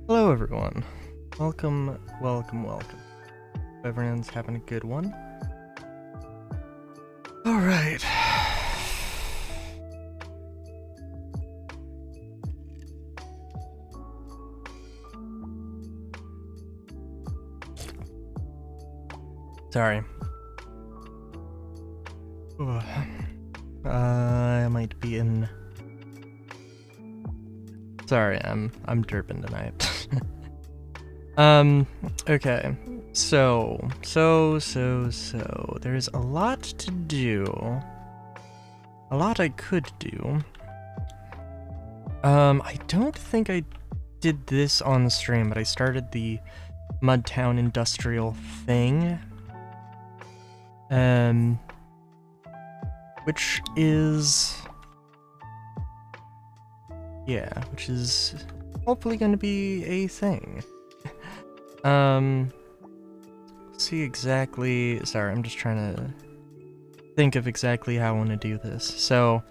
Hello everyone. Welcome. Hope everyone's having a good one. Alright. Sorry. I might be in... Sorry, I'm derping tonight. Okay. So, there's a lot to do. A lot I could do. I don't think I did this on the stream, but I started the Mudtown Industrial thing. Which is hopefully going to be a thing. See exactly, sorry, I'm just trying to think of exactly how I want to do this. So,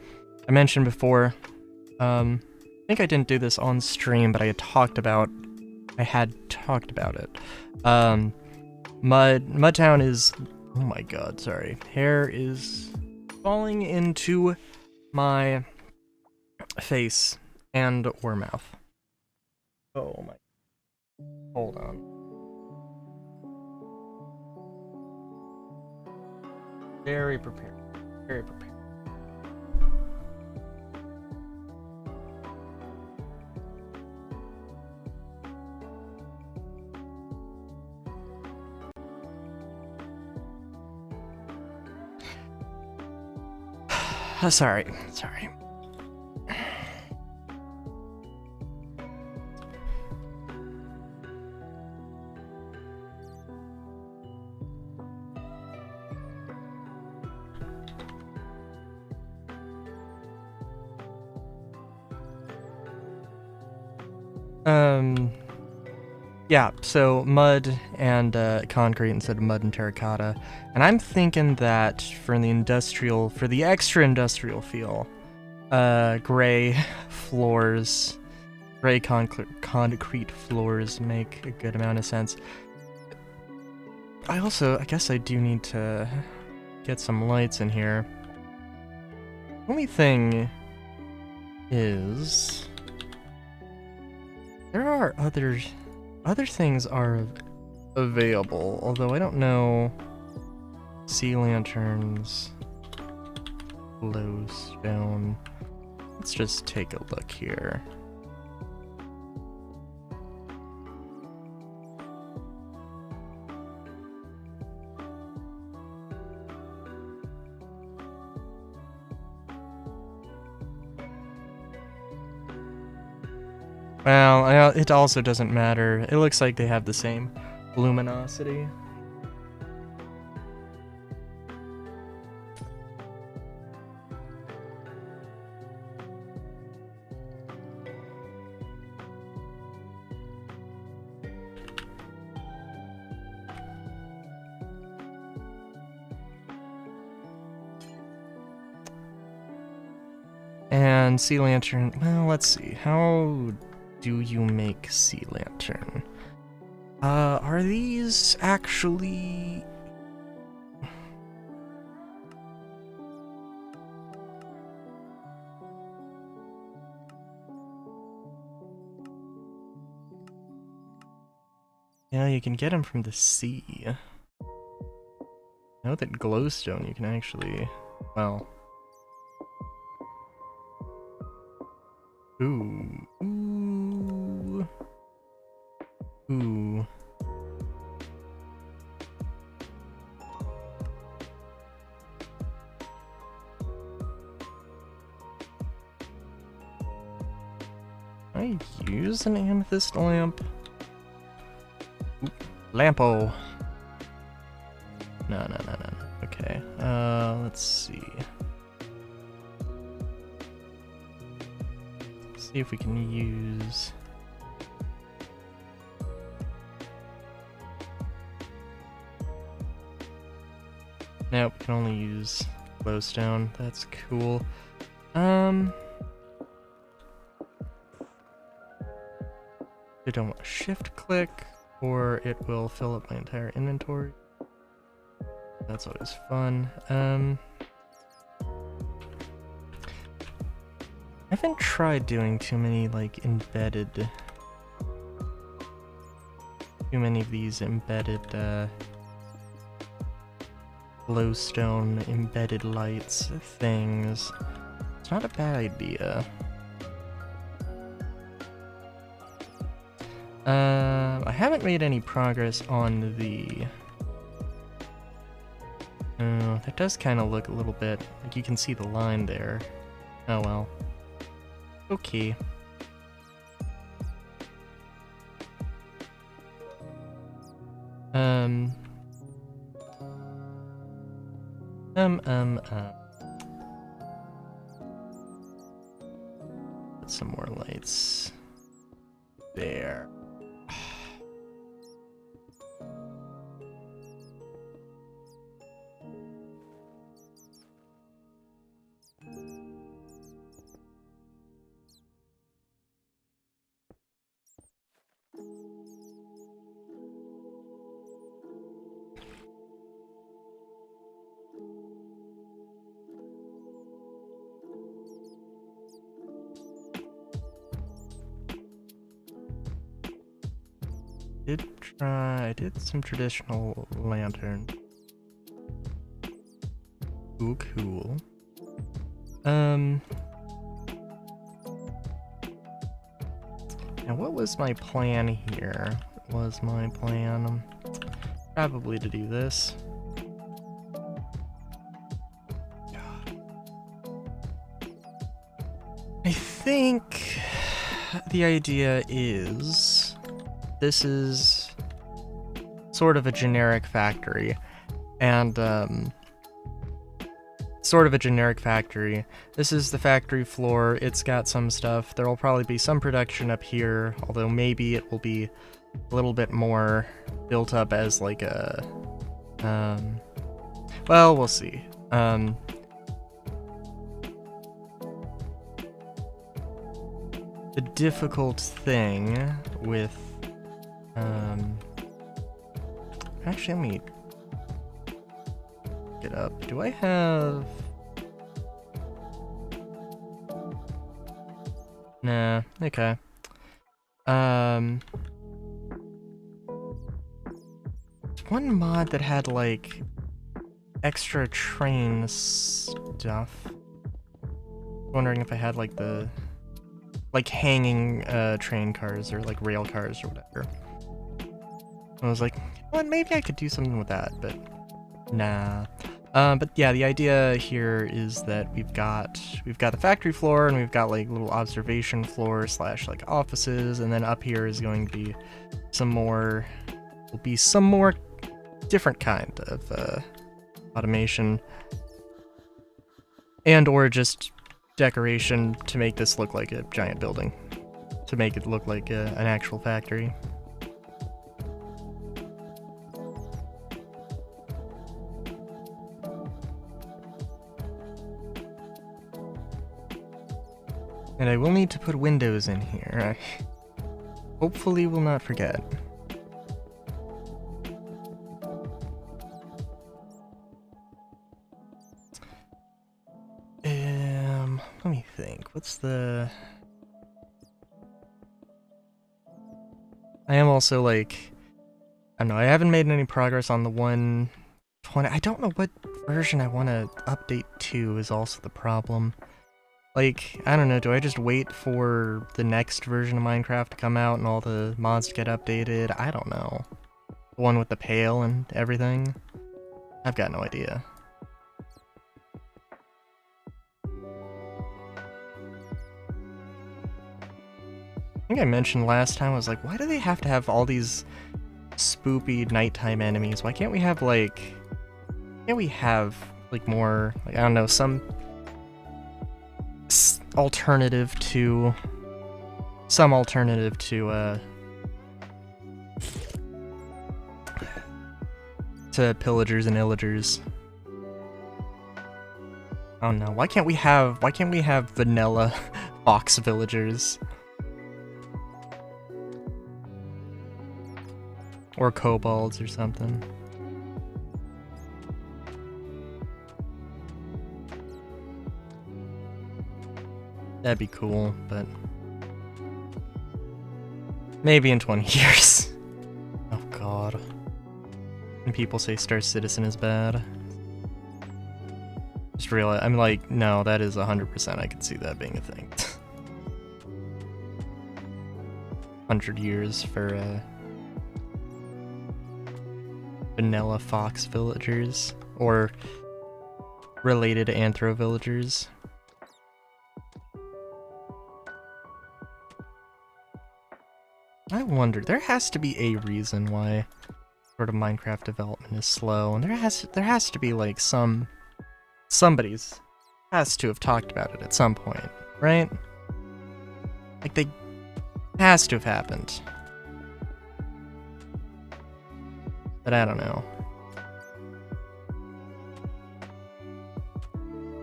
I mentioned before, I think I didn't do this on stream, but I had talked about it. Mudtown is, oh my god, sorry, hair is falling into my face and or mouth. Oh my, hold on. Very prepared, very prepared. Sorry. Yeah, so mud and concrete instead of mud and terracotta. And I'm thinking that for the extra industrial feel, gray floors, gray concrete floors make a good amount of sense. I guess I do need to get some lights in here. Only thing is, there are other things are available, although I don't know. Sea lanterns, glowstone. Let's just take a look here. Well, it also doesn't matter. It looks like they have the same luminosity. And sea lantern, well, let's see. How do you make sea lantern? Are these actually... Yeah, you can get them from the sea. I know that glowstone you can actually, well... Ooh. I use an amethyst lamp? Lampo. No. Okay. Let's see. See if we can use... Nope, can only use glowstone. That's cool. I don't want to shift click, or it will fill up my entire inventory. That's always fun. I haven't tried doing too many like embedded, too many of these embedded glowstone embedded lights things. It's not a bad idea. I haven't made any progress on the... Oh, that does kind of look a little bit like you can see the line there. Oh well. Okay. Put some more lights there. I did some traditional lantern. Ooh, cool. Now what was my plan here? Was my plan probably to do this? I think the idea is this is sort of a generic factory, and This is the factory floor. It's got some stuff. There will probably be some production up here, although maybe it will be a little bit more built up as like a, well, we'll see. The difficult thing with, actually, let me get up. Do I have... Nah, okay. There's one mod that had, like, extra train stuff. Wondering if I had, like, the... like, hanging, train cars, or, like, rail cars, or whatever. I was like, well, maybe I could do something with that, but... Nah. But yeah, the idea here is that we've got the factory floor, and we've got like little observation floor slash like offices, and then up here is going to be some more different kind of automation, and or just decoration to make this look like a giant building, to make it look like an actual factory. And I will need to put windows in here. I hopefully will not forget. Let me think. What's the... I am also like... I don't know, I haven't made any progress on the 120... I don't know what version I want to update to is also the problem. Like, I don't know, do I just wait for the next version of Minecraft to come out and all the mods to get updated? I don't know. The one with the pail and everything? I've got no idea. I think I mentioned last time, I was like, why do they have to have all these spoopy nighttime enemies? Why can't we have, like... Can't we have, like, more, like, I don't know, some... alternative to pillagers and illagers. I don't know. Why can't we have vanilla fox villagers? Or kobolds or something. That'd be cool, but maybe in 20 years. Oh god. And people say Star Citizen is bad. Just realize, I'm like, no, that is 100%, I could see that being a thing. 100 years for vanilla fox villagers, or related anthro villagers. I wonder, there has to be a reason why sort of Minecraft development is slow, and there has to be like somebody's has to have talked about it at some point, right? Like they has to have happened. But I don't know.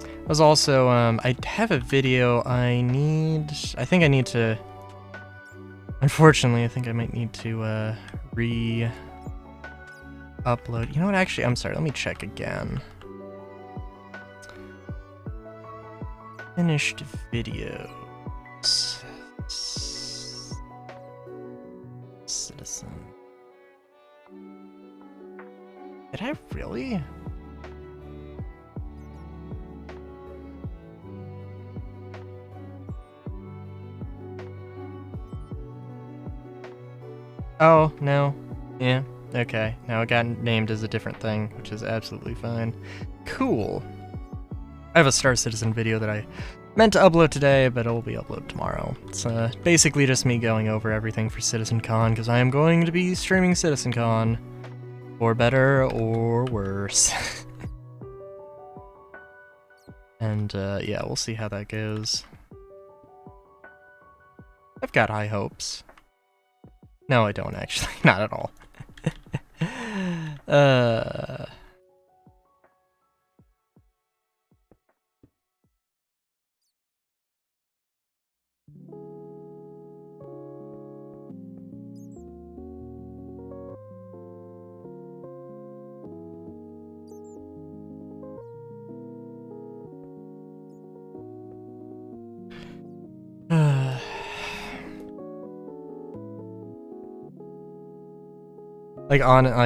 I was also I have a video I think I need to, unfortunately, I think I might need to re-upload. You know what, actually, I'm sorry, let me check again. Finished videos. Citizen. Did I really? Oh, no. Yeah, okay. Now it got named as a different thing, which is absolutely fine. Cool. I have a Star Citizen video that I meant to upload today, but it will be uploaded tomorrow. It's basically just me going over everything for CitizenCon, because I am going to be streaming CitizenCon, for better or worse. And yeah, we'll see how that goes. I've got high hopes. No, I don't actually. Not at all.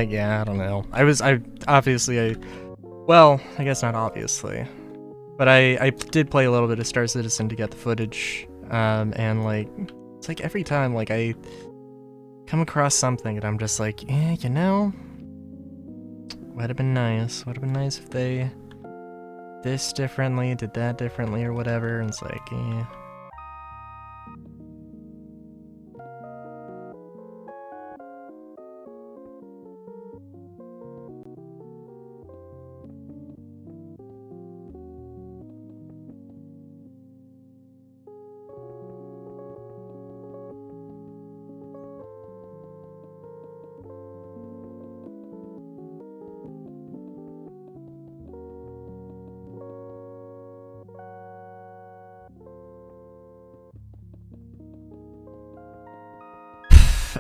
Yeah, I don't know. Well, I guess not obviously, but I did play a little bit of Star Citizen to get the footage, and like, it's like every time, like, I come across something and I'm just like, yeah, you know, would have been nice if they did this differently, did that differently, or whatever, and it's like, yeah.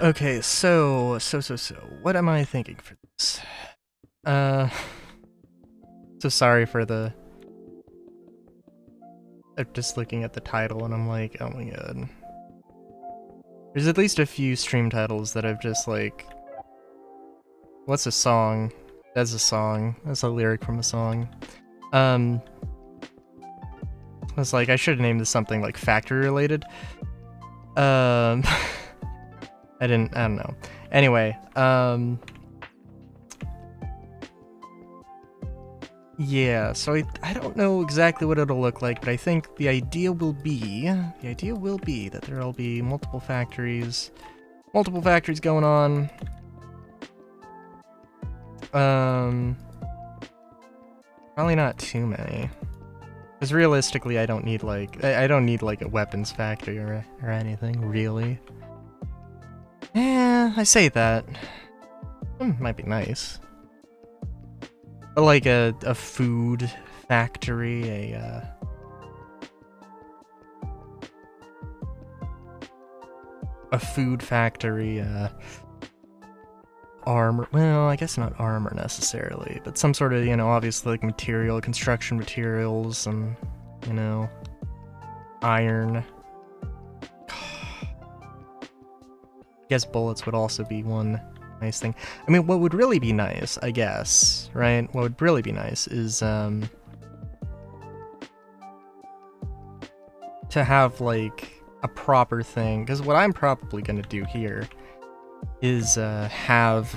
Okay, so, what am I thinking for this? So sorry for the... I'm just looking at the title and I'm like, oh my god. There's at least a few stream titles that I've just like... What's a song? That's a song. That's a lyric from a song. I was like, I should have named this something like factory related. I don't know. Anyway, yeah, so I don't know exactly what it'll look like, but I think the idea will be that there'll be multiple factories going on. Probably not too many. Because realistically, I don't need like a weapons factory or anything, really. Yeah, I say that. Might be nice. But like a food factory, a food factory, armor, well, I guess not armor necessarily, but some sort of, obviously like material, construction materials, and, iron. I guess bullets would also be one nice thing. I mean, what would really be nice, I guess, right? What would really be nice is, to have, like, a proper thing, because what I'm probably gonna do here is, have...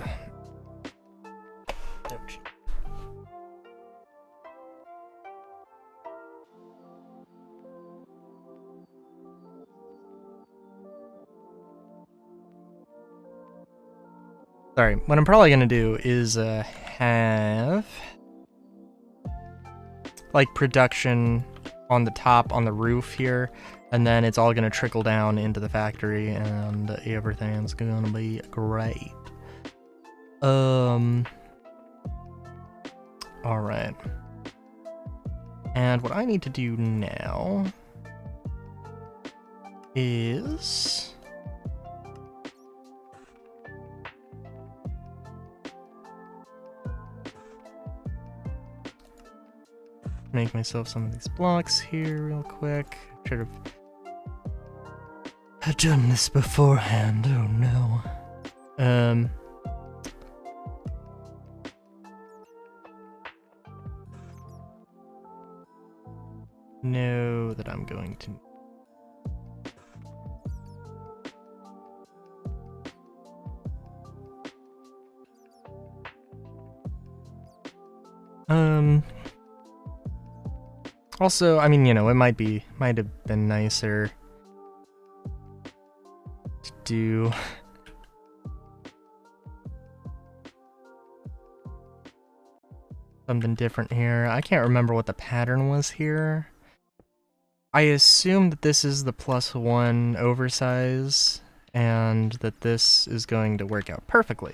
Oh, gee. Sorry, what I'm probably gonna do is, have... like, production on the top, on the roof here, and then it's all gonna trickle down into the factory, and everything's gonna be great. Alright. And what I need to do now is... make myself some of these blocks here real quick. Should have done this beforehand. Oh no. Know that I'm going to... Also, I mean, it might have been nicer to do something different here. I can't remember what the pattern was here. I assume that this is the +1 oversize, and that this is going to work out perfectly.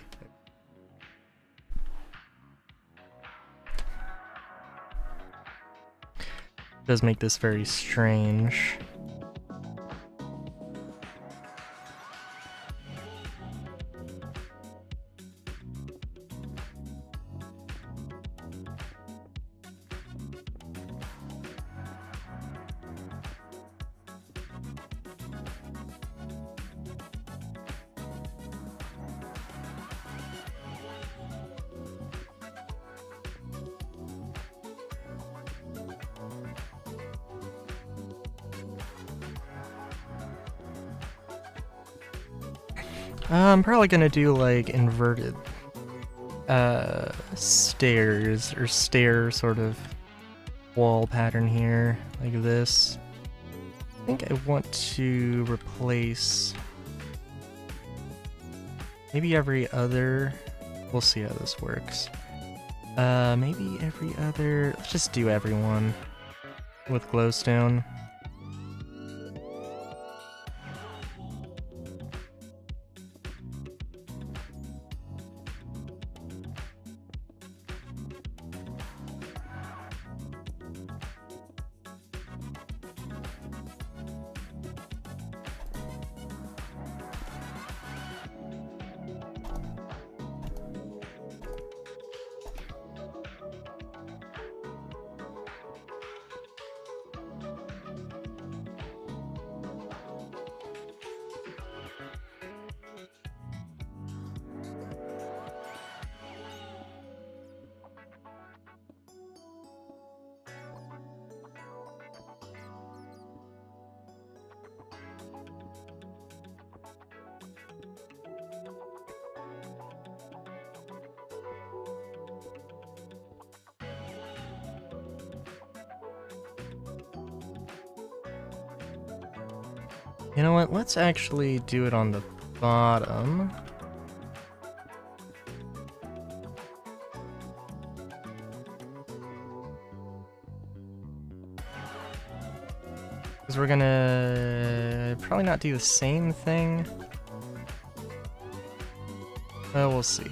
Does make this very strange. I'm probably gonna do like inverted stairs or stair sort of wall pattern here, like this. I think I want to replace maybe every other. We'll see how this works. Maybe every other. Let's just do everyone with glowstone. You know what? Let's actually do it on the bottom. Because we're gonna probably not do the same thing. Well, we'll see.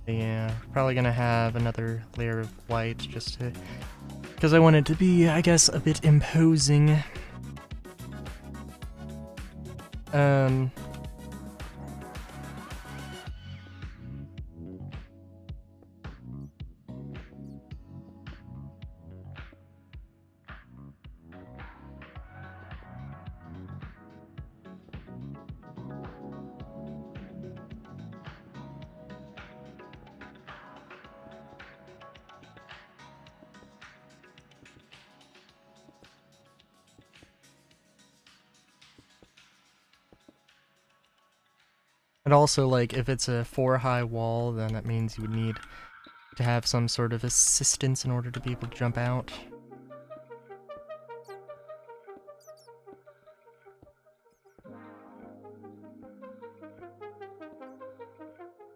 Yeah, probably gonna have another layer of white just to, because I want it to be, I guess, a bit imposing. And also, like, if it's a 4-high wall, then that means you would need to have some sort of assistance in order to be able to jump out.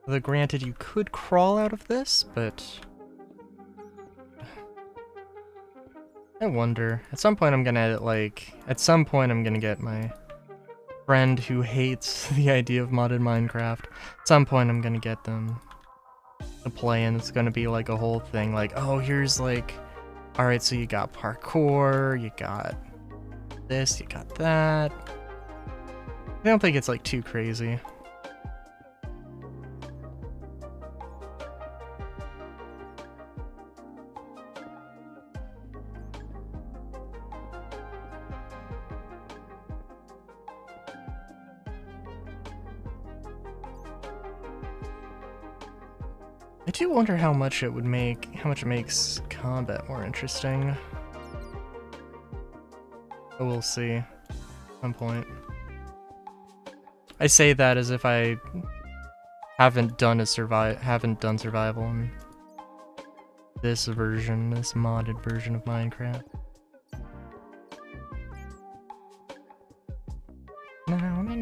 Although granted, you could crawl out of this, but I wonder. At some point I'm gonna, like, get my friend who hates the idea of modded Minecraft. At some point I'm gonna get them to play, and it's gonna be like a whole thing, like, oh, here's like, alright, so you got parkour, you got this, you got that. I don't think it's like too crazy. I do wonder how much it makes combat more interesting. But we'll see at some point. I say that as if I haven't done survival in this modded version of Minecraft. Now.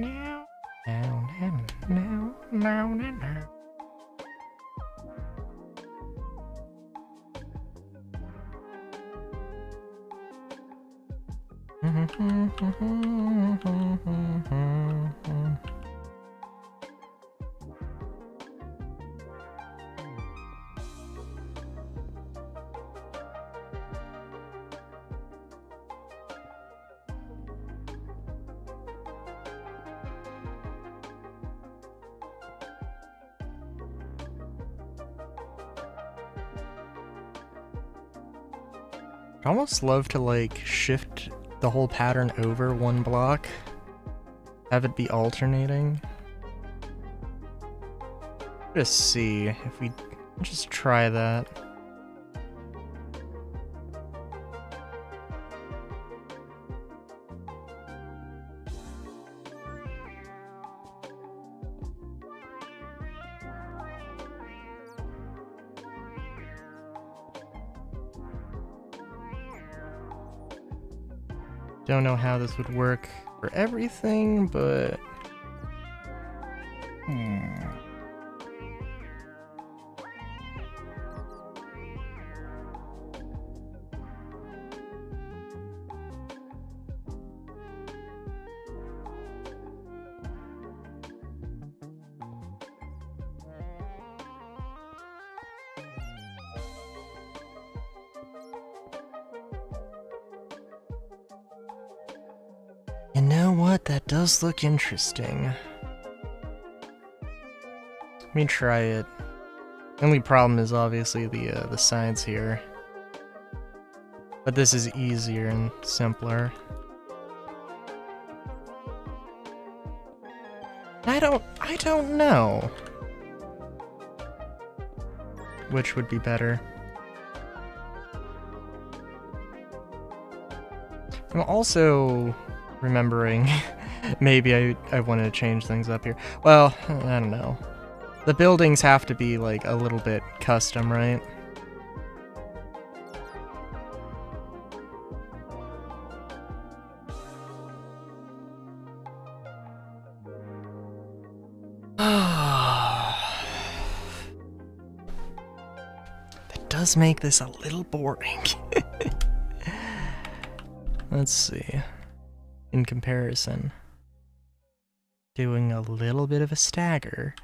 I'd almost love to, like, shift the whole pattern over one block, have it be alternating. Just see if we just try that. Don't know how this would work for everything, but... You know what? That does look interesting. Let me try it. The only problem is obviously the sides here. But this is easier and simpler. I don't know which would be better. I'm also remembering maybe I wanted to change things up here. Well, I don't know. The buildings have to be like a little bit custom, right? That does make this a little boring. Let's see. In comparison, doing a little bit of a stagger.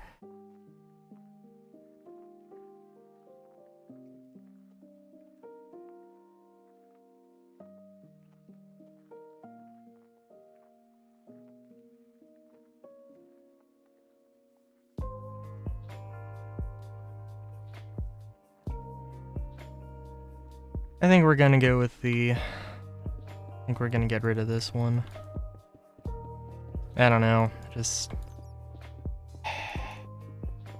I think we're gonna go with the... I think we're gonna get rid of this one. I don't know, just...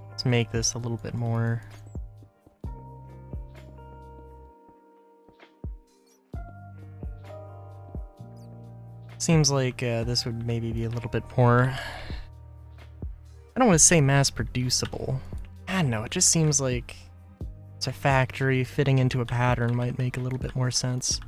Let's make this a little bit more... Seems like this would maybe be a little bit more... I don't want to say mass-producible. I don't know, it just seems like it's a factory fitting into a pattern might make a little bit more sense.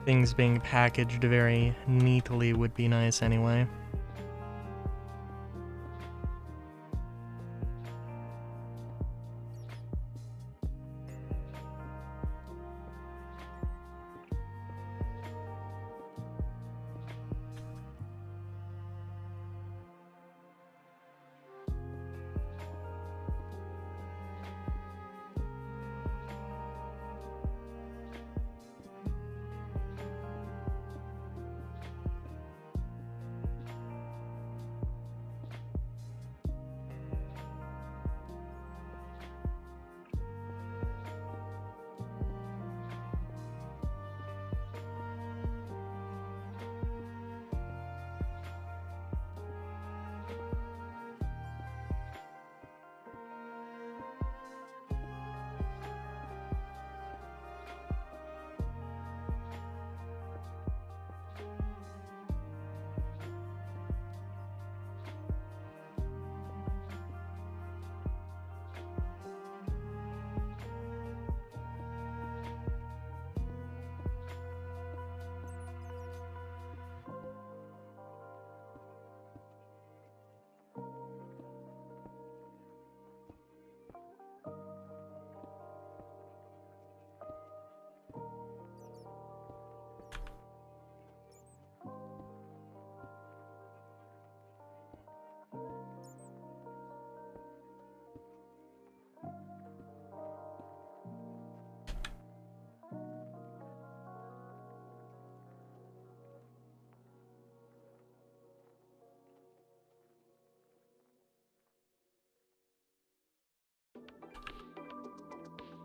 Things being packaged very neatly would be nice anyway.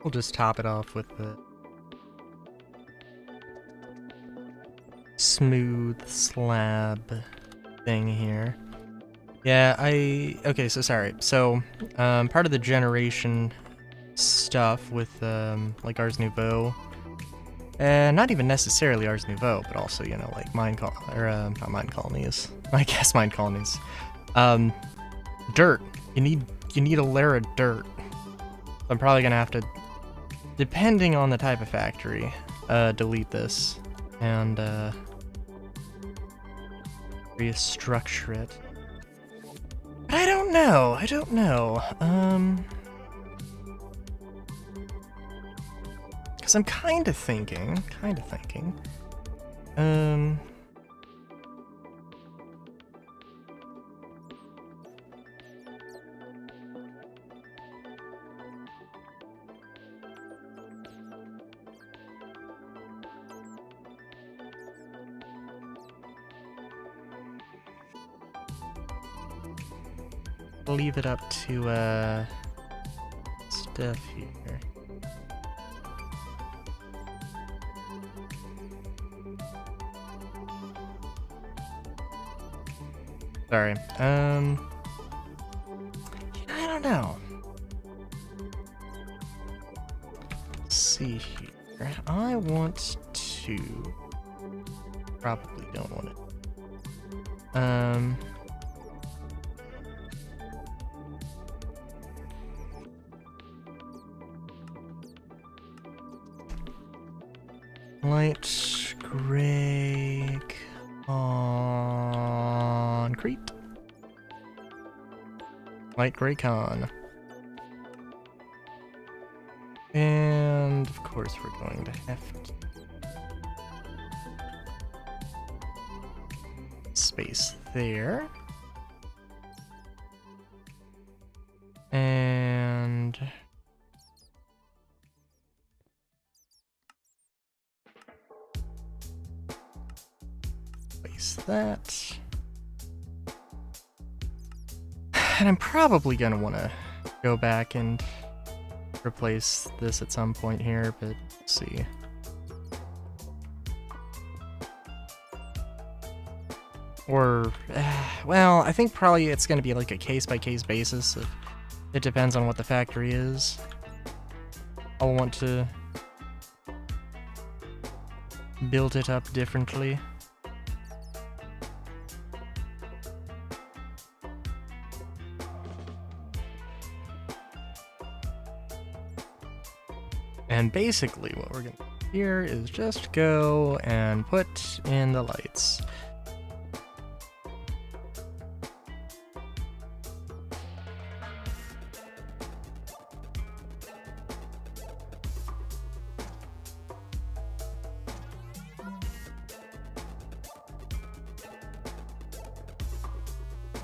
We'll just top it off with the smooth slab thing here. Yeah, okay, so sorry. So, part of the generation stuff with, like Ars Nouveau, not even necessarily Ars Nouveau, but also, you know, like not mine colonies. I guess mine colonies. Dirt. You need a layer of dirt. I'm probably gonna have to, depending on the type of factory, delete this and restructure it. But I don't know. Because I'm kind of thinking, leave it up to stuff here. Sorry. I don't know. Let's see here. I want to. Probably don't want it. Light gray concrete. Light gray con. And of course we're going to have to space there. And replace that. And I'm probably gonna want to go back and replace this at some point here, but let's see. Or, well, I think probably it's going to be like a case-by-case basis. It depends on what the factory is. I'll want to build it up differently. And basically what we're going to do here is just go and put in the lights.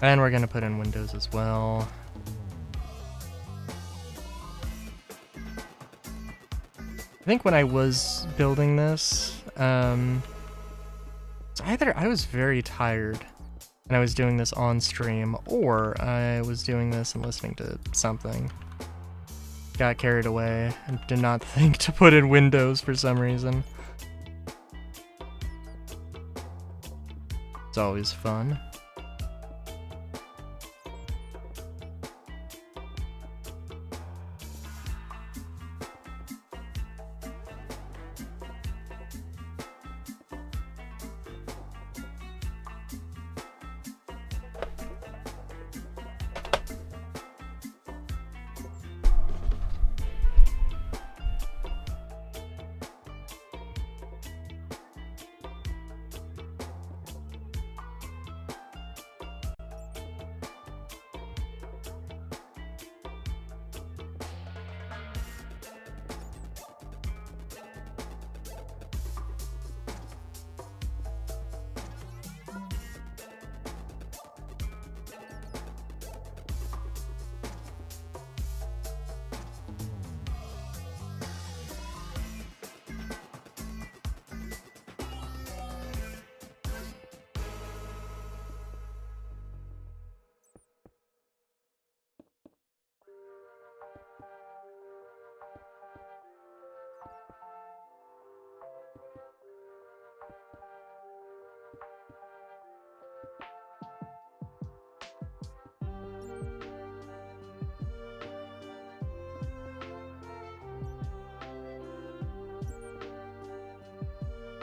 And we're going to put in windows as well. I think when I was building this, it's either I was very tired and I was doing this on stream, or I was doing this and listening to something. Got carried away and did not think to put in windows for some reason. It's always fun.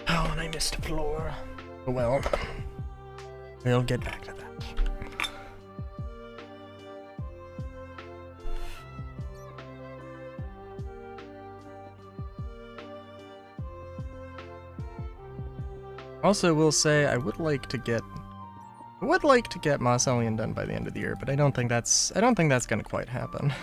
Oh, and I missed a floor. Oh well. We'll get back to that. Also, will say I would like to get Moss Alien done by the end of the year, but I don't think that's gonna quite happen.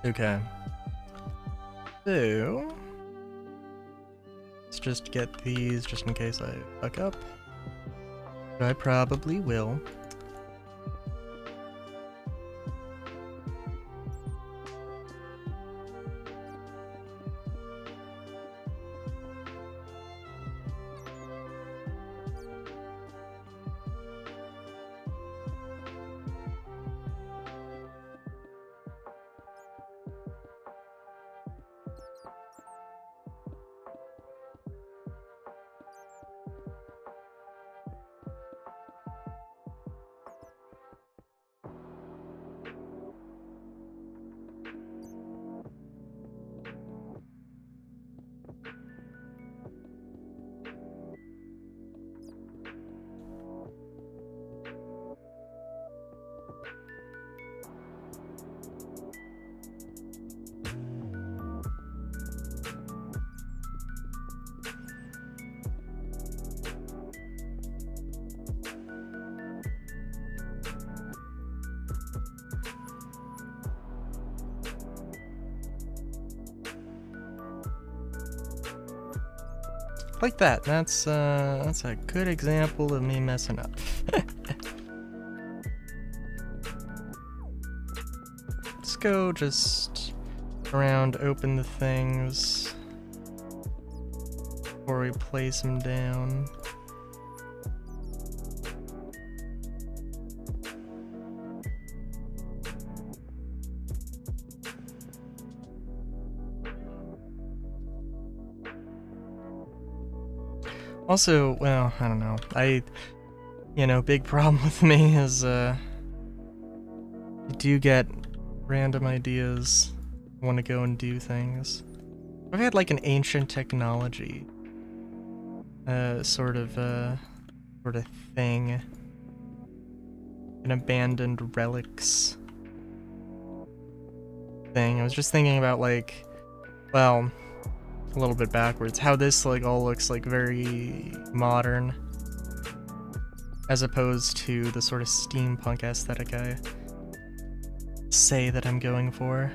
Okay. So let's just get these just in case I fuck up. I probably will. Like that. That's a good example of me messing up. Let's go just around, open the things before we place them down. Also, well, I don't know. Big problem with me is, I do get random ideas. I want to go and do things. I've had like an ancient technology, sort of thing. An abandoned relics thing. I was just thinking about like, well, a little bit backwards, how this like all looks like very modern as opposed to the sort of steampunk aesthetic I say that I'm going for.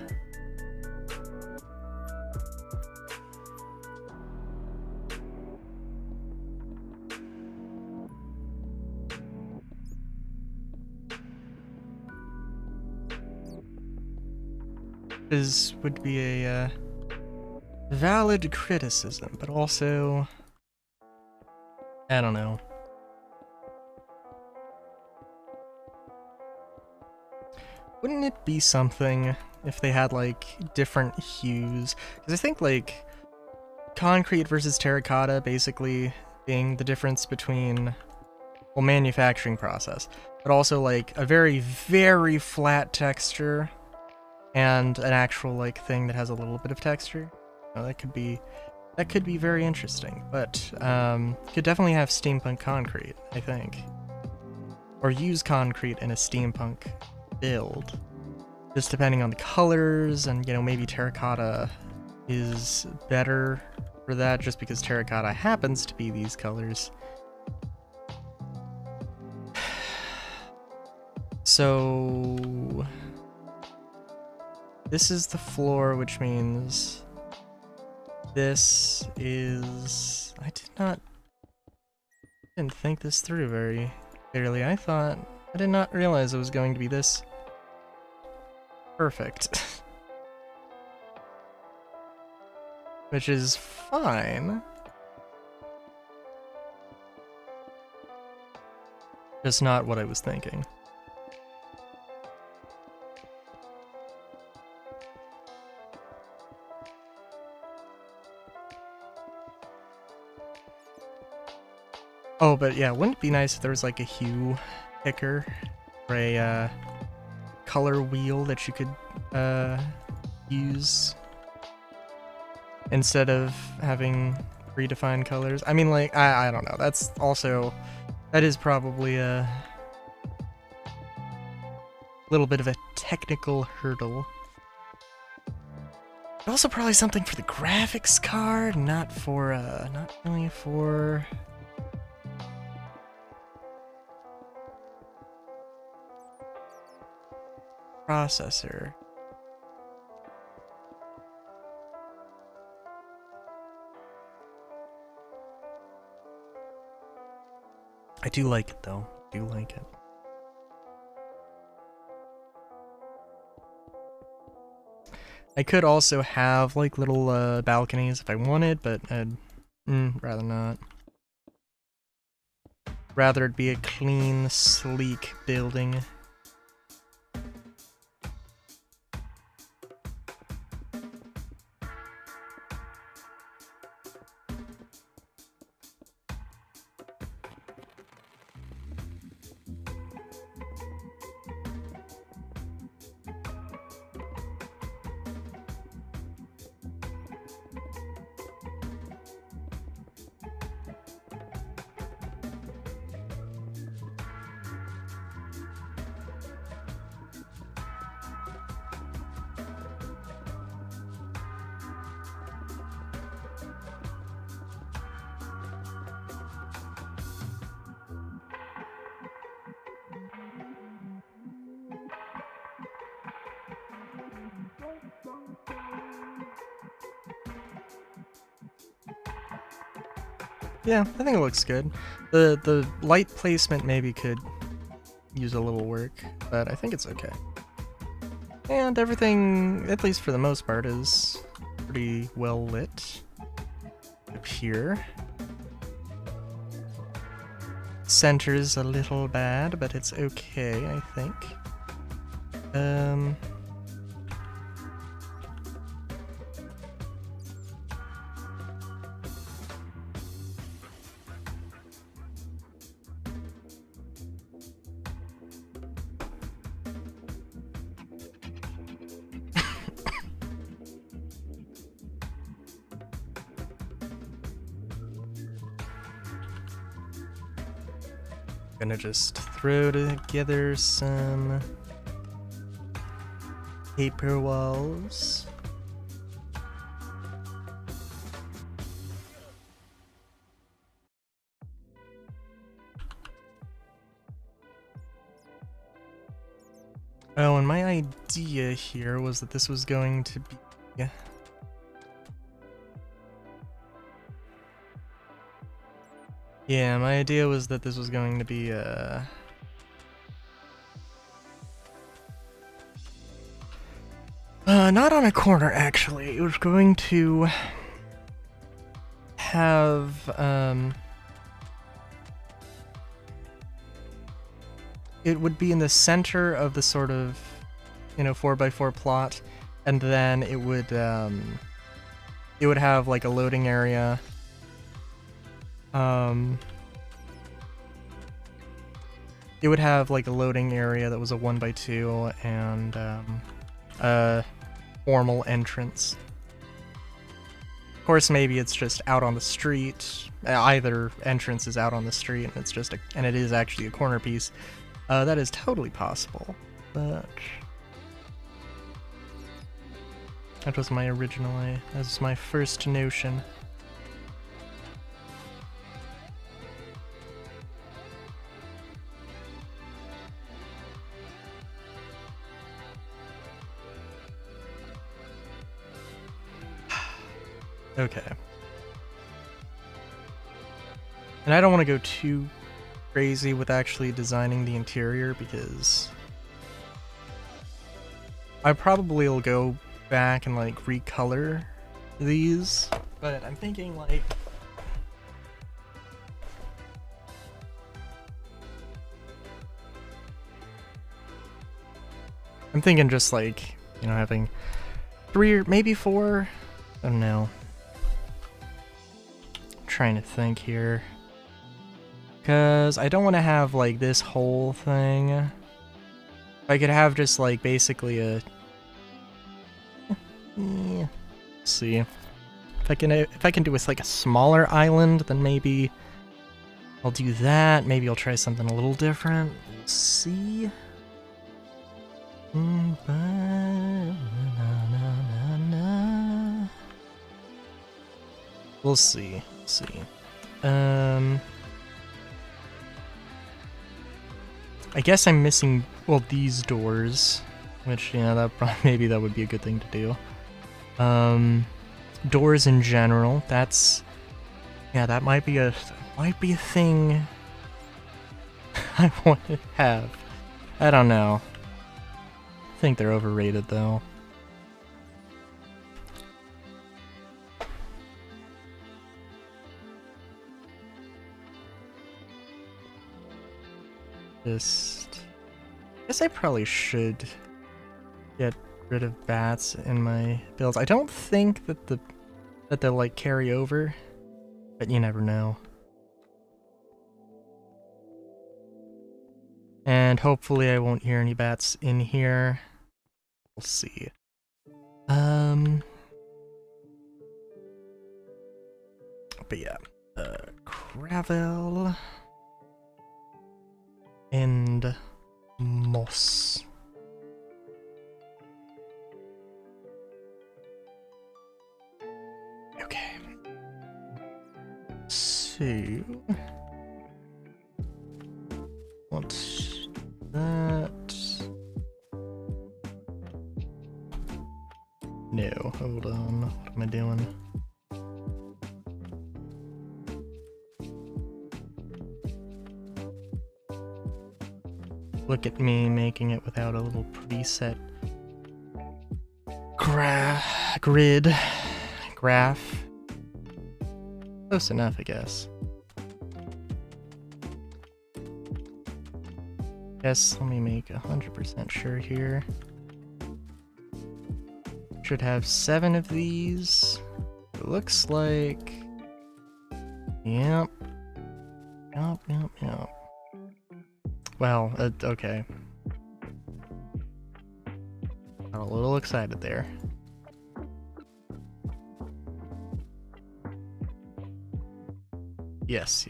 This would be a valid criticism, but also, I don't know. Wouldn't it be something if they had like different hues? Because I think like concrete versus terracotta basically being the difference between, well, manufacturing process, but also like a very, very flat texture and an actual like thing that has a little bit of texture. That could be very interesting, but could definitely have steampunk concrete, I think, or use concrete in a steampunk build, just depending on the colors, and maybe terracotta is better for that just because terracotta happens to be these colors. So this is the floor, which means this is... I didn't think this through very clearly. I did not realize it was going to be this perfect. Which is fine. Just not what I was thinking. Oh, but yeah, wouldn't it be nice if there was like a hue picker or a color wheel that you could use instead of having predefined colors? I mean, like, I don't know. That is probably a little bit of a technical hurdle. But also probably something for the graphics card, not really for... processor. I do like it though. I do like it. I could also have like little balconies if I wanted, but I'd rather not. Rather it be a clean, sleek building. Yeah, I think it looks good. The light placement maybe could use a little work, but I think it's okay. And everything, at least for the most part, is pretty well lit up here. Center's a little bad, but it's okay, I think. Gonna just throw together some paper walls. Oh, and my idea here was that this was going to be... Yeah, my idea was that this was going to be, not on a corner, actually. It was going to have, it would be in the center of the sort of, 4x4 plot, and then it would have, like, a loading area. It would have like a loading area that was a 1x2 and a formal entrance. Of course, maybe it's just out on the street. Either entrance is out on the street, and it's just and it is actually a corner piece. That is totally possible, but that was my original. That was my first notion. Okay. And I don't want to go too crazy with actually designing the interior because I probably will go back and like recolor these, but I'm thinking like just like, having 3 or maybe 4, I don't know. Trying to think here, because I don't want to have like this whole thing. If I could have just like basically a let's see if I can do with like a smaller island, then maybe I'll do that. Maybe I'll try something a little different. We'll see. We'll see. I guess I'm missing, well, these doors, which, maybe that would be a good thing to do. Doors in general, that might be a thing I want to have. I don't know. I think they're overrated, though. I guess I probably should get rid of bats in my builds. I don't think that they'll like carry over, but you never know. And hopefully I won't hear any bats in here. We'll see. But yeah, gravel and moss. Okay. So what's that? No, hold on. What am I doing? Look at me making it without a little preset graph. Close enough, I guess. Yes, let me make 100% sure here. Should have 7 of these. It looks like... Yep. Yep. Well, okay. Got a little excited there. Yes.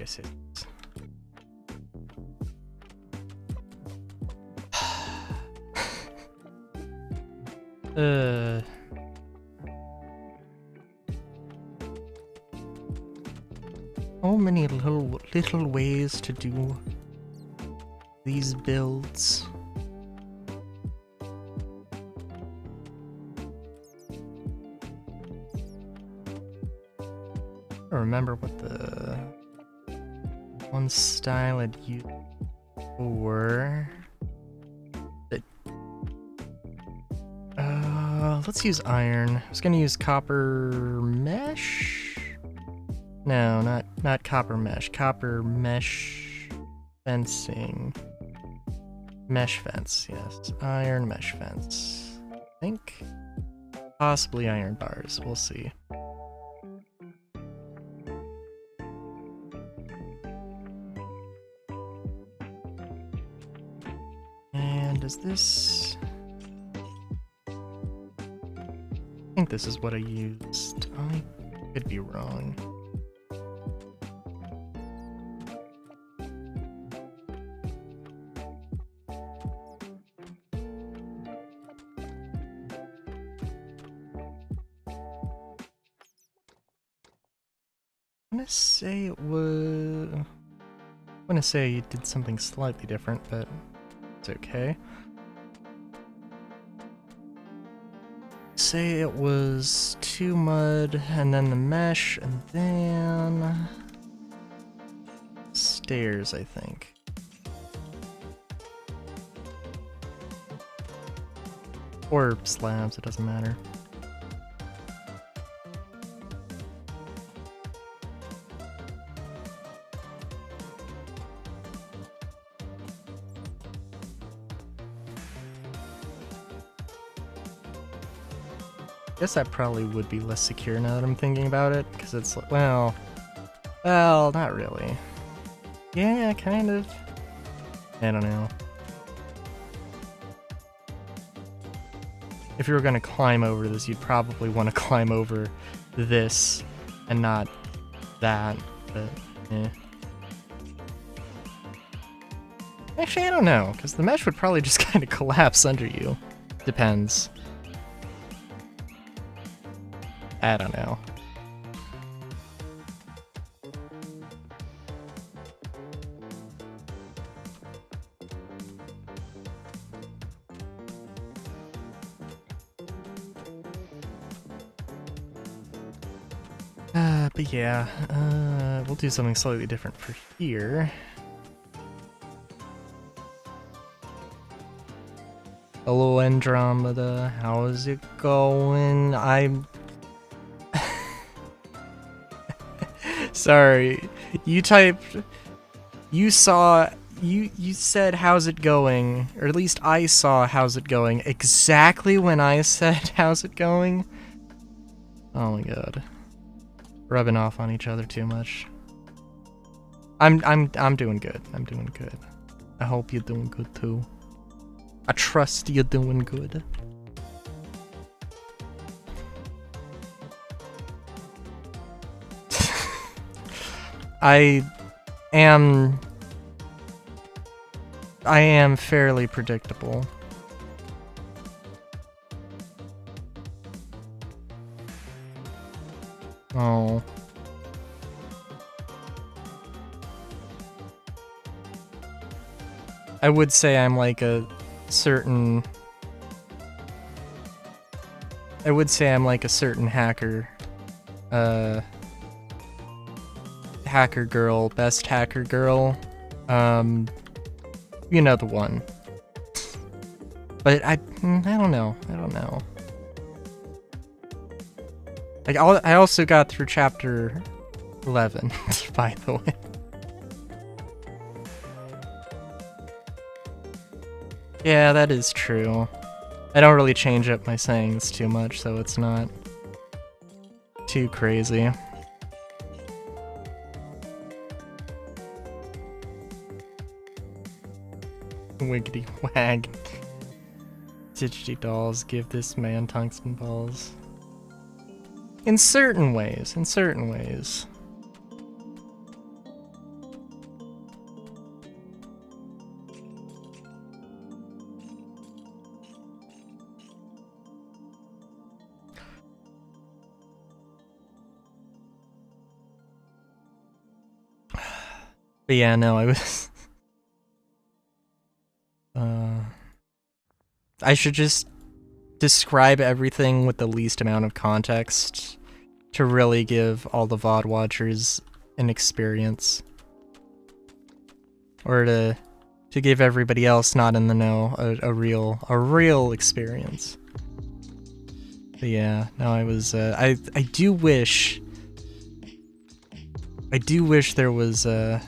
So many little ways to do these builds. I remember what the one style I'd use for. Let's use iron. I was gonna use copper mesh. No, not copper mesh. Copper mesh fencing. Mesh fence, yes. Iron mesh fence. I think possibly iron bars. We'll see. And is this... I think this is what I used. I could be wrong. I'm gonna say it was... I'm gonna say you did something slightly different, but it's okay. Say it was 2 mud, and then the mesh, and then... stairs, I think. Or slabs, it doesn't matter. Guess that probably would be less secure now that I'm thinking about it, because it's like, well, not really. Yeah, kind of. I don't know. If you were gonna climb over this, you'd probably want to climb over this and not that, but eh. Actually, I don't know, because the mesh would probably just kind of collapse under you. Depends. I don't know. But yeah, we'll do something slightly different for here. Hello Andromeda, how's it going? I'm... Sorry, you typed... You saw... You said how's it going, or at least I saw how's it going exactly when I said how's it going. Oh my god. Rubbing off on each other too much. I'm doing good. I'm doing good. I hope you're doing good too. I trust you're doing good. I am fairly predictable. Oh. I would say I'm like a certain... I would say I'm like a certain hacker. Hacker girl, best hacker girl. You know the one. But I don't know. I don't know. Like, I also got through chapter 11, by the way. Yeah, that is true. I don't really change up my sayings too much, so it's not too crazy. Wiggity wag. Digity dolls give this man tungsten balls. In certain ways, in certain ways. But yeah, no, I was... I should just describe everything with the least amount of context to really give all the VOD watchers an experience. Or to give everybody else not in the know a real experience. But yeah, no, I was, I do wish there was, at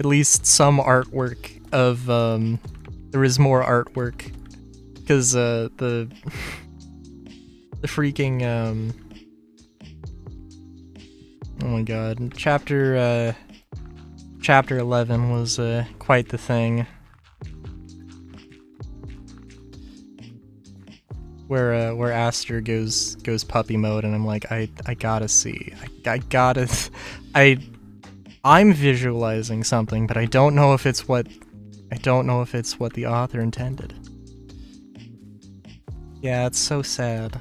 least some artwork of, there is more artwork, because, the freaking, oh my god, chapter 11 was, quite the thing. Where Aster goes puppy mode, and I'm like, I gotta see. I'm visualizing something, but I don't know if it's what the author intended. Yeah, it's so sad.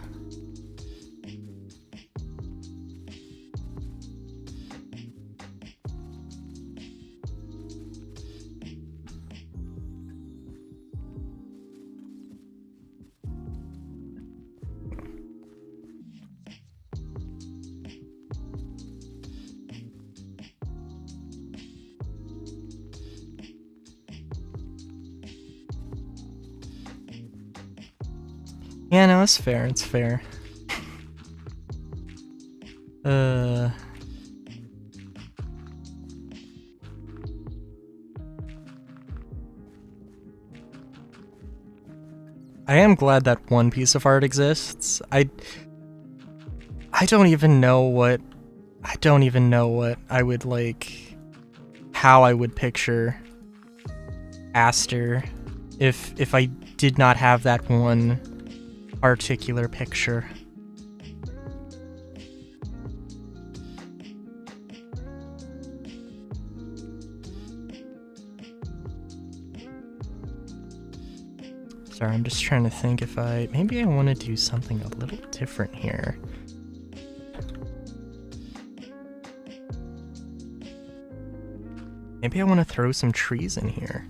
Yeah, no, it's fair, it's fair. I am glad that one piece of art exists. I don't even know what I would like, how I would picture Aster if I did not have that one particular picture. Sorry, I'm just trying to think if maybe I want to do something a little different here. Maybe I want to throw some trees in here.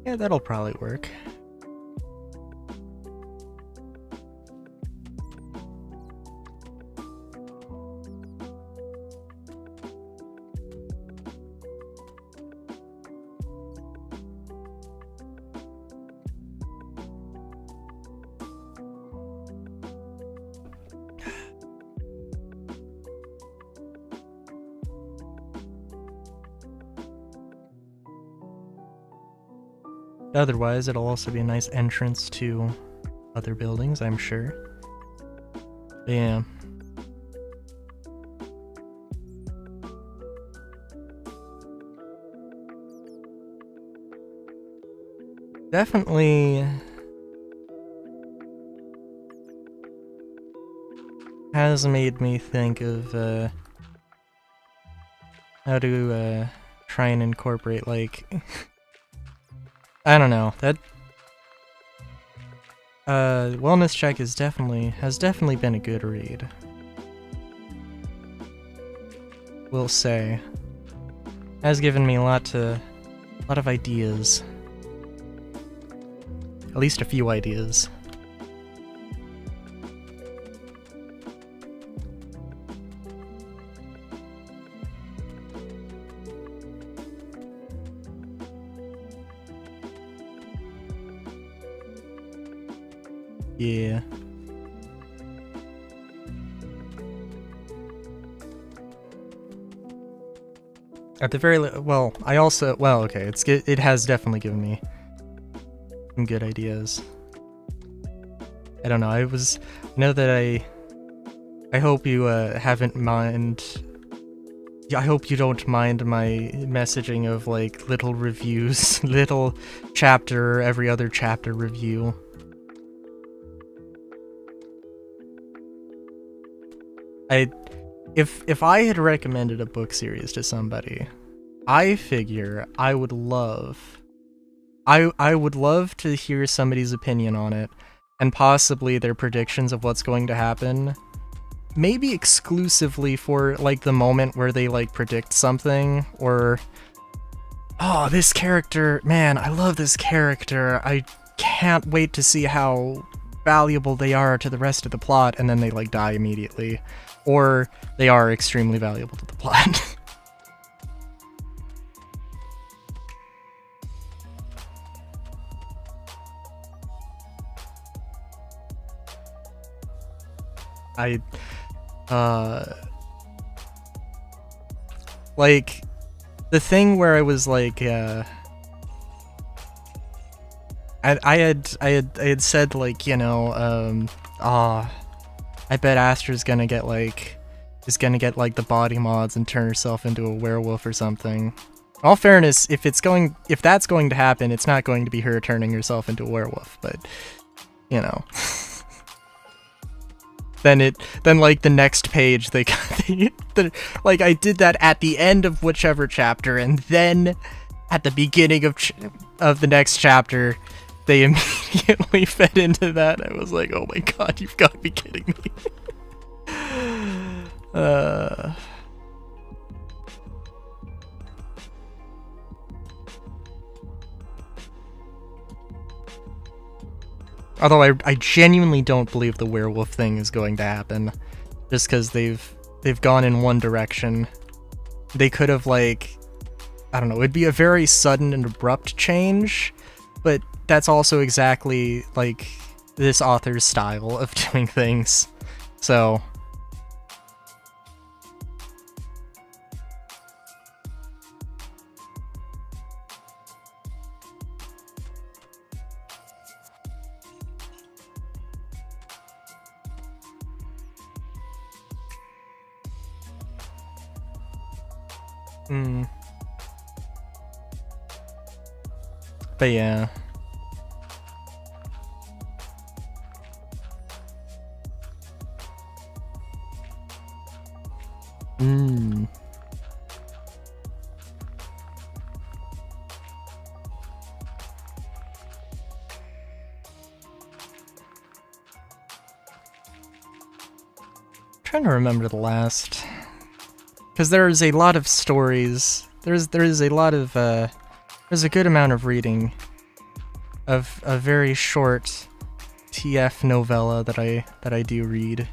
Yeah, that'll probably work. Otherwise, it'll also be a nice entrance to other buildings, I'm sure. But yeah. definitely has made me think of how to try and incorporate, like, I don't know, that Wellness Check has definitely been a good read. Will say. Has given me a lot of ideas. At least a few ideas. Yeah. At the very well, I also okay. It has definitely given me some good ideas. I don't know. I know that I hope you haven't mind. I hope you don't mind my messaging of like little reviews, little chapter, every other chapter review. If I had recommended a book series to somebody, I figure I would love to hear somebody's opinion on it, and possibly their predictions of what's going to happen. Maybe exclusively for like the moment where they like predict something, or oh, this character, man, I love this character. I can't wait to see how valuable they are to the rest of the plot, and then they like die immediately. Or they are extremely valuable to the plot. I like the thing where I was like I had said like, you know, I bet Astra's gonna get like the body mods and turn herself into a werewolf or something. In all fairness, if that's going to happen, it's not going to be her turning herself into a werewolf, but you know. then like the next page they like I did that at the end of whichever chapter, and then at the beginning of the next chapter they immediately fed into that. I was like, oh my god, you've got to be kidding me. Although I genuinely don't believe the werewolf thing is going to happen, just because they've gone in one direction. They could have, like, I don't know, it'd be a very sudden and abrupt change, but that's also exactly like this author's style of doing things. So but yeah. Trying to remember the last, because there's a lot of stories. There's a lot of there's a good amount of reading of a very short TF novella that I do read,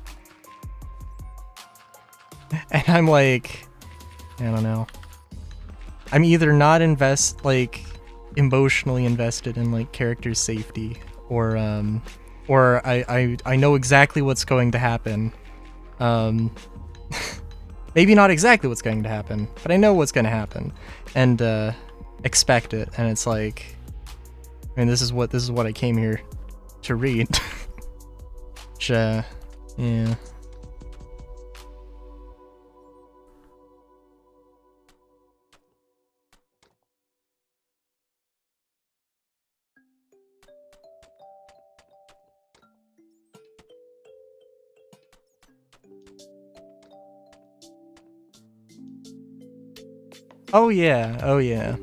and I'm like, I don't know. I'm either not emotionally invested in like character safety, or I know exactly what's going to happen. Maybe not exactly what's going to happen, but I know what's going to happen, and expect it. And it's like, I mean, this is what I came here to read. Which, yeah. Oh yeah, oh yeah.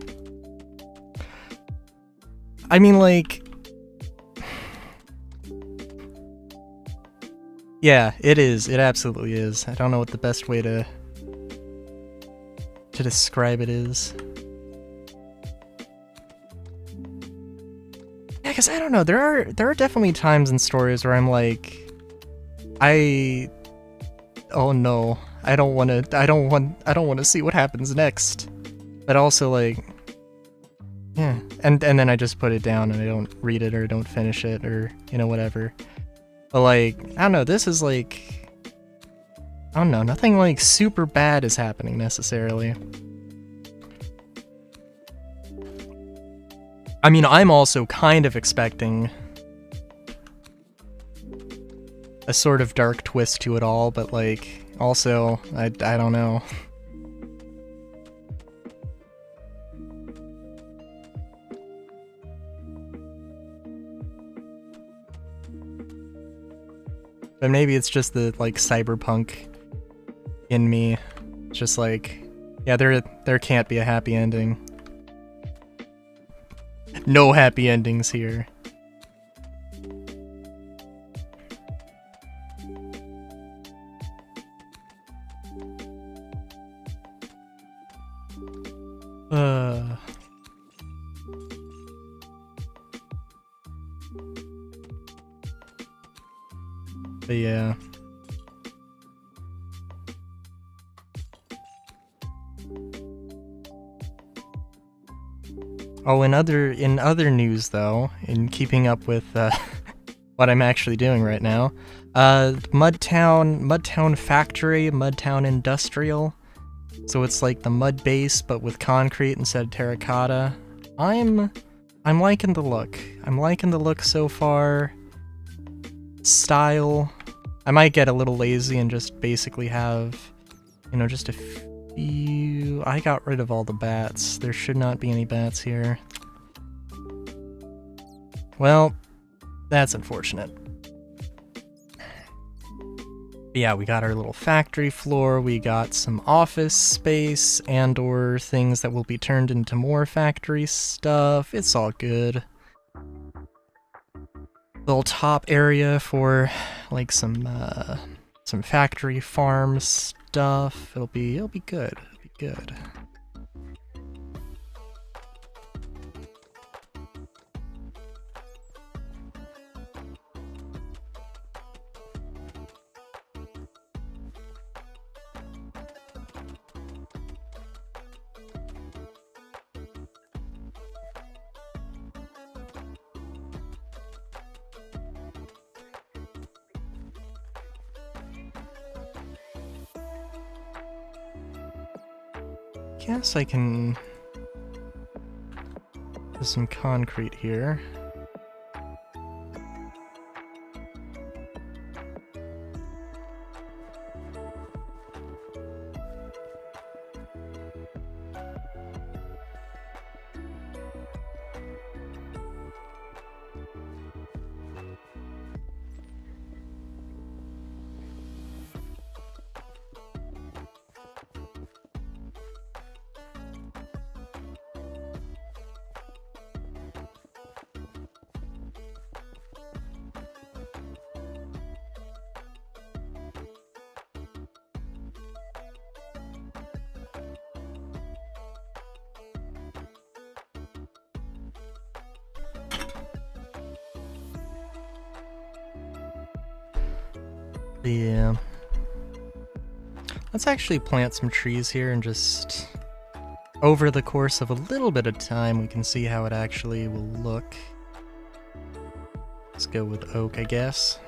I mean, like... Yeah, it is. It absolutely is. I don't know what the best way to describe it is. Yeah, because I don't know. There are definitely times in stories where I'm like, oh no, I don't want to see what happens next. But also like, yeah, and then I just put it down and I don't read it or don't finish it or whatever. But like, I don't know. This is like, I don't know. Nothing like super bad is happening necessarily. I mean, I'm also kind of expecting a sort of dark twist to it all, but like, also, I don't know. But maybe it's just the like cyberpunk in me. It's just like, yeah, there can't be a happy ending. No happy endings here. But yeah. Oh, in other news though, in keeping up with what I'm actually doing right now, Mudtown Factory, Mudtown Industrial. So it's like the mud base, but with concrete instead of terracotta. I'm liking the look. I'm liking the look so far. Style. I might get a little lazy and just basically have, just a few... I got rid of all the bats. There should not be any bats here. Well, that's unfortunate. But yeah, we got our little factory floor, we got some office space and/or things that will be turned into more factory stuff. It's all good. Little top area for like some factory farm stuff. It'll be good. It'll be good. Guess I can do some concrete here. Yeah. Let's actually plant some trees here and just... over the course of a little bit of time, we can see how it actually will look. Let's go with oak, I guess.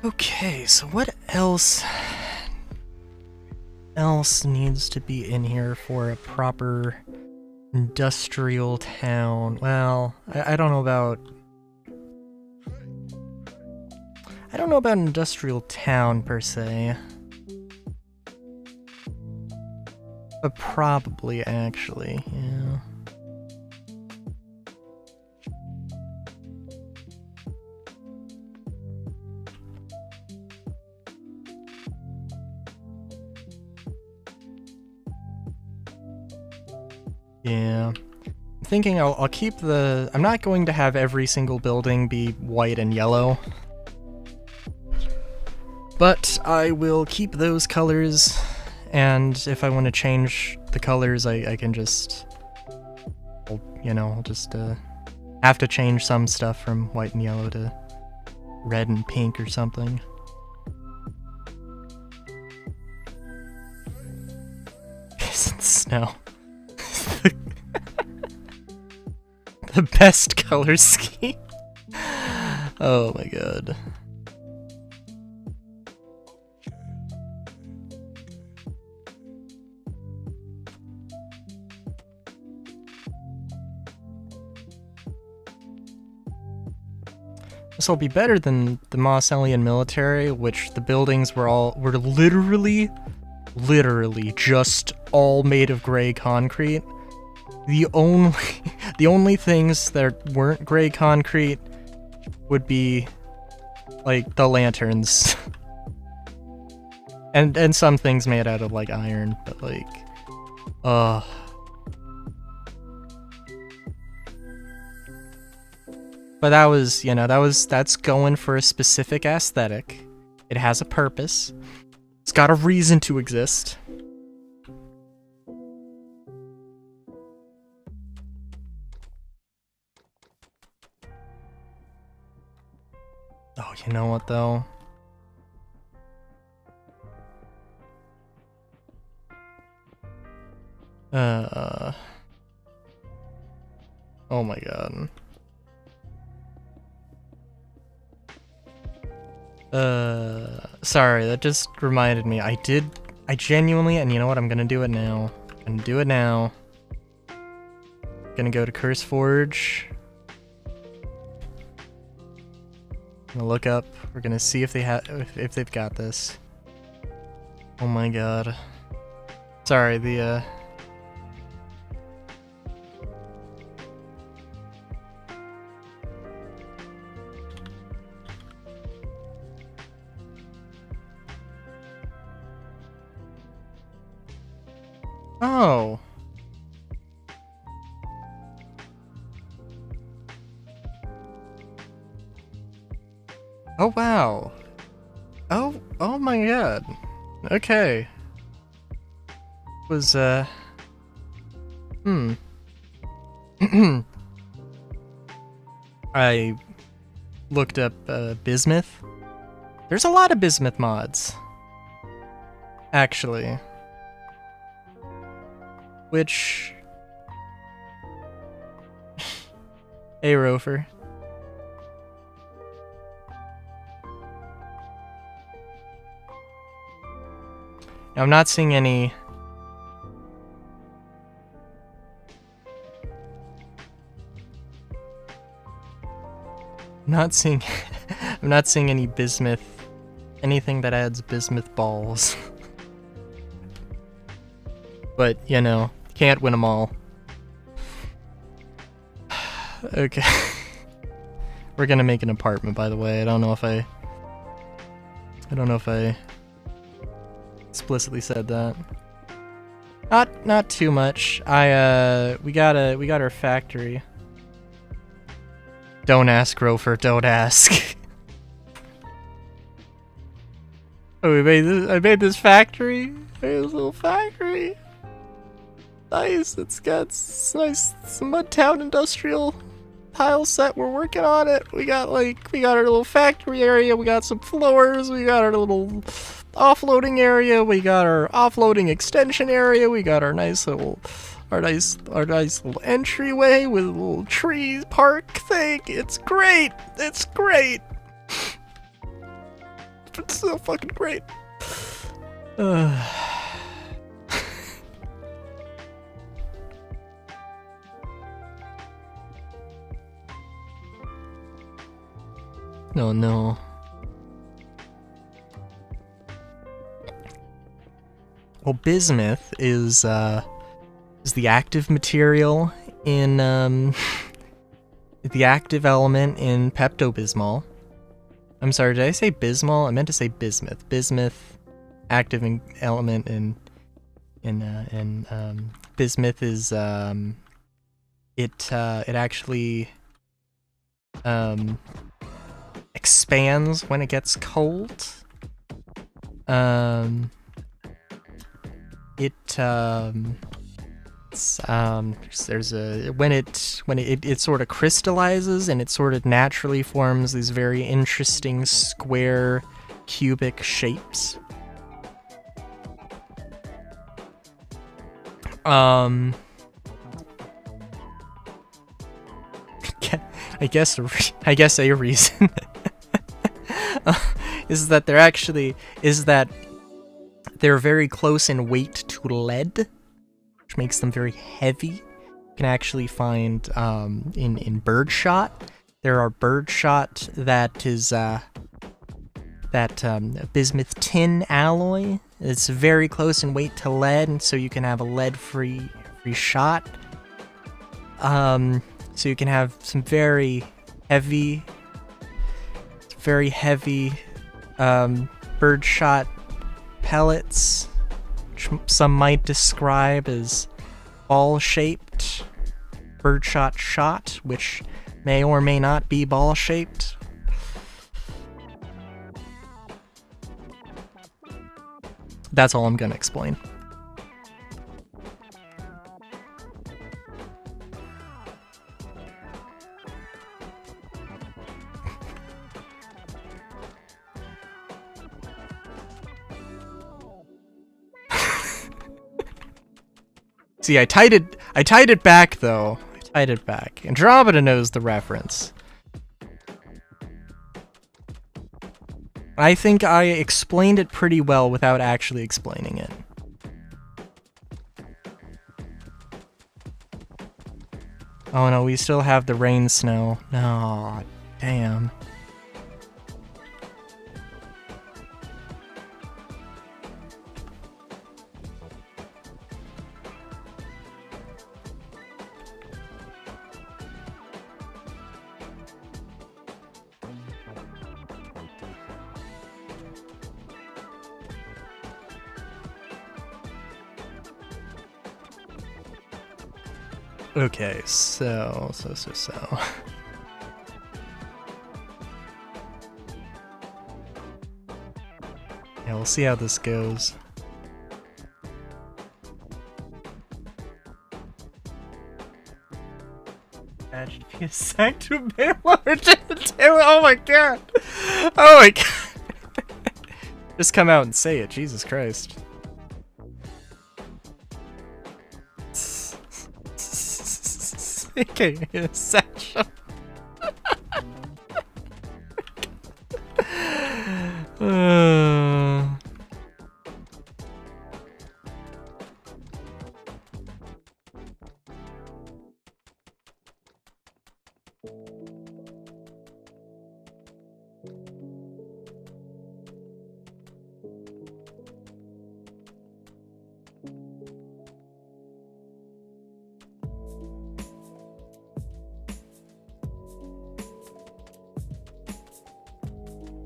Okay, so what else needs to be in here for a proper industrial town? Well, I don't know about I don't know about an industrial town per se. But probably, actually, yeah. Yeah. I'm thinking I'll keep the... I'm not going to have every single building be white and yellow. But I will keep those colors, and if I want to change the colors, I can just... I'll just have to change some stuff from white and yellow to red and pink or something. Piss and snow. The best color scheme. Oh my god. This will be better than the Mosselian military, which the buildings were literally just all made of gray concrete. The only things that weren't gray concrete would be like the lanterns. and some things made out of like iron, but like But that was, that's going for a specific aesthetic. It has a purpose. It's got a reason to exist. Oh, you know what though? Oh my god. Sorry, that just reminded me. I genuinely, and you know what, I'm gonna do it now. I'm gonna go to CurseForge. I'm gonna look up, we're gonna see if they've got this. Oh my god. Sorry, Oh. Oh wow. Oh my god. Okay. Was I looked up Bismuth. There's a lot of Bismuth mods. Actually. Which... Hey, Rofer. Now, I'm not seeing any... I'm not seeing any bismuth... anything that adds bismuth balls. But, can't win them all. Okay. We're gonna make an apartment, by the way. I don't know if I explicitly said that. Not too much. We got our factory. Don't ask, Rofer, don't ask. Oh, I made this factory? I made this little factory. Nice, it's got nice Mudtown industrial tile set. We're working on it. We got our little factory area, we got some floors, we got our little offloading area, we got our offloading extension area, we got our nice little entryway with a little tree park thing. It's great. It's great. It's so fucking great. No. Well, bismuth is the active material in the active element in Pepto-Bismol. I'm sorry, did I say Bismol? I meant to say bismuth. Bismuth, active element in bismuth is it actually expands when it gets cold. There's a when it sort of crystallizes and it sort of naturally forms these very interesting square cubic shapes. I guess a reason is that they're very close in weight to lead, which makes them very heavy. You can actually find in birdshot. There are birdshot that is bismuth tin alloy. It's very close in weight to lead, and so you can have a lead-free shot. So you can have some very heavy birdshot pellets, which some might describe as ball-shaped birdshot shot, which may or may not be ball-shaped. That's all I'm gonna explain. See, I tied it back though. I tied it back. Andromeda knows the reference. I think I explained it pretty well without actually explaining it. Oh no, we still have the rain snow. No, damn. Okay, so. Yeah, we'll see how this goes. Imagine if you sang to oh my god! Oh my god! Just come out and say it, Jesus Christ. Okay, essential.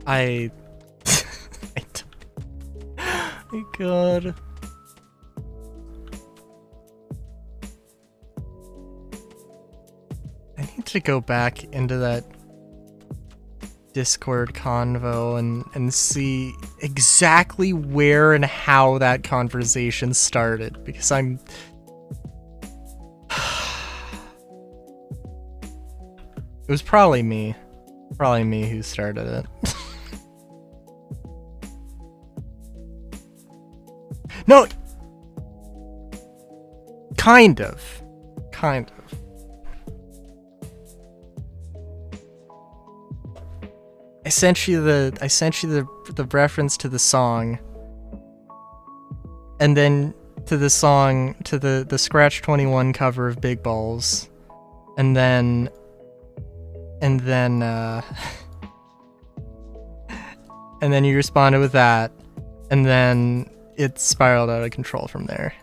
My god. I need to go back into that Discord convo and see exactly where and how that conversation started, because I'm... It was probably me. Probably me who started it. No! Kind of. I sent you the reference to the song. And then to the song, to the Scratch 21 cover of Big Balls. And then and then you responded with that. And then it spiraled out of control from there.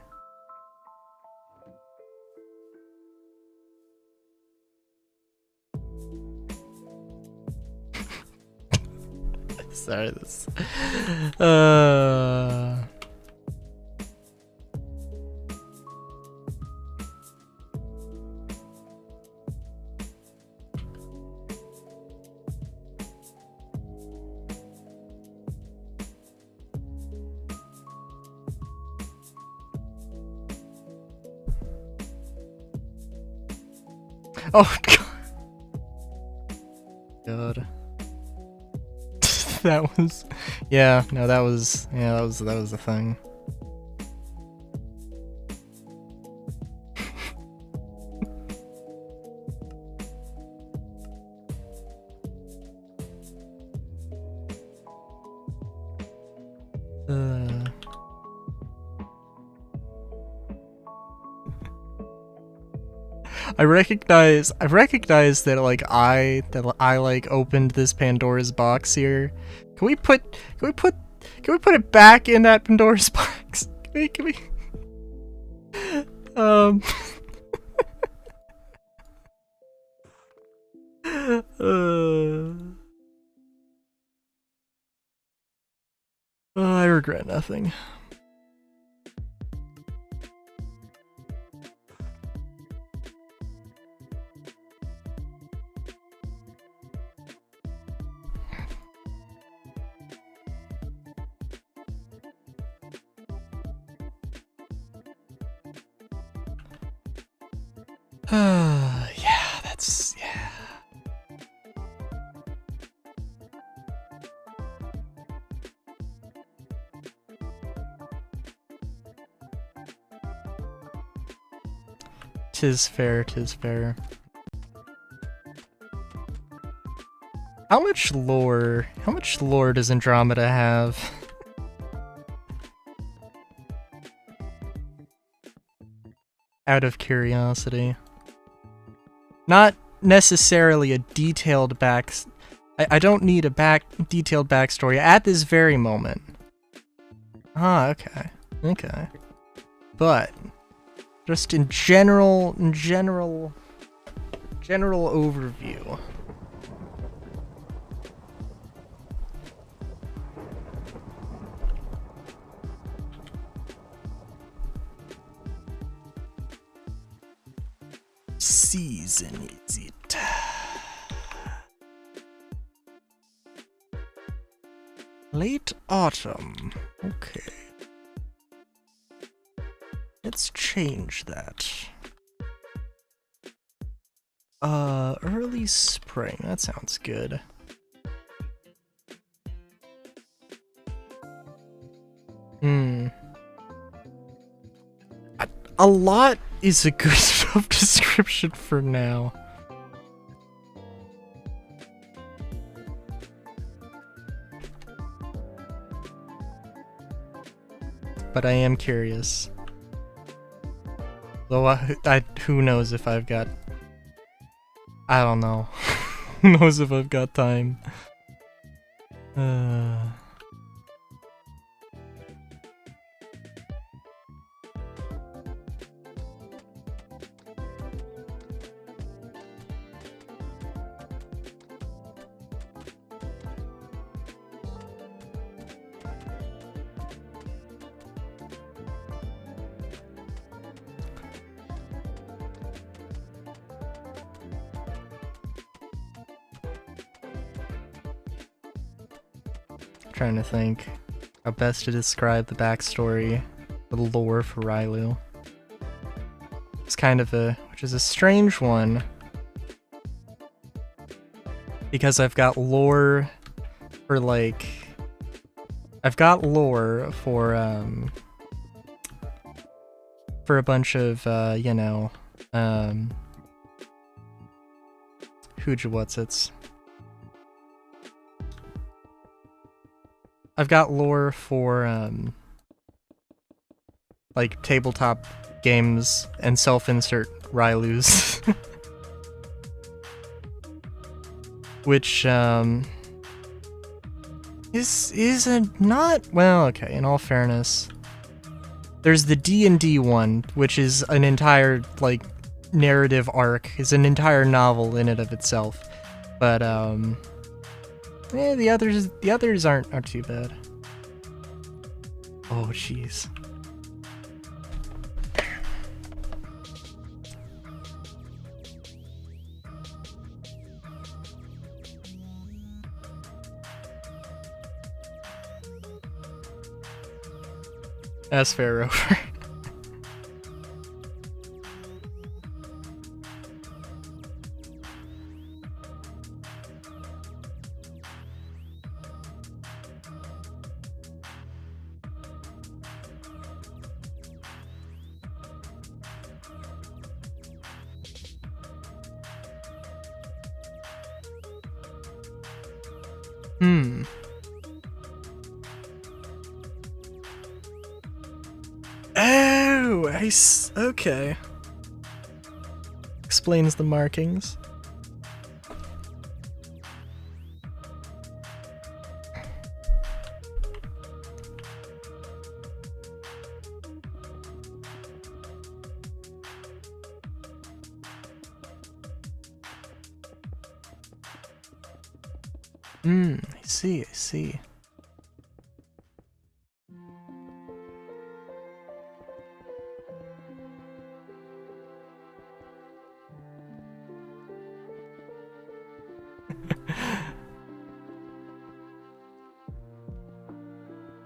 Sorry, this. Oh God. That was, yeah, no, that was the thing. I recognize that I like opened this Pandora's box here. Can we put it back in that Pandora's box? Can we I regret nothing. Yeah, that's, yeah. Tis fair, tis fair. How much lore does Andromeda have? Out of curiosity. Not necessarily a detailed I don't need a detailed backstory at this very moment. Ah, okay. Okay. But just in general overview. Season is it? Late autumn. Okay. Let's change that. Early spring. That sounds good. A lot is a good enough description for now. But I am curious. Though who knows if I've got... I don't know. Who knows if I've got time. Trying to think how best to describe the backstory, the lore for Railu. It's kind of which is a strange one, because I've got lore for for a bunch of what's-its. I've got lore for, like, tabletop games and self-insert Railus. Which, is not... Well, okay, in all fairness, There's the D&D one, which is an entire, like, narrative arc. It's an entire novel in and of itself. But, the others aren't too bad. Oh, jeez. That's fair over. Oh, okay. Explains the markings. I see.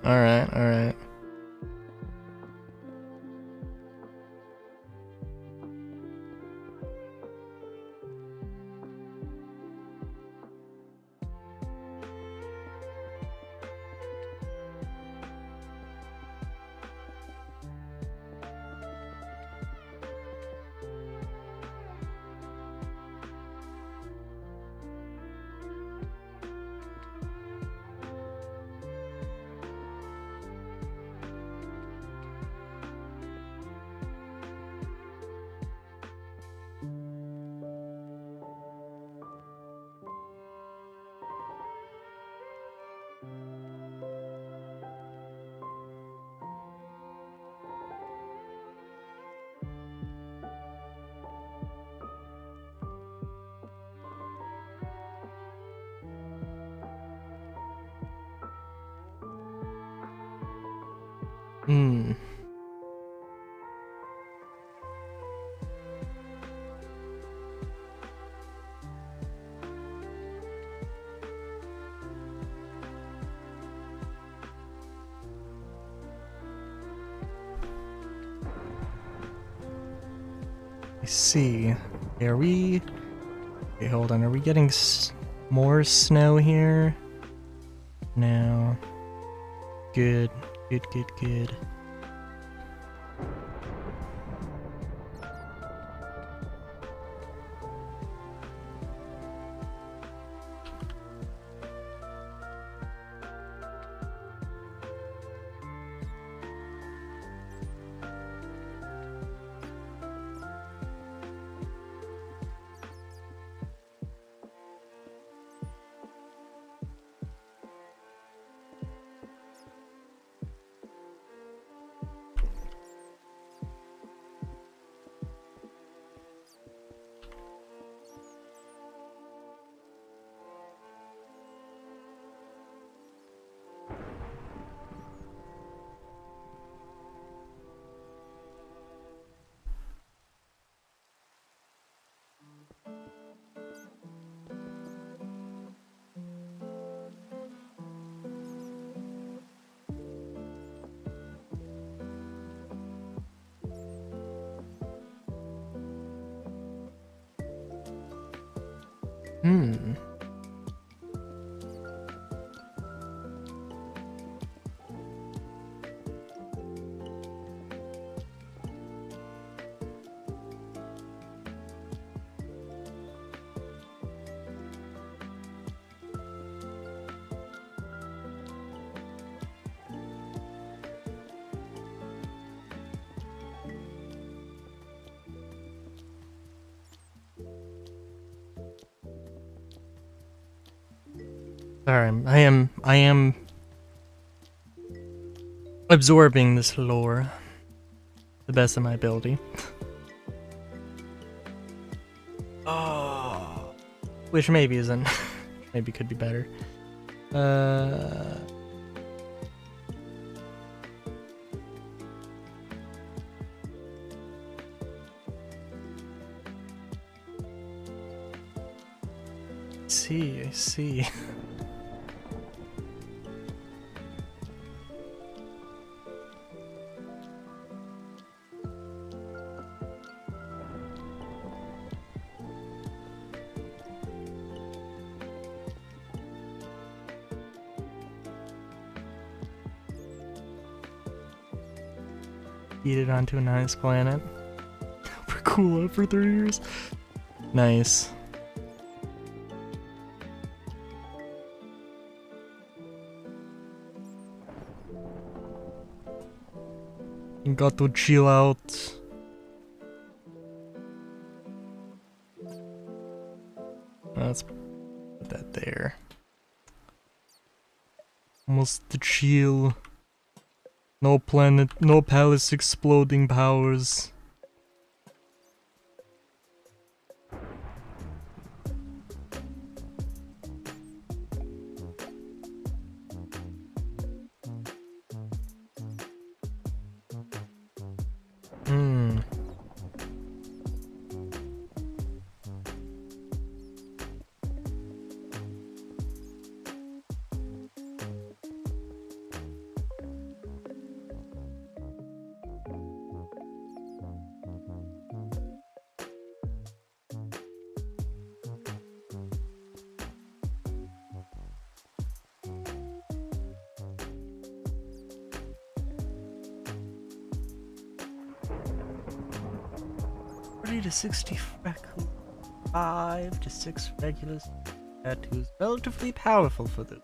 Alright. I see. Are we... Okay, hold on. Are we getting more snow here? No. Good. Sorry, I am absorbing this lore. the best of my ability. Oh, which maybe isn't. Maybe could be better. I see. Eat it onto a nice planet. For cool for 30 years. Nice. You got to chill out. Let's put that there. Almost to chill. No planet, no palace exploding powers. To 60 freckles, 5 to 6 regular tattoos. Relatively powerful for them.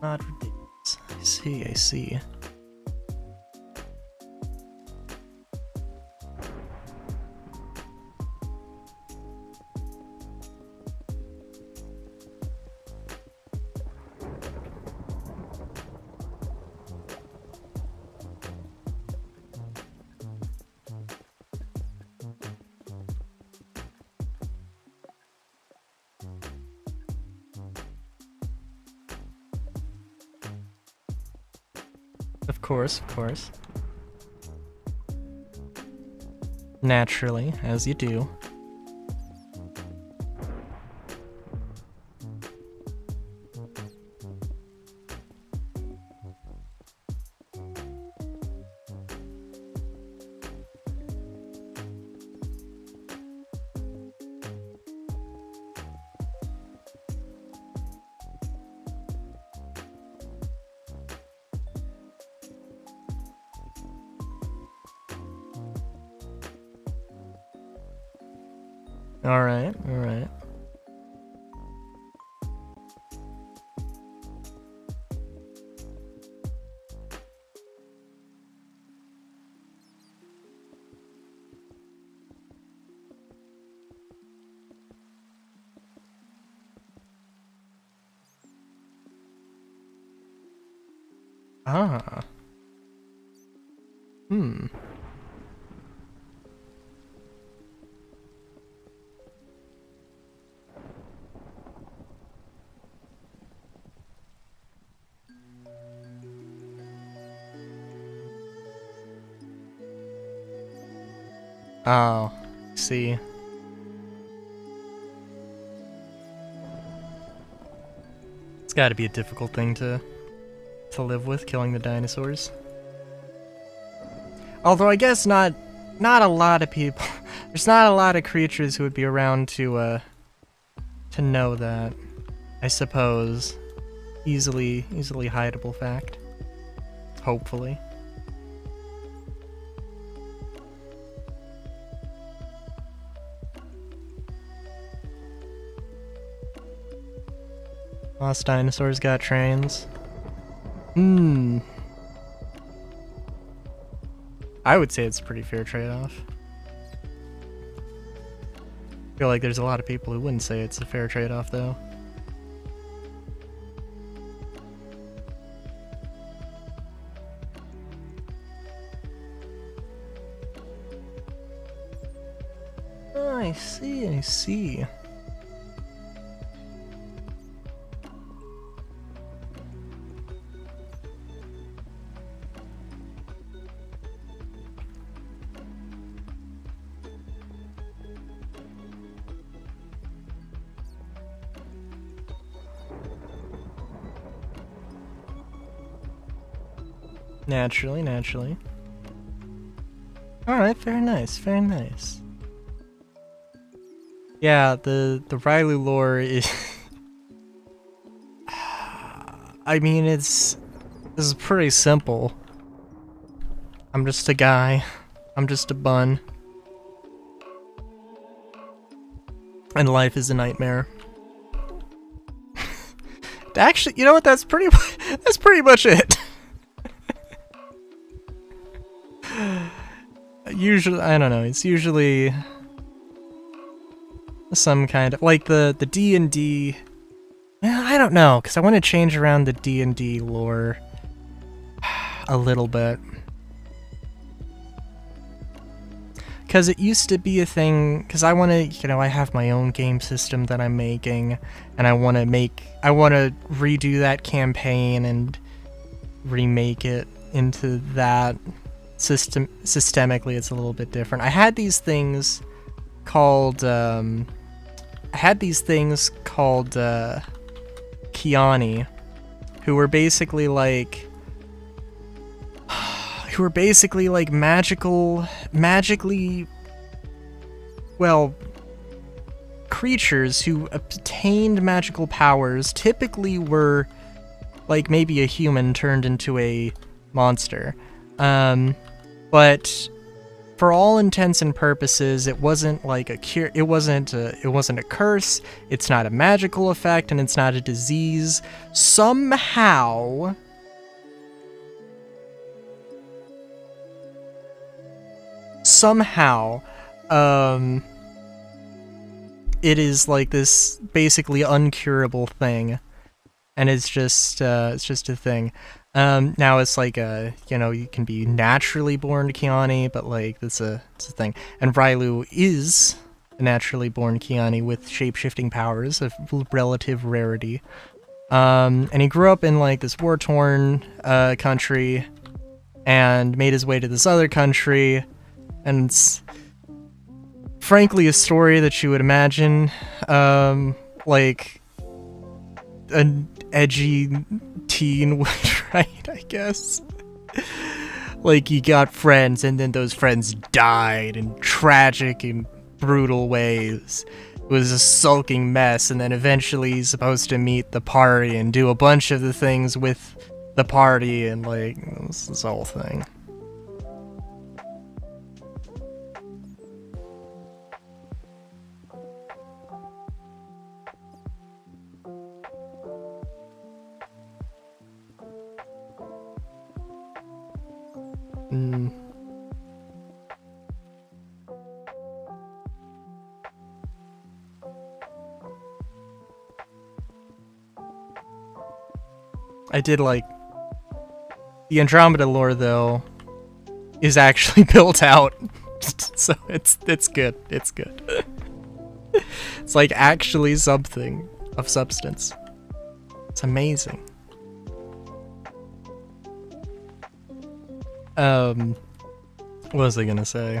Not ridiculous. I see. Of course. Naturally, as you do. Alright. Ah. Oh, see. It's gotta be a difficult thing to live with, killing the dinosaurs. Although I guess not a lot of people. There's not a lot of creatures who would be around to know that. I suppose. Easily hideable fact. Hopefully. Lost dinosaurs got trains. I would say it's a pretty fair trade-off. I feel like there's a lot of people who wouldn't say it's a fair trade-off, though. see, I see. Naturally, naturally. Alright, very nice, very nice. Yeah, the Railu lore is... I mean, this is pretty simple. I'm just a guy. I'm just a bun. And life is a nightmare. Actually, you know what? That's pretty much it. Usually, I don't know. It's usually some kind of like the D&D. I don't know, because I want to change around the D&D lore a little bit. Because it used to be a thing, because I want to, you know, I have my own game system that I'm making, and I want to redo that campaign and remake it into that system. Systemically, it's a little bit different. I had these things called, Kiani, who were basically like magically, well, creatures who obtained magical powers. Typically were like maybe a human turned into a monster, but for all intents and purposes, it wasn't like a cure. It wasn't a curse. It's not a magical effect, and it's not a disease. Somehow, it is like this basically uncurable thing, and it's just a thing. Now it's like you know, you can be naturally born Kiani, but like it's a thing. And Railu is a naturally born Kiani with shape-shifting powers of relative rarity. And he grew up in like this war-torn country, and made his way to this other country, and it's frankly a story that you would imagine like an edgy teen would write, I guess. Like, he got friends, and then those friends died in tragic and brutal ways. It was a sulking mess, and then eventually he's supposed to meet the party and do a bunch of the things with the party, and like, this whole thing. I did like... The Andromeda lore, though, is actually built out, so it's good. It's good. It's like actually something of substance. It's amazing. What was I gonna say?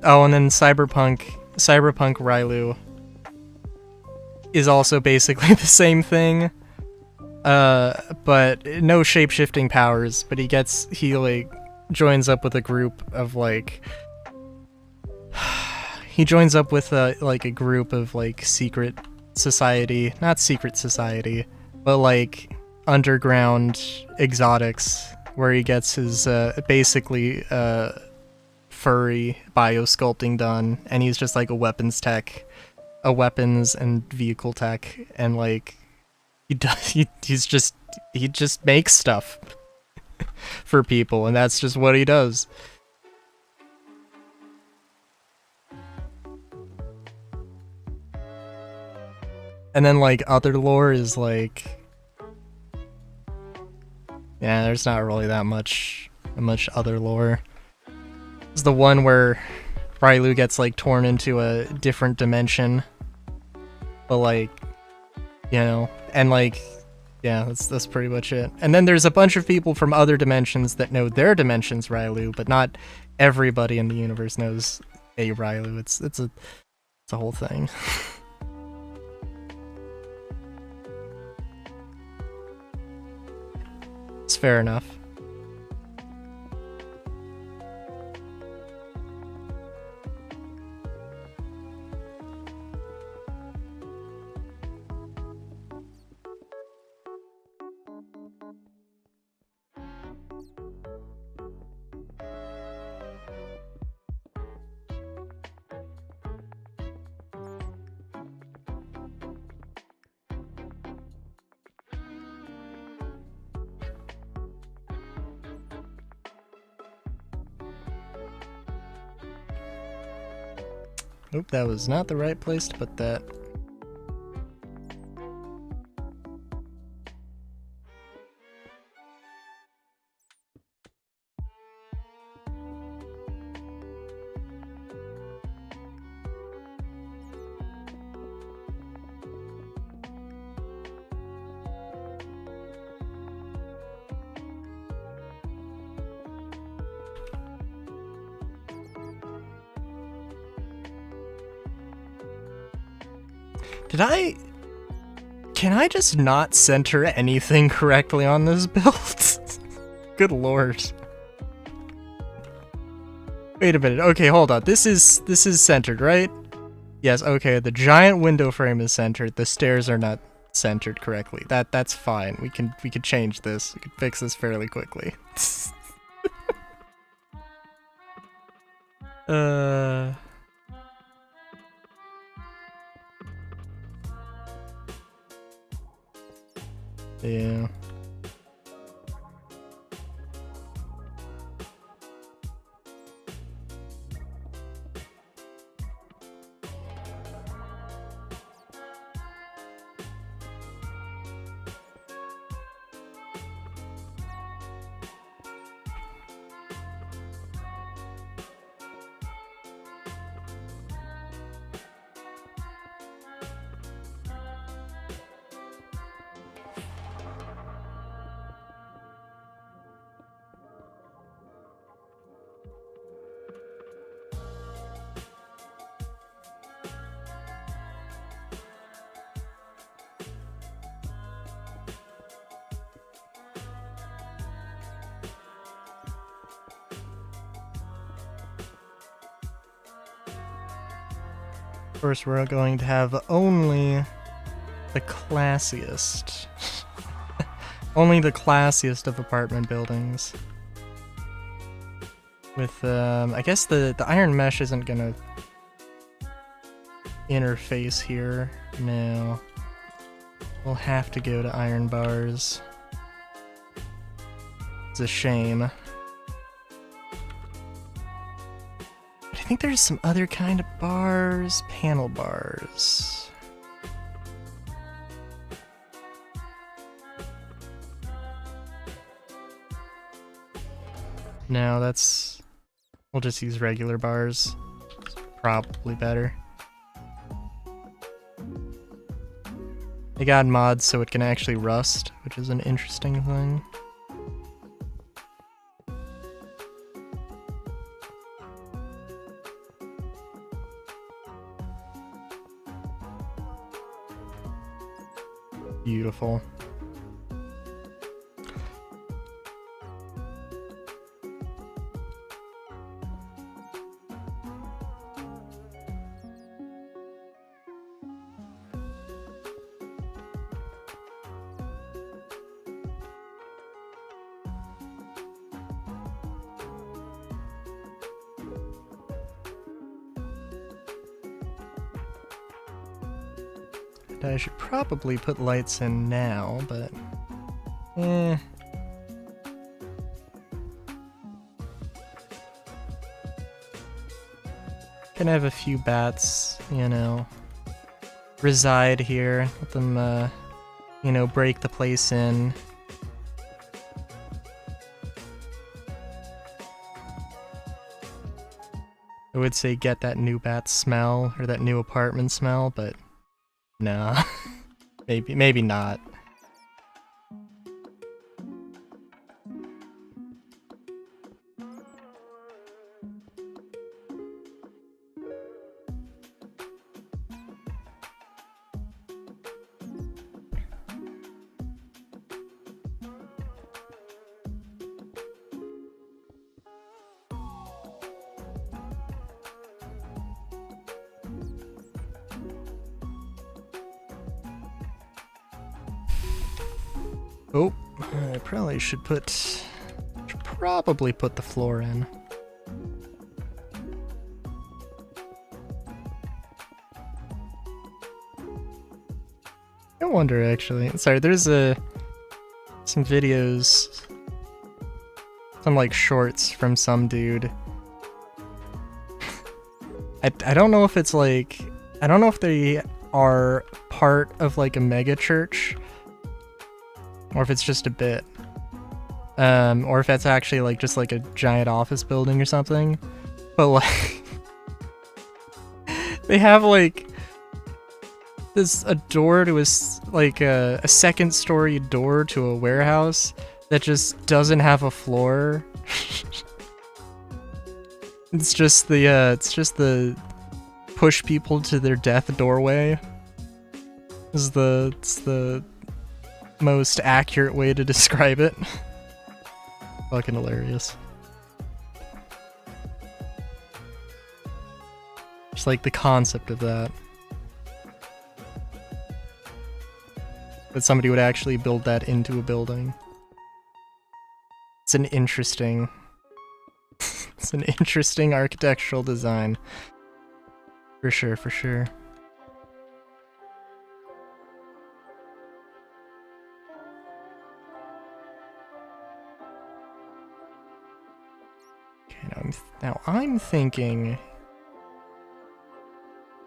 Oh, and then Cyberpunk Railu is also basically the same thing, but no shape-shifting powers, but he like joins up with a group of like, he joins up with like a group of like secret society, not secret society, but like underground exotics, where he gets his basically furry biosculpting done, and he's just like a weapons and vehicle tech, and like he just makes stuff for people, and that's just what he does. And then like other lore is like, yeah, there's not really that much other lore. It's the one where Railu gets, like, torn into a different dimension. But, like, you know, and, like, yeah, that's pretty much it. And then there's a bunch of people from other dimensions that know their dimension's Railu, but not everybody in the universe knows a Railu. It's a whole thing. It's fair enough. Oop, that was not the right place to put that. Can I just not center anything correctly on this build? Good lord. Wait a minute. Okay, hold on. This is centered, right? Yes, okay. The giant window frame is centered. The stairs are not centered correctly. That's fine. We can change this. We can fix this fairly quickly. Yeah. Of course, we're going to have only the classiest. Only the classiest of apartment buildings. With, I guess the iron mesh isn't gonna interface here. No. We'll have to go to iron bars. It's a shame. I think there's some other kind of bars. Panel bars. No, that's... We'll just use regular bars. It's probably better. They got mods so it can actually rust, which is an interesting thing. Beautiful. I should probably put lights in now, but... Can have a few bats, you know, reside here. Let them, you know, break the place in. I would say get that new bat smell, or that new apartment smell, but nah. maybe not. Oh, I probably should probably put the floor in. I wonder actually. Sorry, there's some videos, some like shorts from some dude. I don't know if it's like, I don't know if they are part of like a mega church, or if it's just a bit, or if that's actually like just like a giant office building or something. But like, they have like a door to a second story door to a warehouse that just doesn't have a floor. It's just the push people to their death doorway. It's the most accurate way to describe it. Fucking hilarious. Just like the concept of that. That somebody would actually build that into a building. It's an interesting architectural design. For sure, for sure. Okay, now I'm thinking...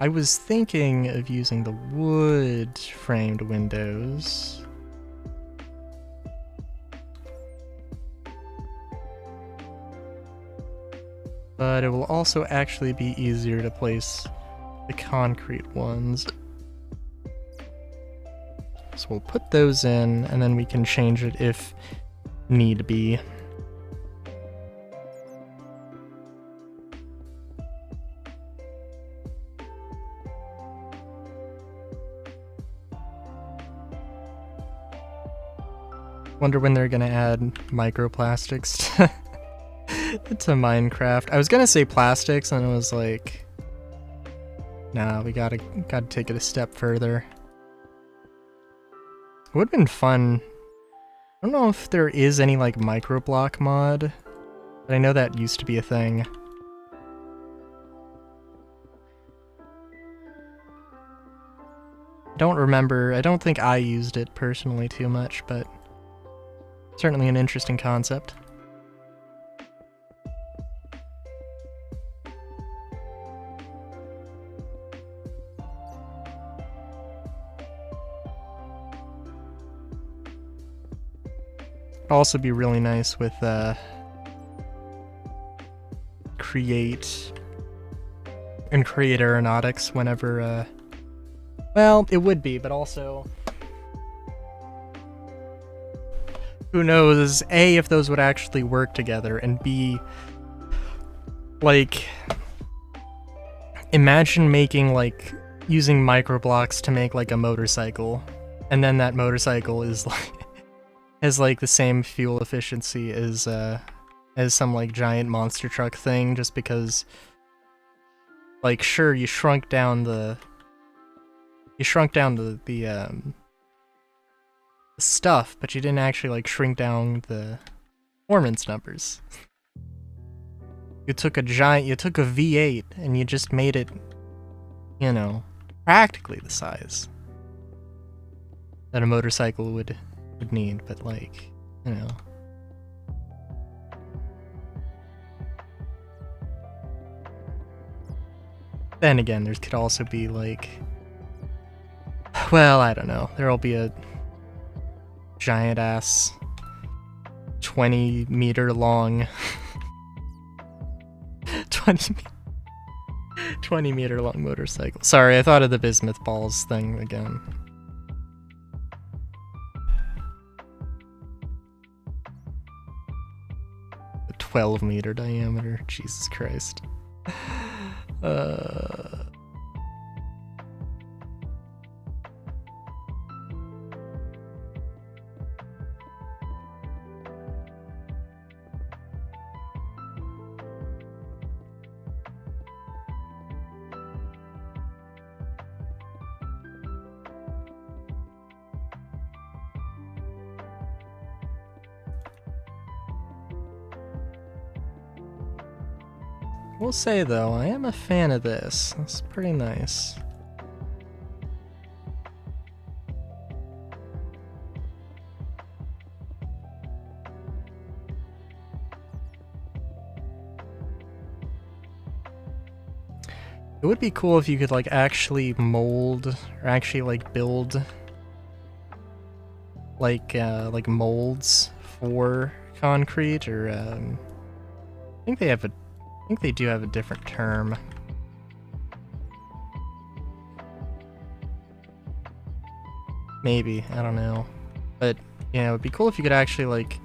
I was thinking of using the wood framed windows. But it will also actually be easier to place the concrete ones. So we'll put those in, and then we can change it if need be. Wonder when they're gonna add microplastics to Minecraft. I was gonna say plastics, and it was like, nah, we gotta take it a step further. It would've been fun. I don't know if there is any like microblock mod, but I know that used to be a thing. I don't remember. I don't think I used it personally too much, but certainly an interesting concept. It'd also be really nice with create aeronautics whenever well, it would be, but also who knows, A, if those would actually work together, and B, like, imagine making, like, using microblocks to make, like, a motorcycle, and then that motorcycle is, like, has, like, the same fuel efficiency as some, like, giant monster truck thing, just because, like, sure, you shrunk down the stuff, but you didn't actually like shrink down the performance numbers. You took a V8 and you just made it, you know, practically the size that a motorcycle would need, but like, you know. Then again, there could also be like, well, I don't know, there'll be a giant ass 20-meter long 20 20-meter long motorcycle. Sorry, I thought of the bismuth balls thing again. A 12-meter diameter. Jesus Christ. We'll say though, I am a fan of this. It's pretty nice. It would be cool if you could like actually mold or actually like build like molds for concrete, or I think they do have a different term. Maybe, I don't know. But yeah, it would be cool if you could actually like,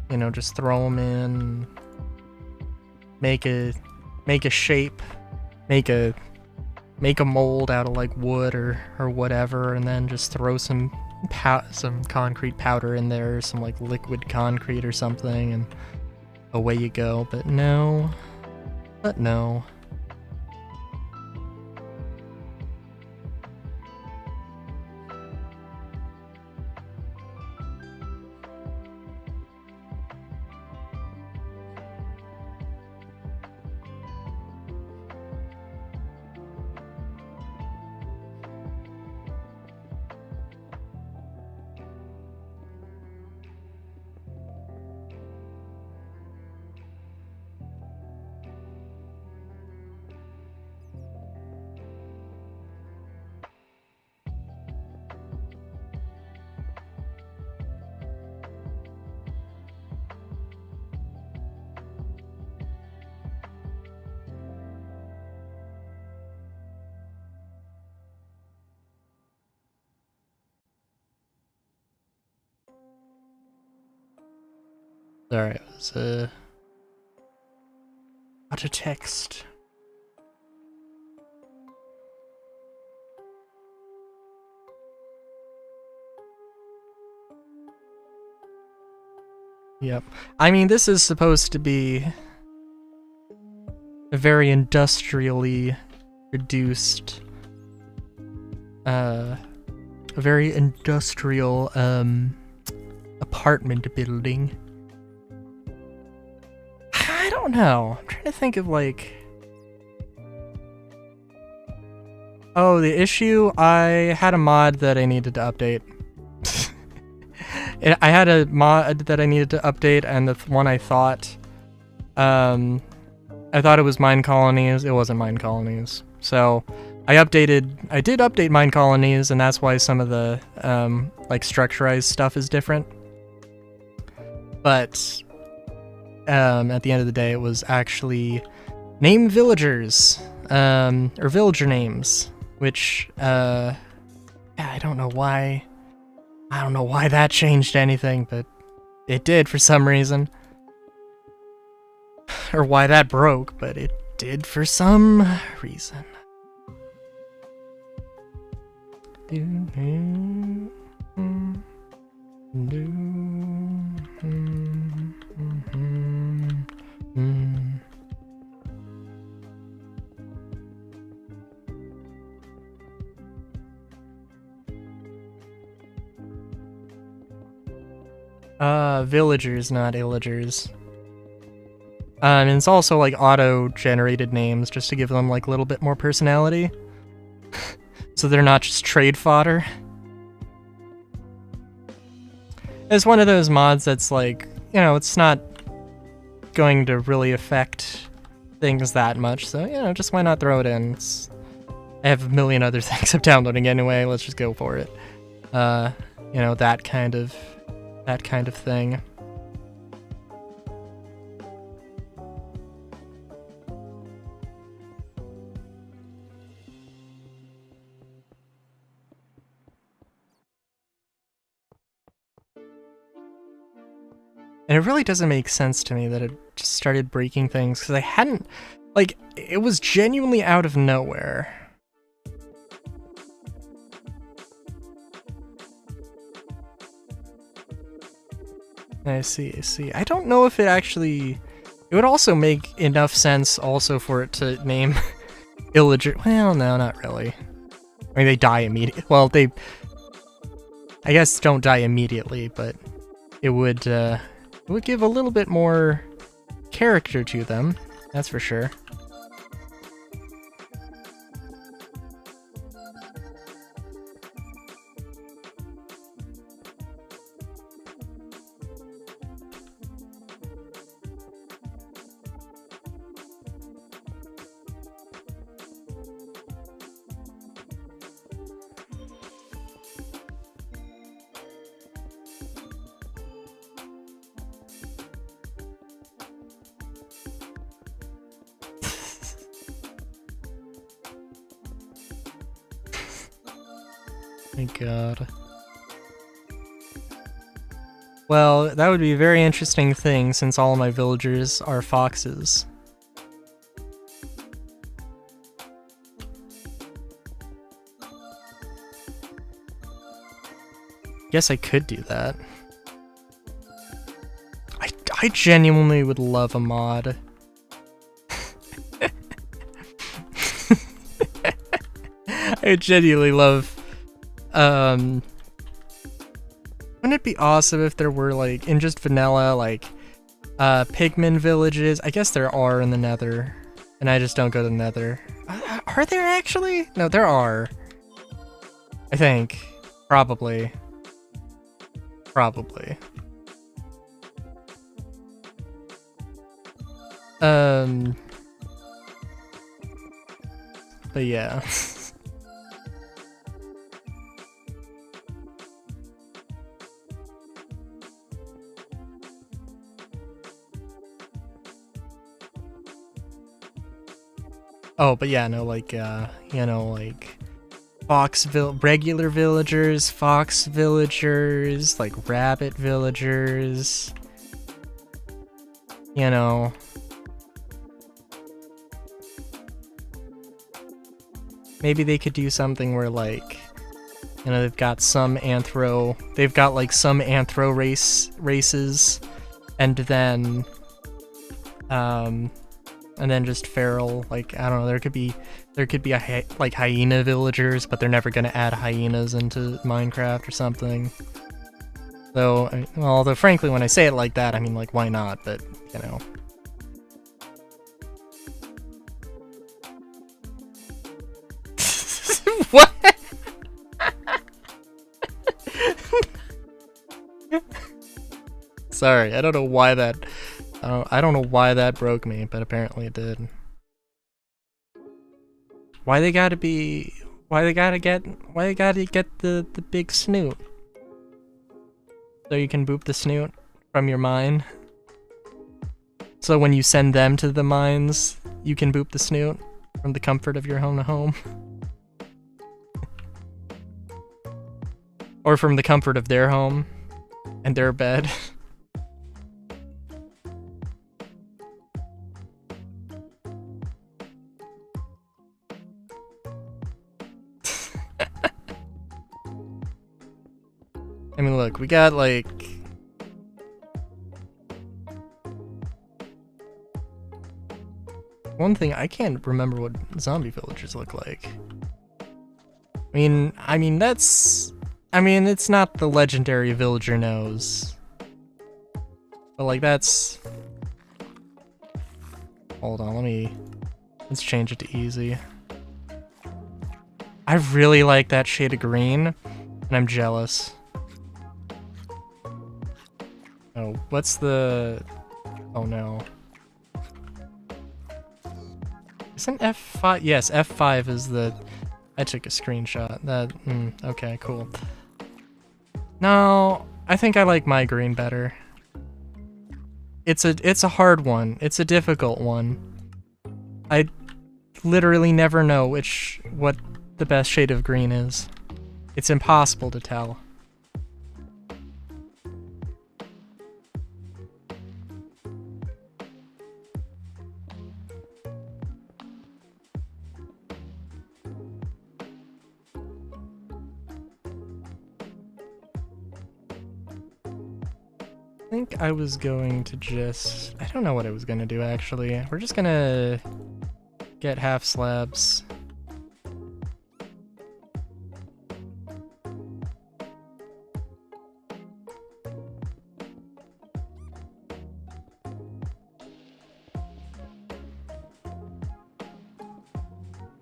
you know, just throw them in, make a shape, make a mold out of like wood or whatever, and then just throw some concrete powder in there, some like liquid concrete or something, and away you go. But no. Alright, let's auto text. Yep. I mean, this is supposed to be a very industrially reduced, a very industrial, apartment building. I don't know. I'm trying to think of like... Oh, the issue, I had a mod that I needed to update. I had a mod that I needed to update, and the one I thought it was Mine Colonies. It wasn't Mine Colonies. So I did update Mine Colonies, and that's why some of the like structurized stuff is different. But at the end of the day, it was actually name villagers, or villager names, which yeah, I don't know why that changed anything, but it did for some reason. Or why that broke, but it did for some reason. Villagers, not illagers. And it's also like auto-generated names just to give them like a little bit more personality. So they're not just trade fodder. It's one of those mods that's like, you know, it's not going to really affect things that much, so, you know, just why not throw it in? I have a million other things I'm downloading anyway, let's just go for it. You know, that kind of thing. And it really doesn't make sense to me that it just started breaking things, because I hadn't, like, it was genuinely out of nowhere. I see, I see. I don't know if it actually... It would also make enough sense also for it to name villager... Well, no, not really. I mean, they die immediately. Well, they... I guess don't die immediately, but it would give a little bit more character to them, that's for sure. My god. Well, that would be a very interesting thing since all my villagers are foxes. Guess I could do that. I genuinely would love a mod. I genuinely love... Wouldn't it be awesome if there were, like, in just vanilla, like, pigman villages? I guess there are in the Nether, and I just don't go to the Nether. Are there actually? No, there are. I think. Probably. Probably. But yeah. Oh, but yeah, no, like, you know, like, regular villagers, fox villagers, like, rabbit villagers, you know. Maybe they could do something where, like, you know, they've got like, some anthro races, and then just feral, like, I don't know, there could be like hyena villagers, but they're never gonna add hyenas into Minecraft or something. Though, well, although frankly, when I say it like that, I mean, like, why not? But, you know. What? Sorry, I don't know why that... I don't know why that broke me, but apparently it did. Why they gotta get the big snoot? So you can boop the snoot from your mine? So when you send them to the mines, you can boop the snoot from the comfort of your home to home? Or from the comfort of their home and their bed? I mean, look, we got, like... One thing, I can't remember what zombie villagers look like. I mean, that's... I mean, it's not the legendary villager nose. But, like, that's... Hold on, let's change it to easy. I really like that shade of green, and I'm jealous. Oh, what's the... Oh no. Isn't F5? Yes, F5 is the... I took a screenshot. Okay, cool. No, I think I like my green better. It's a hard one. It's a difficult one. I literally never know what the best shade of green is. It's impossible to tell. think I was going to just... I don't know what I was gonna do, actually. We're just gonna get half slabs.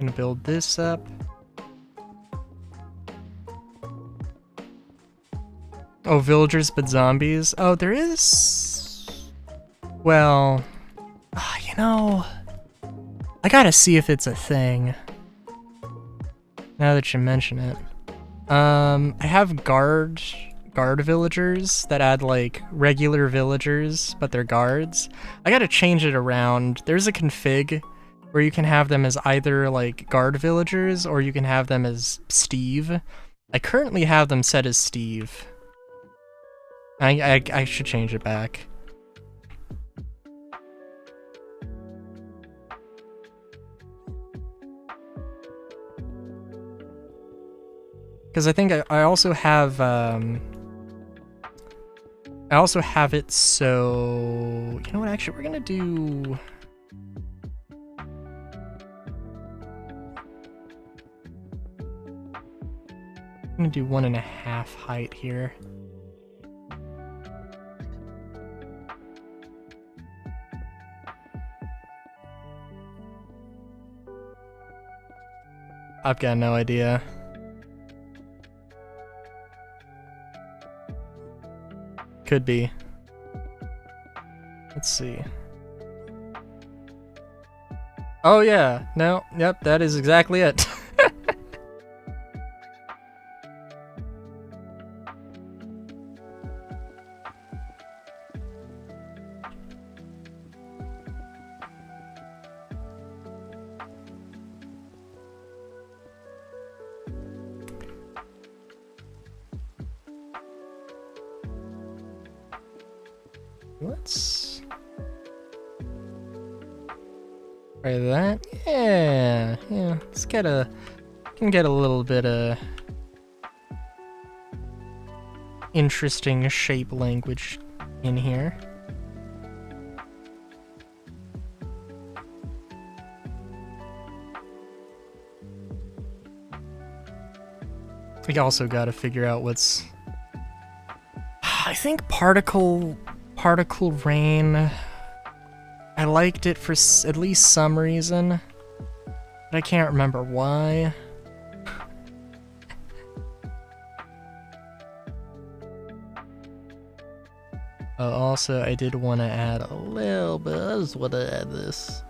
Gonna build this up. Oh, villagers but zombies. Oh, there is... Well... you know... I gotta see if it's a thing. Now that you mention it. I have guard villagers that add like regular villagers, but they're guards. I gotta change it around. There's a config where you can have them as either like guard villagers or you can have them as Steve. I currently have them set as Steve. I should change it back. Because I think I also have it so, you know what, actually we're gonna do... I'm gonna do 1.5 height here. I've got no idea. Could be. Let's see. Oh yeah, no, yep, that is exactly it. Let's try that. Yeah. Let's get can get a little bit of interesting shape language in here. We also got to figure out what's... I think particle rain. I liked it for at least some reason, but I can't remember why. Also, I did want to add a little bit. I just want to add this.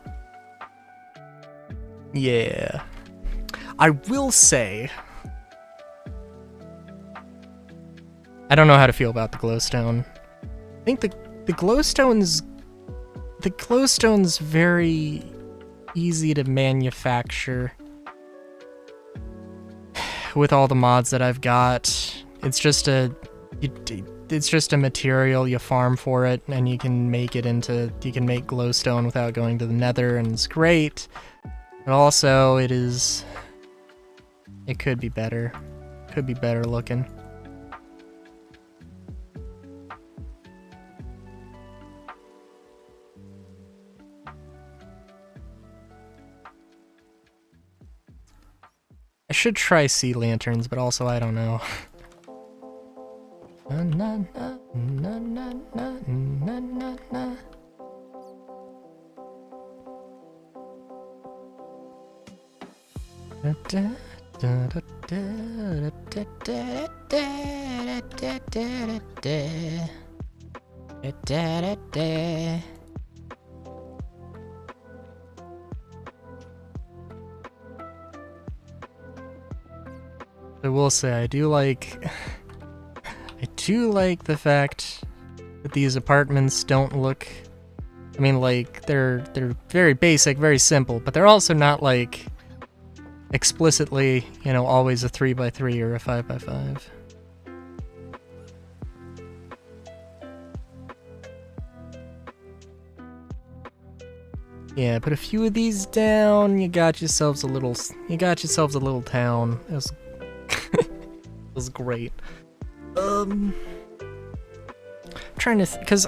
Yeah. I will say, I don't know how to feel about the glowstone. I think the glowstone's very easy to manufacture with all the mods that I've got. It's just a material, you farm for it, and you can make glowstone without going to the nether, and it's great. But also, it could be better. Could be better looking. I should try sea lanterns, but also I don't know. I will say I do like the fact that these apartments don't look, I mean, like they're very basic, very simple, but they're also not like explicitly, you know, always a 3x3 or a 5x5. Yeah, put a few of these down, you got yourselves a little town. It was great. I'm trying to, because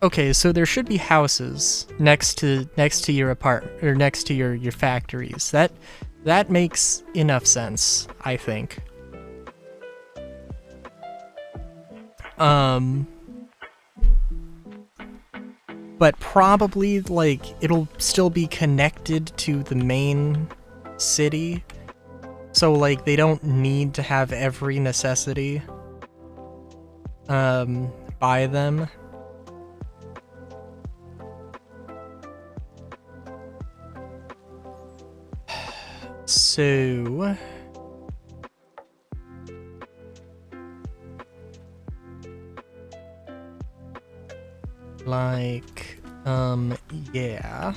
okay, so there should be houses next to your apartment or next to your factories. That makes enough sense, I think. But probably like it'll still be connected to the main city. So like they don't need to have every necessity by them. So like yeah.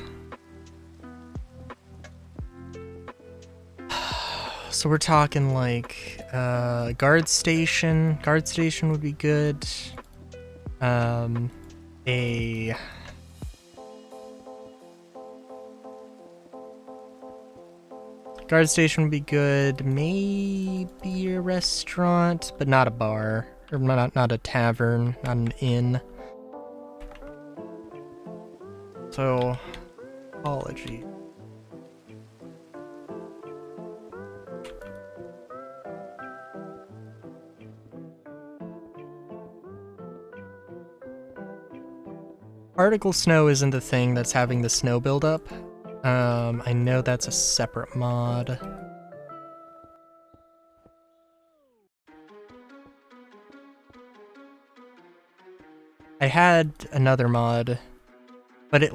So we're talking like guard station would be good. A guard station would be good. Maybe a restaurant, but not a bar, or not a tavern, not an inn. So, apology. Particle snow isn't the thing that's having the snow buildup. I know that's a separate mod. I had another mod, but it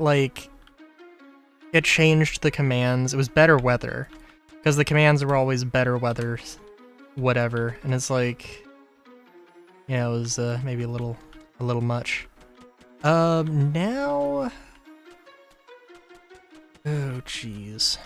changed the commands. It was better weather, because the commands were always better weather, whatever, and it's like, yeah, it was maybe a little much. Now, oh jeez.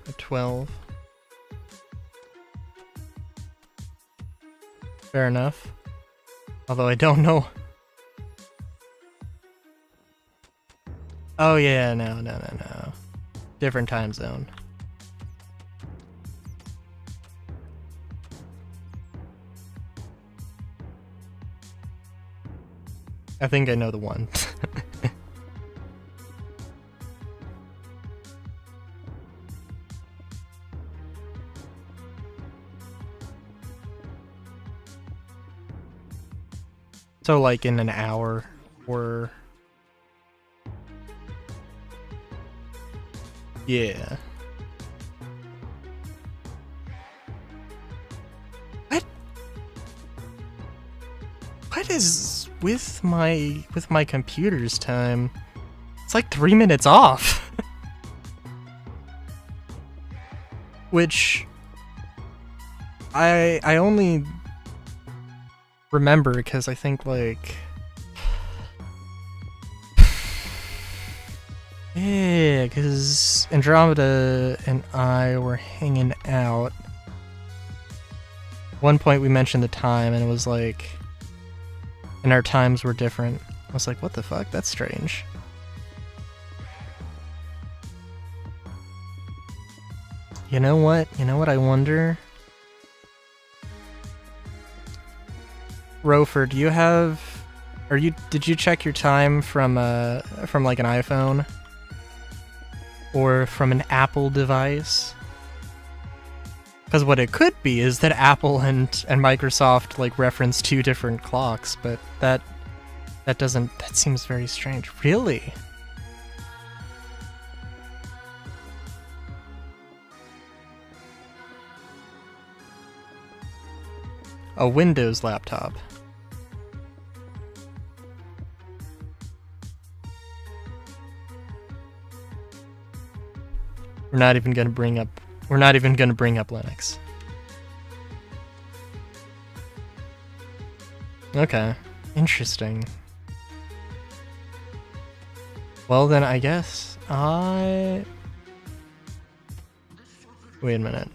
A 12. Fair enough. Although I don't know. Oh yeah, no. Different time zone. I think I know the one. So like in an hour or... Yeah. What is with my computer's time? It's like 3 minutes off. Which I only remember because I think like yeah, because Andromeda and I were hanging out. One point we mentioned the time and it was like, and our times were different. I was like, what the fuck? That's strange. You know what? I wonder? Rofer, do you have... did you check your time from like an iPhone? Or from an Apple device? Because what it could be is that Apple and Microsoft like reference two different clocks, but that seems very strange. Really? A Windows laptop. We're not even gonna bring up Linux. Okay. Interesting. Well then I guess wait a minute.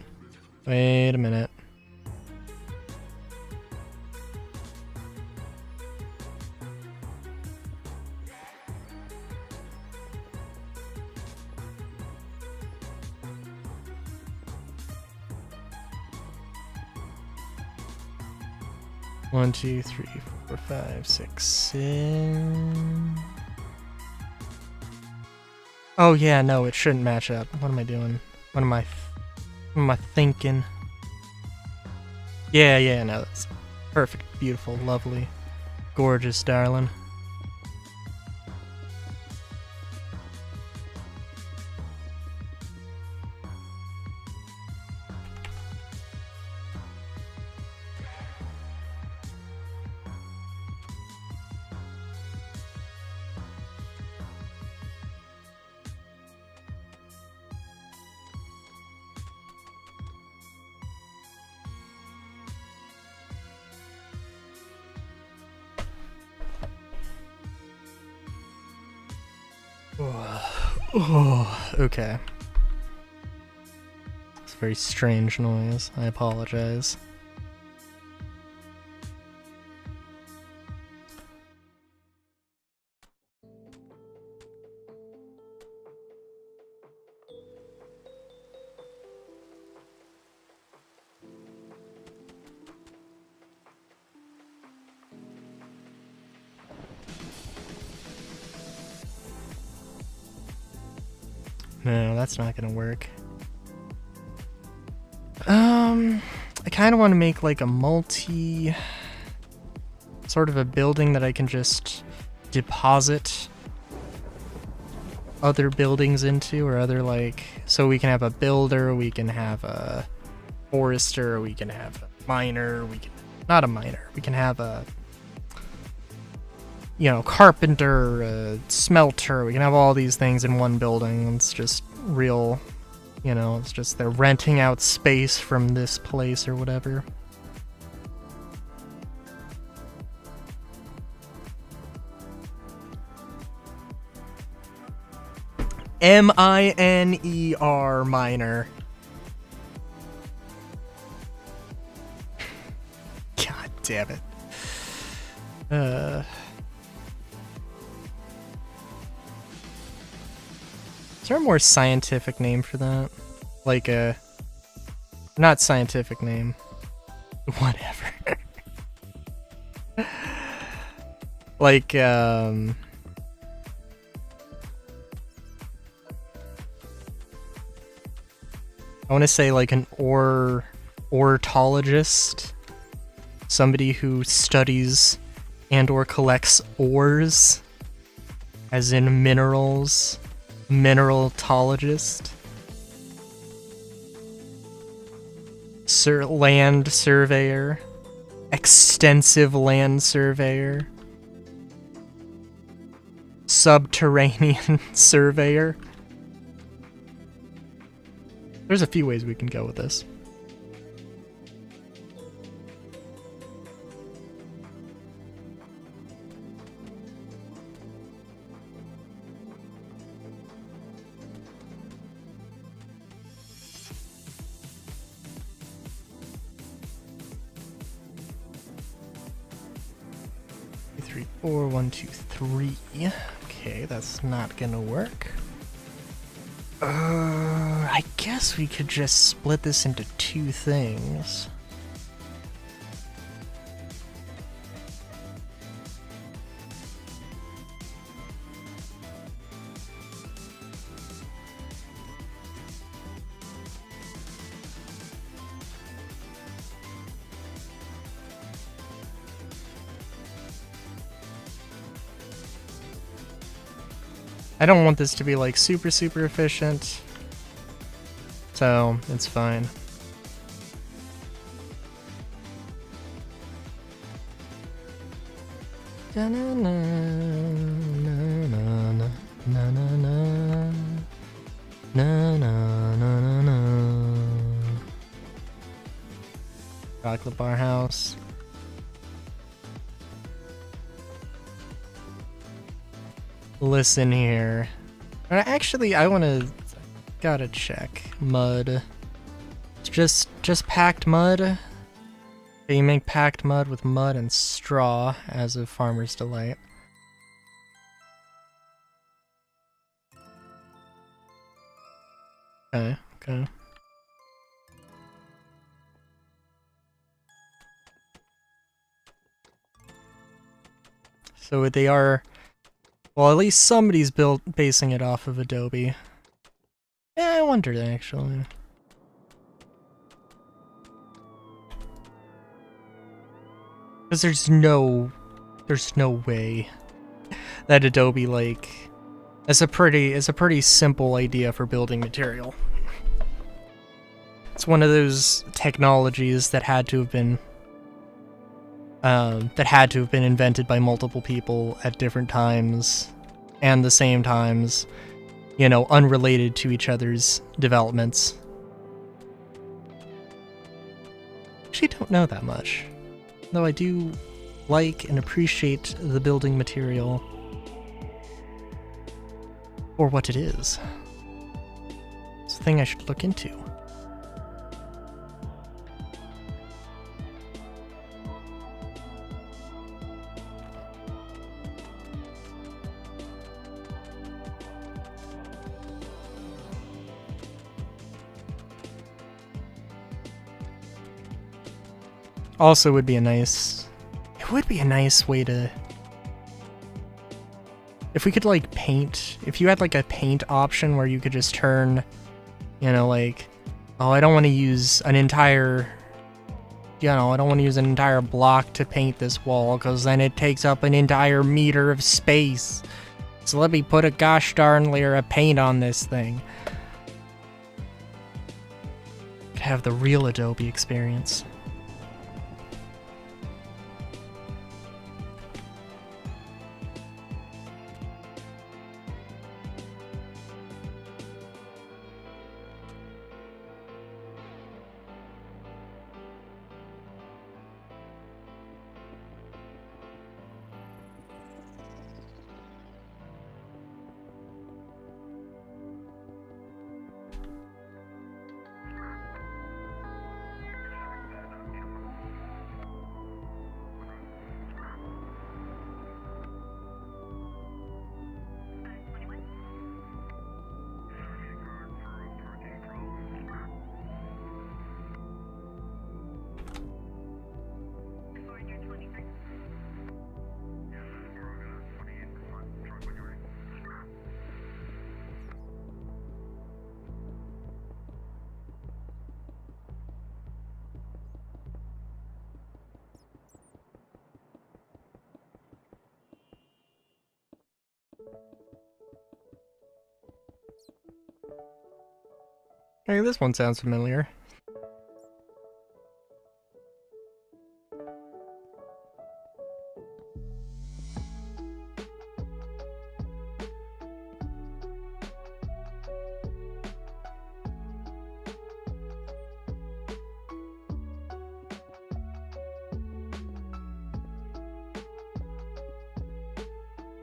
1, 2, 3, 4, 5, 6, 7. Oh yeah, no, it shouldn't match up. What am I doing? What am I thinking? Yeah, no, that's perfect, beautiful, lovely, gorgeous, darling. Oh, okay. It's a very strange noise. I apologize. No, that's not gonna work. I kind of want to make like a sort of a building that I can just deposit other buildings into, or other so we can have a builder, we can have a forester, we can have a miner, not a miner, we can have a, carpenter, a smelter, we can have all these things in one building. It's just real, it's just they're renting out space from this place or whatever. M-I-N-E-R, miner. God damn it. Is there a more scientific name for that? Like a... Not scientific name. Whatever. Like, I want to say like an ornithologist. Somebody who studies and or collects ores. As in minerals. Mineralologist. Land surveyor. Extensive land surveyor. Subterranean surveyor. There's a few ways we can go with this. Three, four, 1, 2, 3. Okay, that's not gonna work. I guess we could just split this into two things. I don't want this to be like super efficient, so it's fine. Na na na na na na na na na na. Chocolate bar house. Listen here. Actually, gotta check. Mud. It's just packed mud. Okay, you make packed mud with mud and straw as a farmer's delight. Okay. So they are, well, at least somebody's basing it off of Adobe. Yeah, I wondered actually. Because there's no way that Adobe, like, it's a pretty simple idea for building material. It's one of those technologies that had to have been invented by multiple people at different times and the same times, you know, unrelated to each other's developments. Actually don't know that much, though I do like and appreciate the building material for what it is. It's a thing I should look into. Also would be a nice, it would be a nice way to, if we could like paint, if you had like a paint option where you could just turn, you know, like, oh, I don't want to use an entire, you know, I don't want to use an entire block to paint this wall because then it takes up an entire meter of space. So let me put a gosh darn layer of paint on this thing. Could have the real Adobe experience. Hey, this one sounds familiar.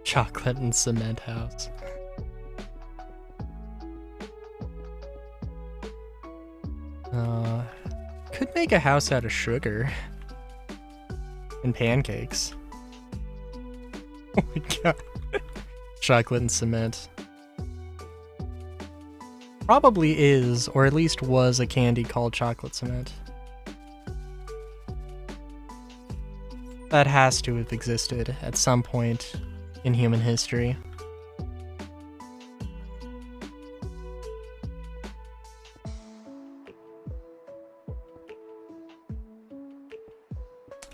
Chocolate and cement house. Could make a house out of sugar. And pancakes. Oh my god. Chocolate and cement. Probably is, or at least was, a candy called chocolate cement. That has to have existed at some point in human history.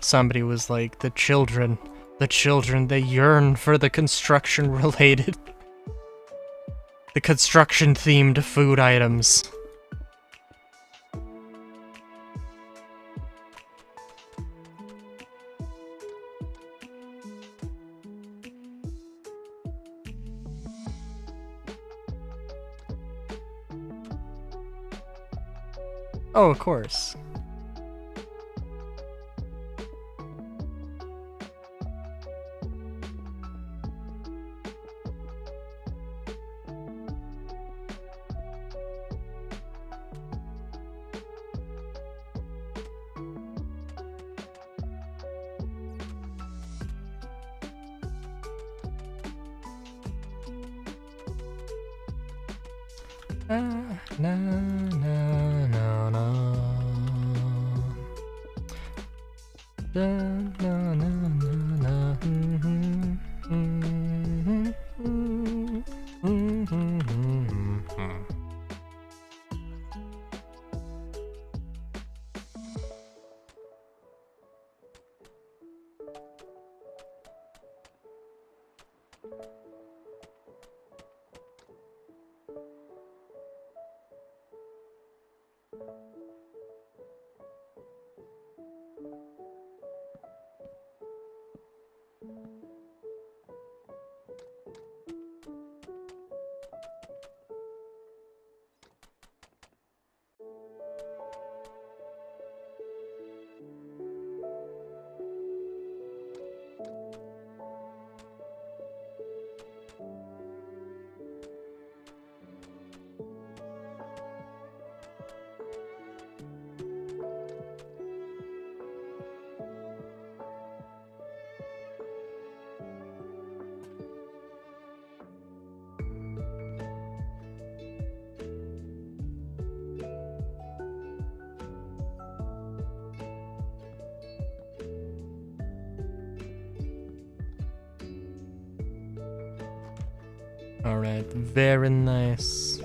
Somebody was like, the children, they yearn for the construction-related, the construction-themed food items. Oh, of course. Na, na, na, na. Da, na, na, na, na, Alright, very nice.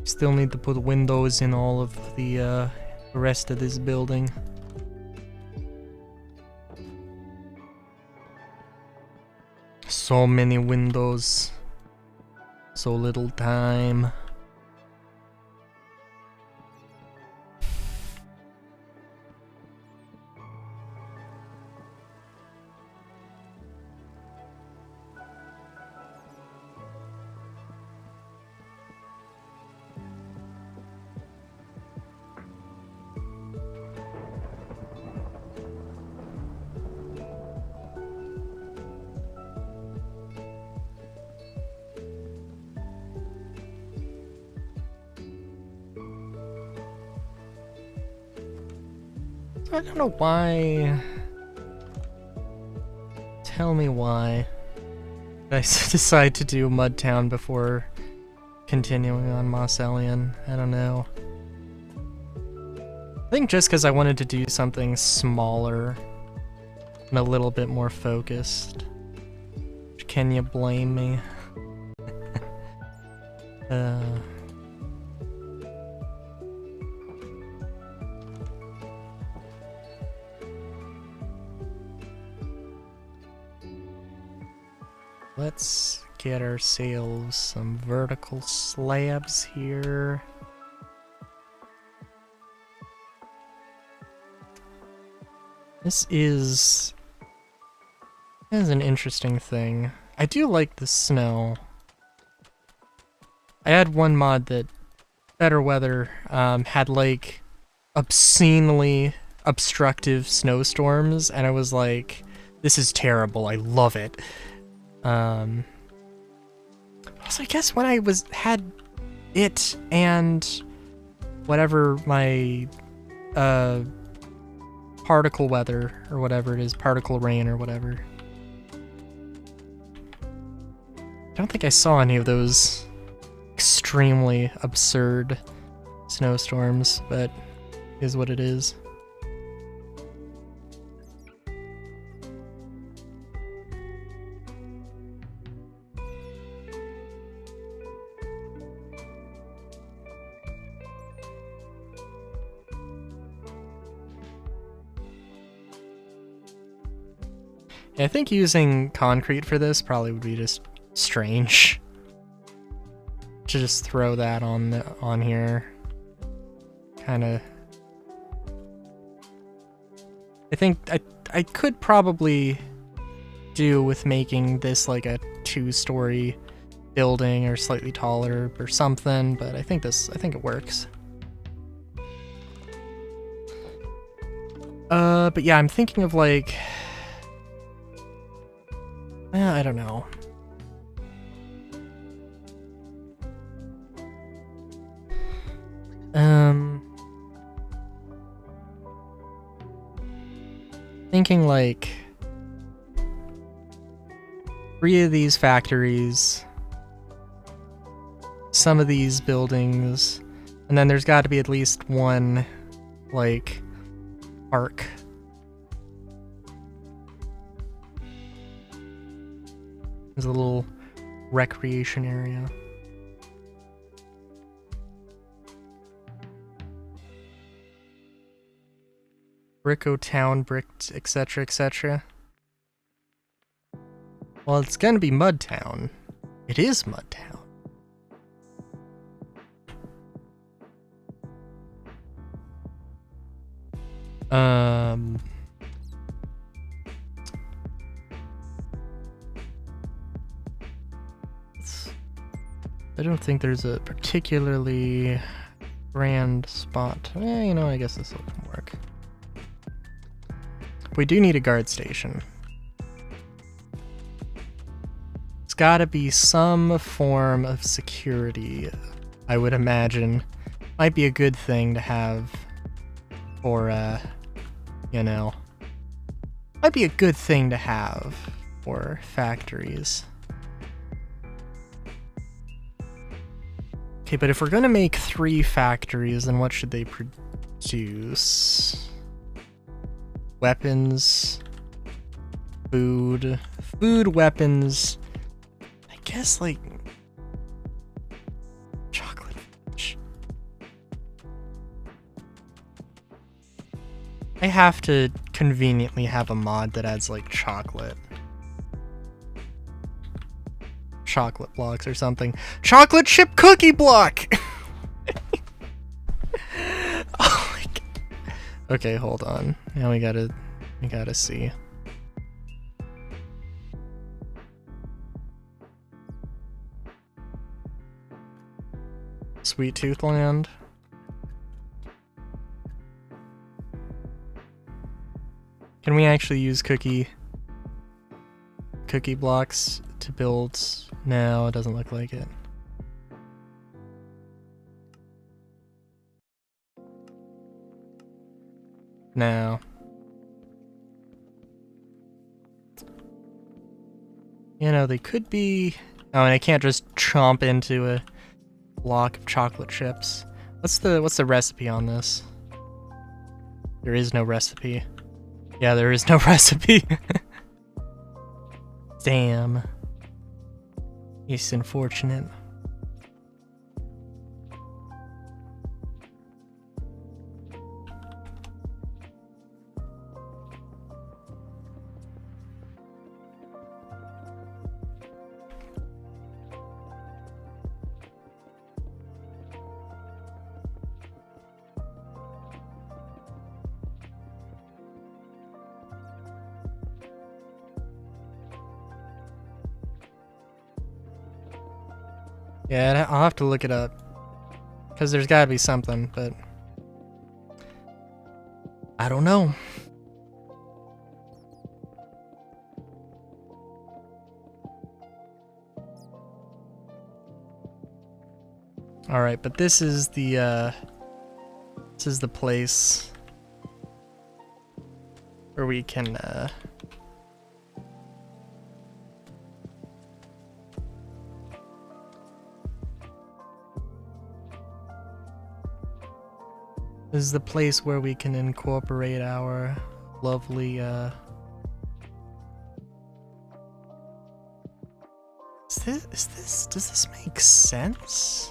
Still need to put windows in all of the rest of this building. So many windows. So little time. I don't know why. Tell me why. I decide to do Mudtown before continuing on Mosselian. I don't know. I think just because I wanted to do something smaller and a little bit more focused. Can you blame me? Let's get ourselves some vertical slabs here. This is an interesting thing. I do like the snow. I had one mod that Better Weather had like obscenely obstructive snowstorms, and I was like, this is terrible, I love it. So I guess when I had it and whatever my particle weather or whatever it is, particle rain or whatever. I don't think I saw any of those extremely absurd snowstorms, but it is what it is. Yeah, I think using concrete for this probably would be just strange. To just throw that on here. Kinda. I think I could probably do with making this like a 2-story building or slightly taller or something, but I think it works. But yeah, I'm thinking of like, I don't know. Thinking like 3 of these factories, some of these buildings, and then there's got to be at least one like park. There's a little recreation area. Bricko Town, Bricked, etc., etc. Well, it's gonna be Mudtown. It is Mudtown. Um. I don't think there's a particularly grand spot. You know, I guess this will work. We do need a guard station. It's gotta be some form of security, I would imagine. Might be a good thing to have for, you know. Might be a good thing to have for factories. Okay, but if we're gonna make 3 factories, then what should they produce? Weapons, food, weapons. I guess like chocolate. I have to conveniently have a mod that adds like chocolate blocks or something. Chocolate chip cookie block. Oh my god. Okay, hold on. Now we gotta see. Sweet Tooth Land. Can we actually use cookie blocks to build? No, it doesn't look like it. No. You know, they could be... Oh, and I can't just chomp into a block of chocolate chips. What's the recipe on this? There is no recipe. Yeah, there is no recipe. Damn. It's unfortunate. Yeah, I'll have to look it up. Because there's gotta be something, but... I don't know. Alright, but this is the place where we can, This is the place where we can incorporate our lovely, does this make sense?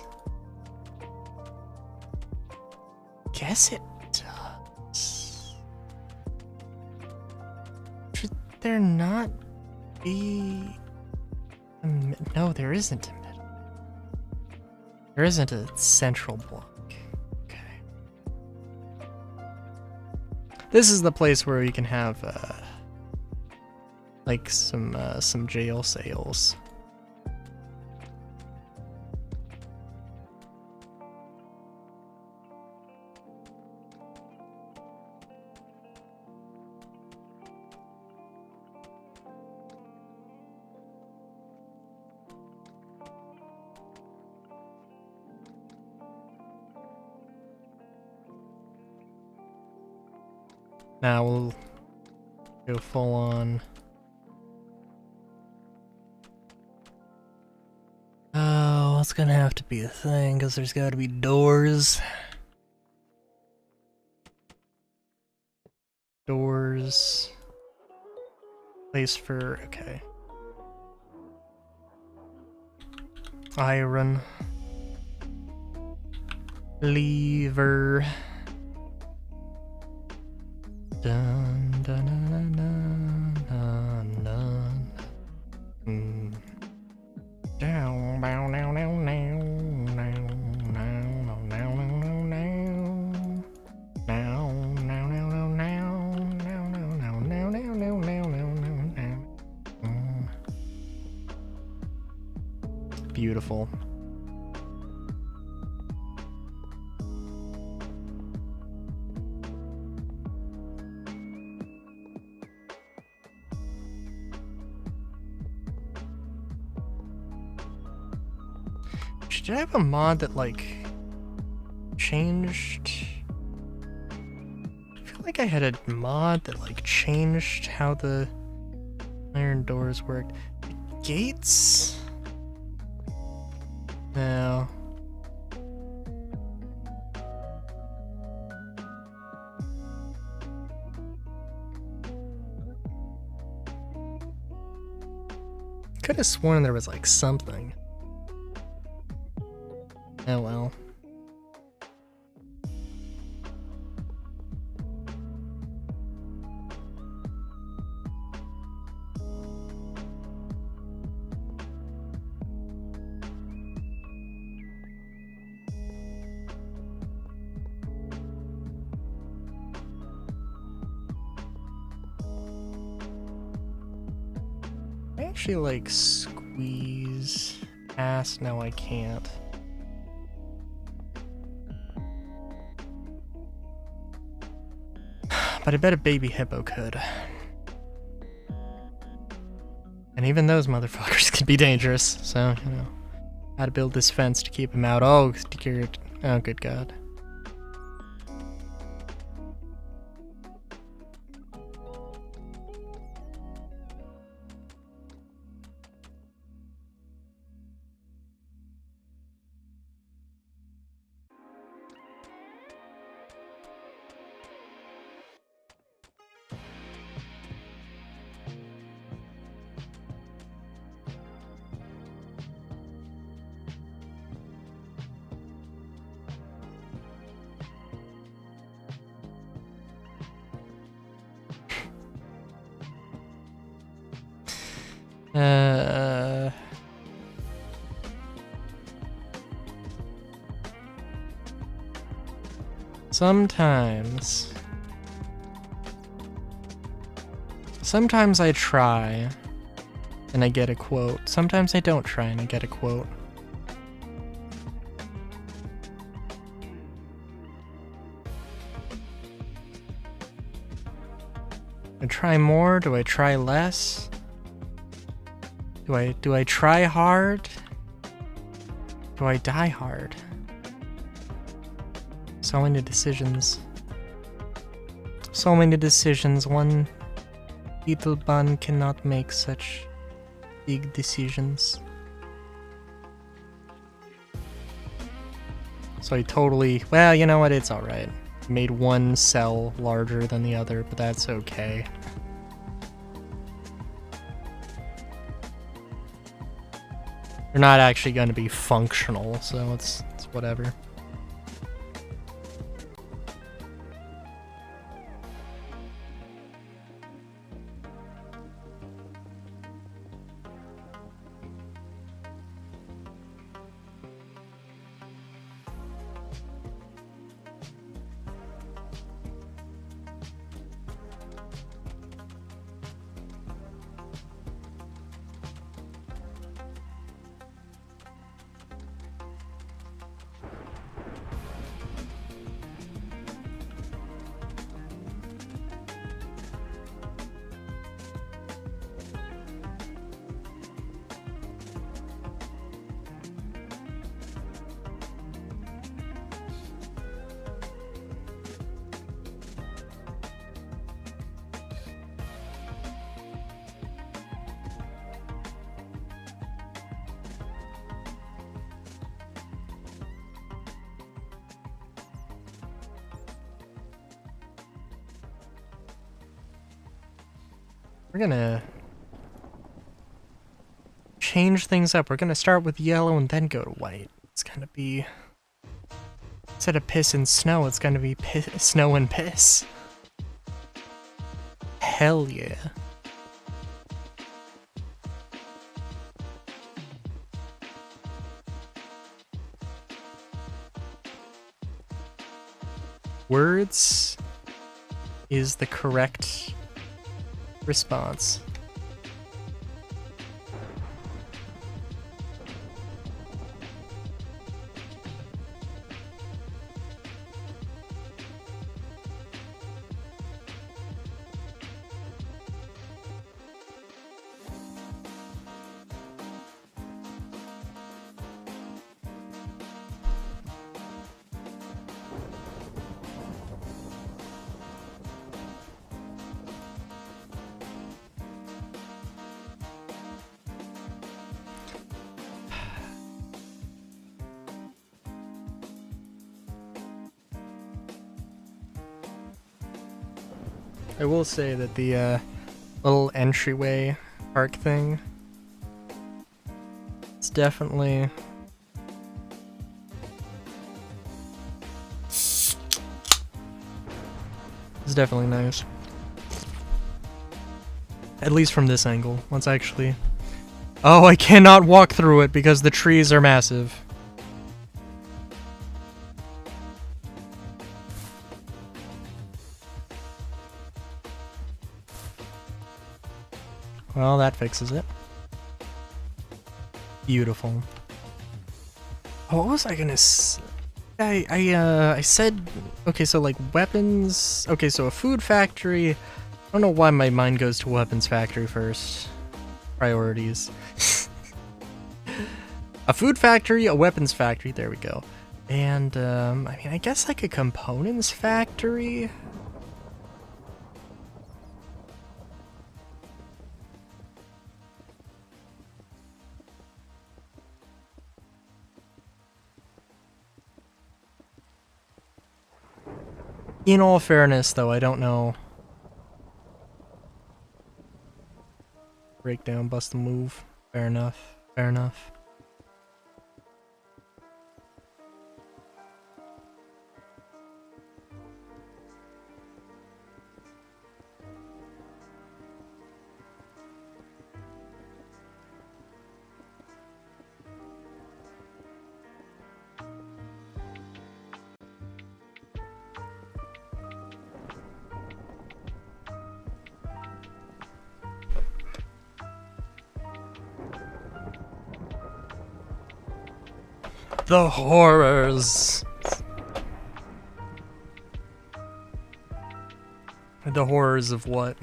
Guess it does. Should there not be no, there isn't a middle. There isn't a central block. This is the place where we can have, like some jail sales. Now we'll go full on. Oh, it's gonna have to be a thing, because there's gotta be doors. Doors. Place for, okay. Iron. Lever. Dun, dun, dun, dun, dun, dun. Down, down, down, down, down, down, down, down, down, down, down, down, down, beautiful. Did I have a mod that, like, changed? I feel like I had a mod that, like, changed how the iron doors worked. Gates? No. Could have sworn there was, like, something. Oh well. I actually like squeeze past. No, I can't. But I bet a baby hippo could. And even those motherfuckers can be dangerous, so, you know. How to build this fence to keep him out. Oh, dear. Oh, good God. Sometimes I try and I get a quote. Sometimes I don't try and I get a quote. I try more? Do I try less? Do I try hard? Do I die hard? So many decisions. So many decisions. One little bun cannot make such big decisions. So I totally... Well, you know what? It's alright. Made one cell larger than the other, but that's okay. They're not actually going to be functional, so it's whatever. We're gonna change things up. We're gonna start with yellow and then go to white. It's gonna be... Instead of piss and snow, it's gonna be snow and piss. Hell yeah. Words is the correct response. I will say that the little entryway park thing, it's definitely nice. At least from this angle. Let's actually... Oh, I cannot walk through it because the trees are massive. Well, that fixes it. Beautiful. Oh, what was I gonna say? I said... Okay, so like weapons... Okay, so a food factory... I don't know why my mind goes to weapons factory first. Priorities. A food factory, a weapons factory, there we go. And, I mean, I guess like a components factory? In all fairness, though, I don't know. Breakdown, bust the move. Fair enough. Fair enough. The horrors. The horrors of what?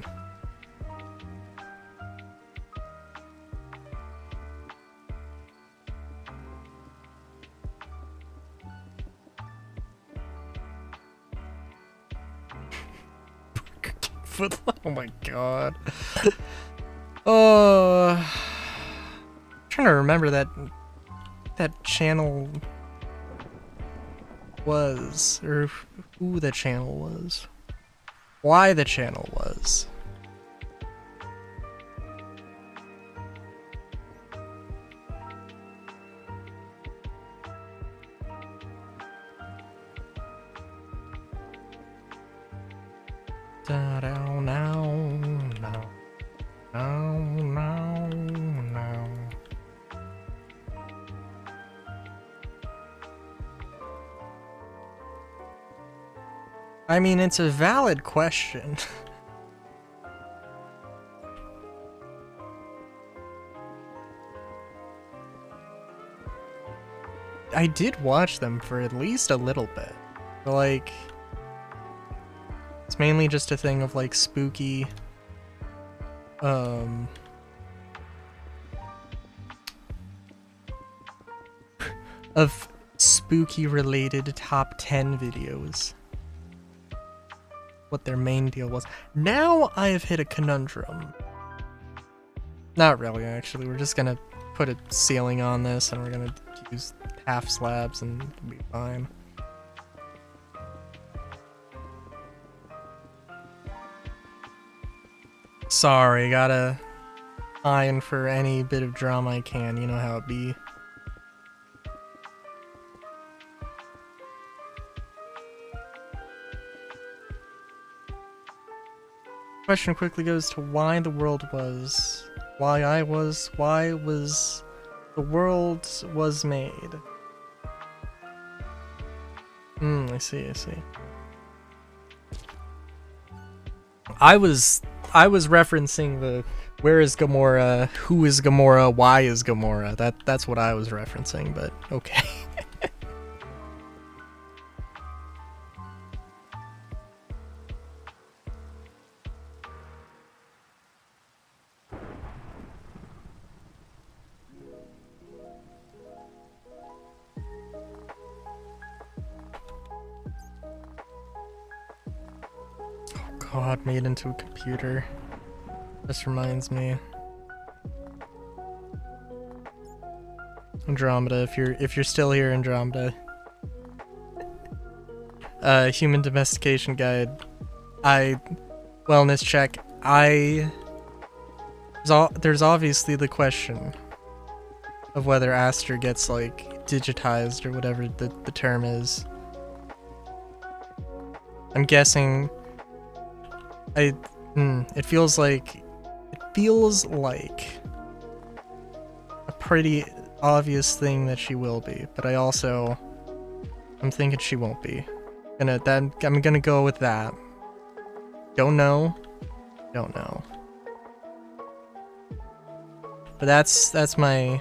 Oh my god. I'm trying to remember that channel was, or who the channel was, why the channel was. I mean, it's a valid question. I did watch them for at least a little bit. But, like, it's mainly just a thing of, like, spooky, of spooky related top 10 videos. What their main deal was. Now I have hit a conundrum. Not really, actually. We're just gonna put a ceiling on this and we're gonna use half slabs and it'll be fine. Sorry, gotta iron for any bit of drama I can, you know how it be. Question quickly goes to why the world was, why the world was made. I see. I was referencing the where is Gamora, who is Gamora, why is Gamora. That's what I was referencing, but okay. God, made into a computer. This reminds me. Andromeda, if you're still here, Andromeda. Human Domestication Guide. Wellness check. There's obviously the question of whether Aster gets, like, digitized or whatever the term is. I'm guessing... it feels like a pretty obvious thing that she will be, but I'm thinking she won't be. I'm gonna go with that. Don't know. But that's my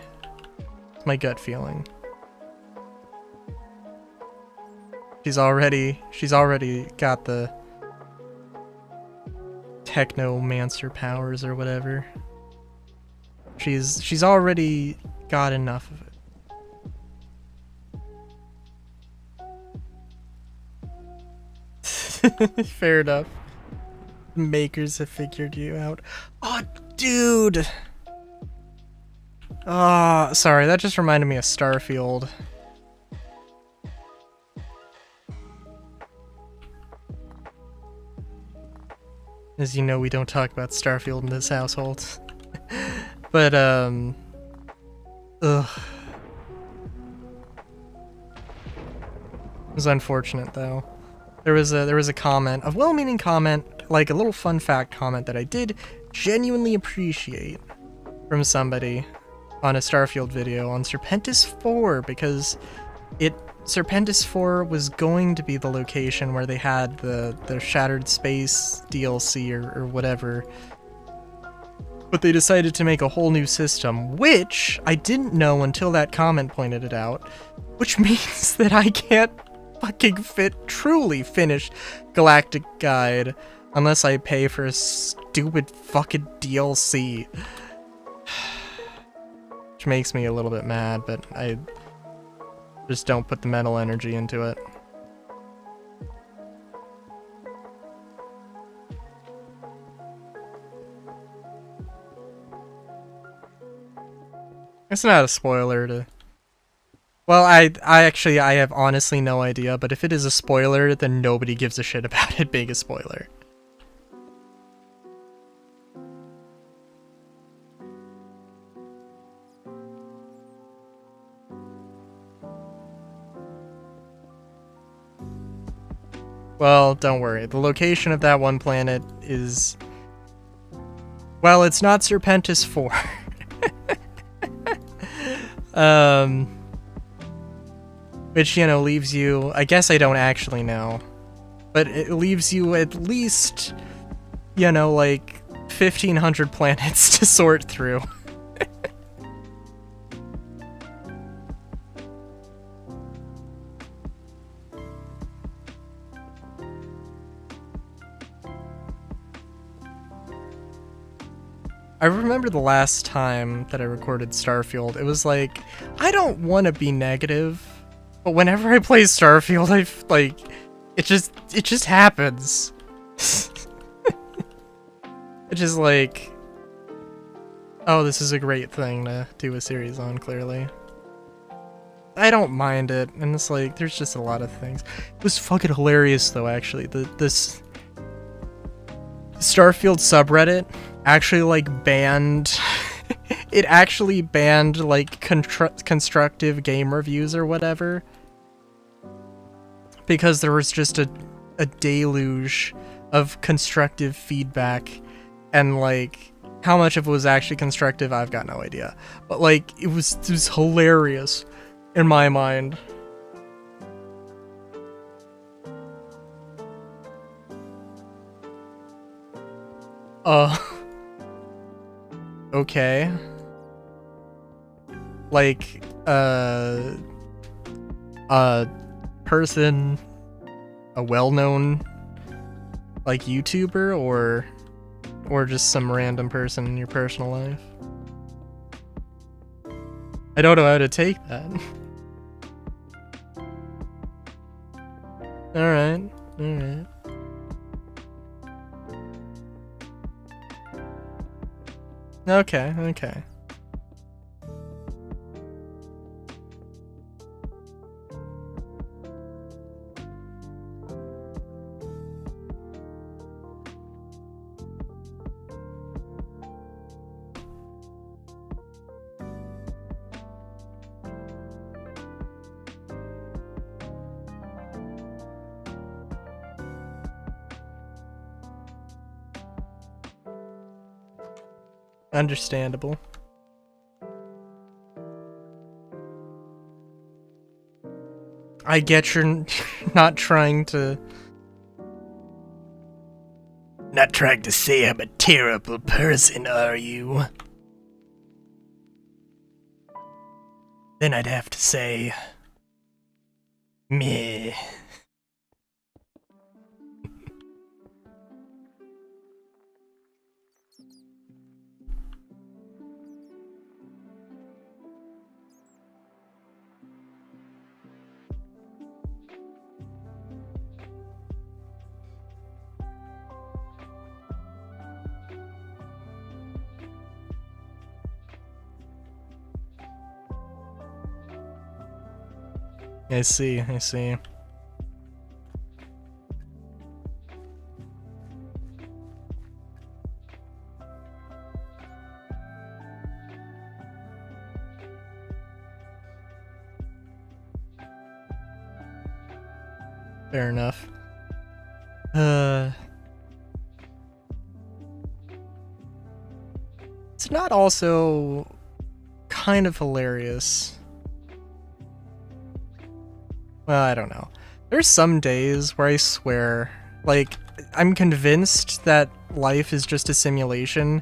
gut feeling. She's already got the technomancer powers or whatever. She's already got enough of it. Fair enough. Makers have figured you out. Oh, dude! Oh, sorry, that just reminded me of Starfield. As you know, we don't talk about Starfield in this household. But, ugh. It was unfortunate, though. There was a comment, a well-meaning comment, like a little fun fact comment that I did genuinely appreciate from somebody on a Starfield video on Serpentis 4, because Serpentis 4 was going to be the location where they had the Shattered Space DLC or whatever, but they decided to make a whole new system, which I didn't know until that comment pointed it out, which means that I can't fucking truly finish Galactic Guide unless I pay for a stupid fucking DLC. Which makes me a little bit mad, but I just don't put the mental energy into it. It's not a spoiler to... Well, I have honestly no idea, but if it is a spoiler, then nobody gives a shit about it being a spoiler. Well, don't worry. The location of that one planet is... Well, it's not Serpentis 4. Which, you know, leaves you... I guess I don't actually know. But it leaves you at least, you know, like, 1,500 planets to sort through. I remember the last time that I recorded Starfield, it was like, I don't want to be negative, but whenever I play Starfield, it just happens. It's just like, oh, this is a great thing to do a series on, clearly. I don't mind it, and it's like, there's just a lot of things. It was fucking hilarious, though, actually. This Starfield subreddit actually, like, banned... it actually banned, like, constructive game reviews or whatever. Because there was just a deluge of constructive feedback, and, like, how much of it was actually constructive, I've got no idea. But, like, it was hilarious in my mind. Okay. Like, a person, a well-known, like, YouTuber, or just some random person in your personal life? I don't know how to take that. Alright, alright. Okay, okay. Understandable. I get you're not trying to... Not trying to say I'm a terrible person, are you? Then I'd have to say... meh. I see, I see. Fair enough. It's not also kind of hilarious. Well, I don't know. There's some days where I swear, like, I'm convinced that life is just a simulation,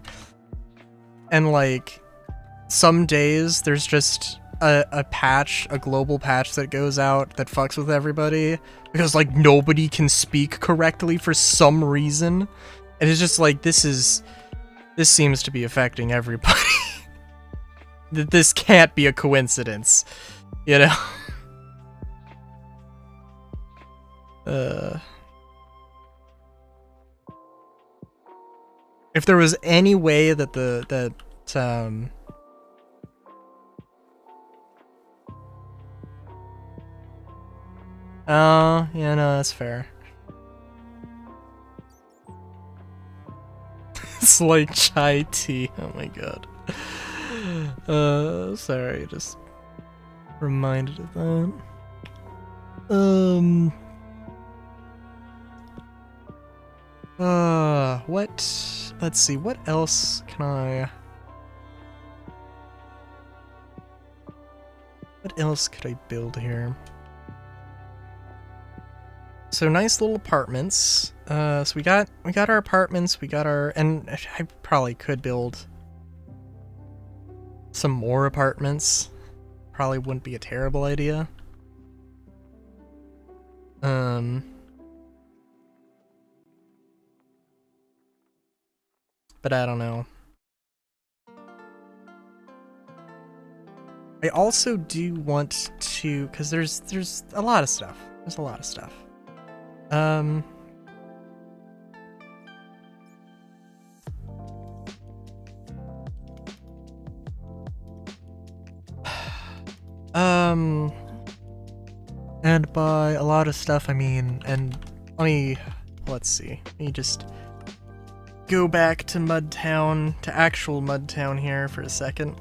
and like, some days there's just a patch, a global patch that goes out that fucks with everybody, because like nobody can speak correctly for some reason, and it's just like, this seems to be affecting everybody. This can't be a coincidence, you know? If there was any way that oh, yeah, no, that's fair. It's like chai tea. Oh my god. Sorry, just reminded of that. What? Let's see, what else can I... What else could I build here? So nice little apartments. So we got our apartments, we got our... And I probably could build some more apartments. Probably wouldn't be a terrible idea. But I don't know. I also do want to, because there's a lot of stuff. There's a lot of stuff. And by a lot of stuff, I mean, and let's see. Let me just go back to Mudtown, to actual Mudtown here for a second.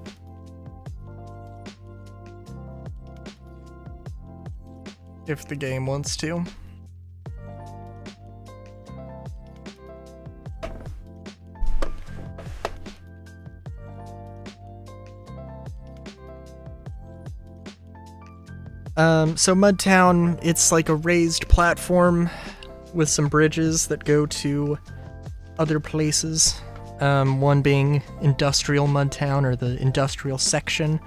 If the game wants to. So Mudtown, it's like a raised platform with some bridges that go to other places. One being Industrial Mudtown, or the industrial section.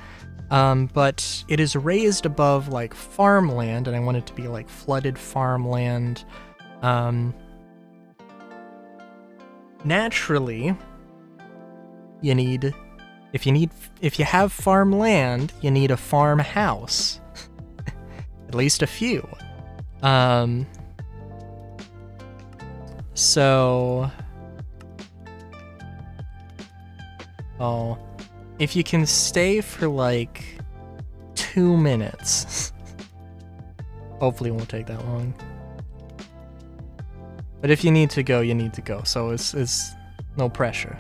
But it is raised above like farmland, and I want it to be like flooded farmland. Naturally, if you have farmland, you need a farmhouse. At least a few. So... Oh. If you can stay for like 2 minutes. Hopefully it won't take that long. But if you need to go, you need to go. So it's no pressure.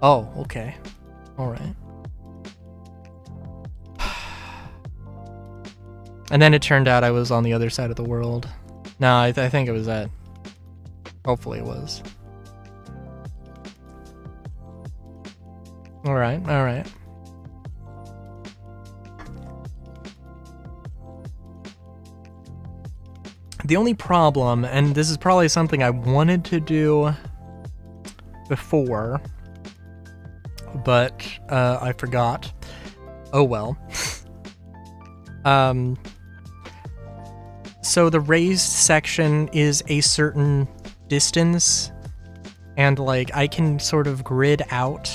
Oh, okay. Alright. And then it turned out I was on the other side of the world. No, I think it was that. Hopefully it was. All right, all right. The only problem, and this is probably something I wanted to do before, but I forgot. Oh well. So the raised section is a certain distance, and like I can sort of grid out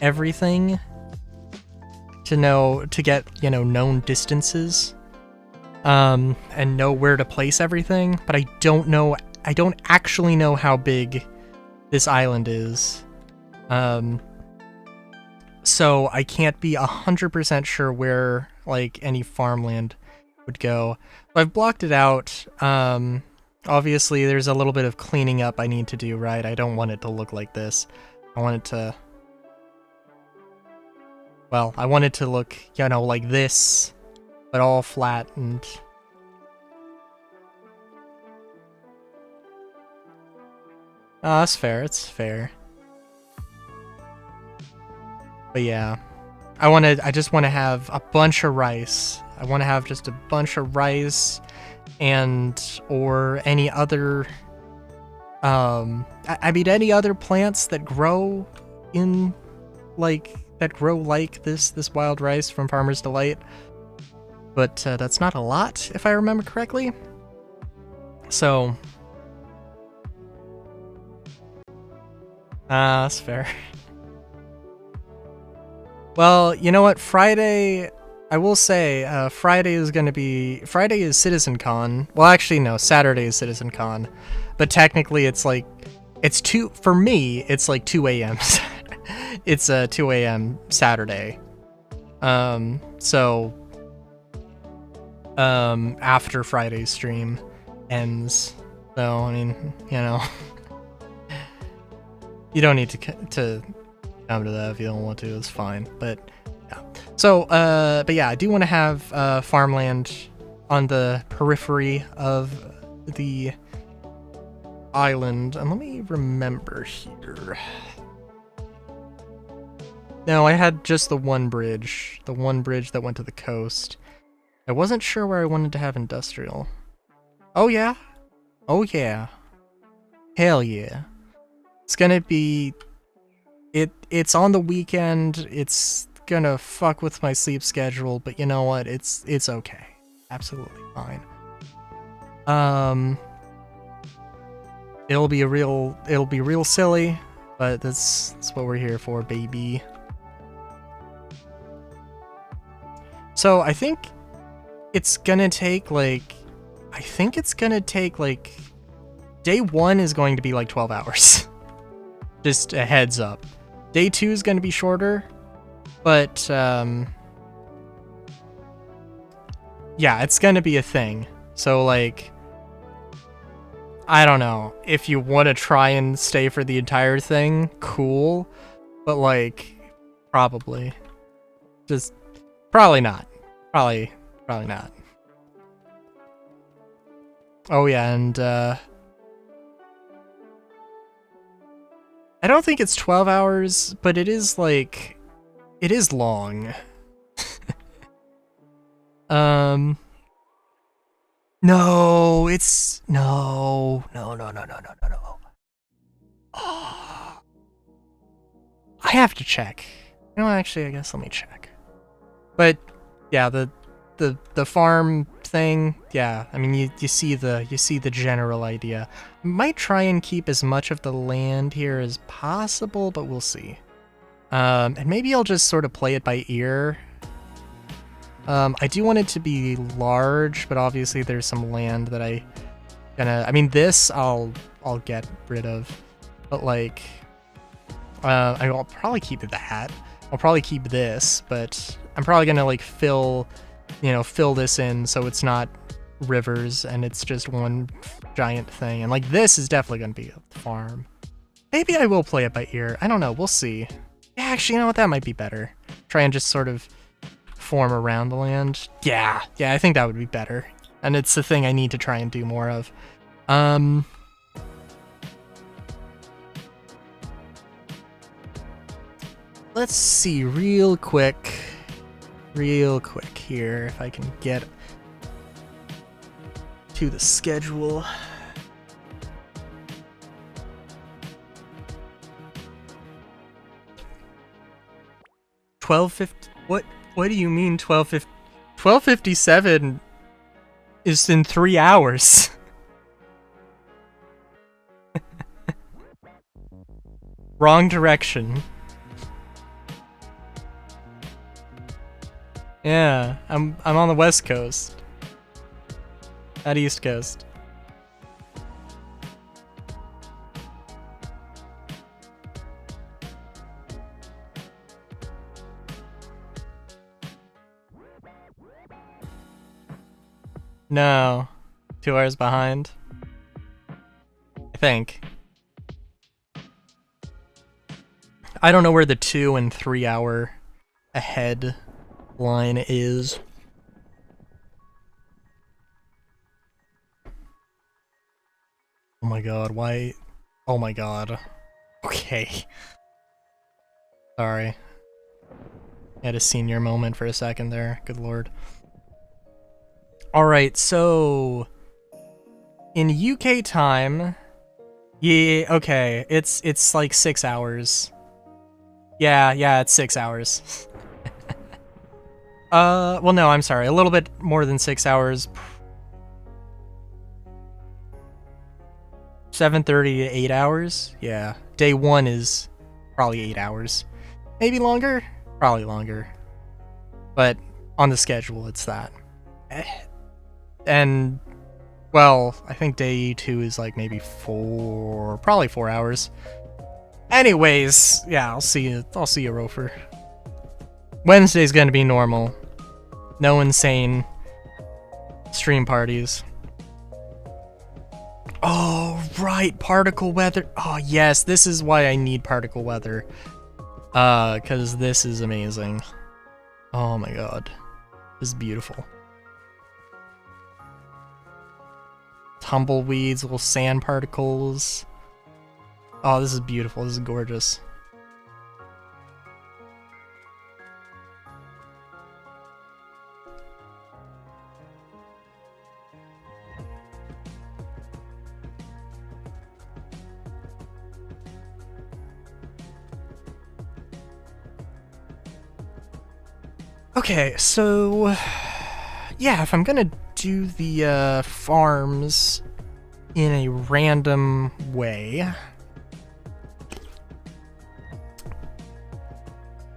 everything to get, you know, known distances, and know where to place everything, but I don't actually know how big this island is. So I can't be 100% sure where like any farmland would go. I've blocked it out. Obviously there's a little bit of cleaning up I need to do, right? I don't want it to look like this. I want it to, well, I want it to look, you know, like this, but all flat and... Oh, that's fair, it's fair. But yeah, I just want to have a bunch of rice. I want to have just a bunch of rice or any other, I mean, any other plants that grow in, like, this wild rice from Farmer's Delight. But that's not a lot, if I remember correctly. So, that's fair. Well, you know what, Friday, I will say, Friday is CitizenCon. Well, actually, no, Saturday is CitizenCon. But technically, it's like, for me, it's like 2 a.m. It's 2 a.m. Saturday. So, after Friday's stream ends. So, I mean, you know, you don't need to come to that if you don't want to, it's fine, but yeah. So, but yeah, I do want to have farmland on the periphery of the island, and let me remember here. No, I had just the one bridge that went to the coast. I wasn't sure where I wanted to have industrial. Oh yeah? Oh yeah. Hell yeah. It's gonna be... It's on the weekend, it's gonna fuck with my sleep schedule, but you know what, it's okay. Absolutely fine. It'll be real silly, but that's what we're here for, baby. So I think it's gonna take like, day 1 is going to be like 12 hours. Just a heads up. Day 2 is going to be shorter, but yeah, it's going to be a thing. So like, I don't know, if you want to try and stay for the entire thing, cool, but like, probably not. Probably not. Oh yeah, and I don't think it's 12 hours, but it is like, it is long. No, it's, no. Oh, I have to check. You know, actually, I guess let me check. But yeah, the farm thing, yeah, I mean, you see the general idea. Might try and keep as much of the land here as possible, but we'll see. And maybe I'll just sort of play it by ear. I do want it to be large, but obviously there's some land that I mean, this I'll get rid of, but like, I'll probably keep that. I'll probably keep this, but I'm probably gonna like fill this in so it's not rivers and it's just one giant thing. And like, this is definitely gonna be a farm. Maybe I will play it by ear. I don't know. We'll see. Yeah, actually, you know what? That might be better. Try and just sort of form around the land. Yeah, I think that would be better. And it's the thing I need to try and do more of. let's see real quick here if I can get to the schedule. What do you mean 12:50? 12:57 is in 3 hours. Wrong direction. Yeah, I'm on the West Coast. Not East Coast. No. 2 hours behind. I think. I don't know where the 2 and 3 hour ahead line is. Oh my god, why? Oh my god. Okay. Sorry. I had a senior moment for a second there. Good lord. Alright, so in UK time, yeah, okay, it's like 6 hours. Yeah, it's 6 hours. Well no, I'm sorry, a little bit more than 6 hours. 7:30 to 8 hours? Yeah. Day 1 is probably 8 hours. Maybe longer? Probably longer. But on the schedule, it's that. And, well, I think day 2 is like maybe probably 4 hours. Anyways, yeah, I'll see you, Rofer. Wednesday's gonna be normal. No insane stream parties. Oh, right, particle weather. Oh, yes, this is why I need particle weather. Because this is amazing. Oh my god. This is beautiful. Tumbleweeds, little sand particles. Oh, this is beautiful. This is gorgeous. Okay, so yeah, if I'm gonna do the farms in a random way,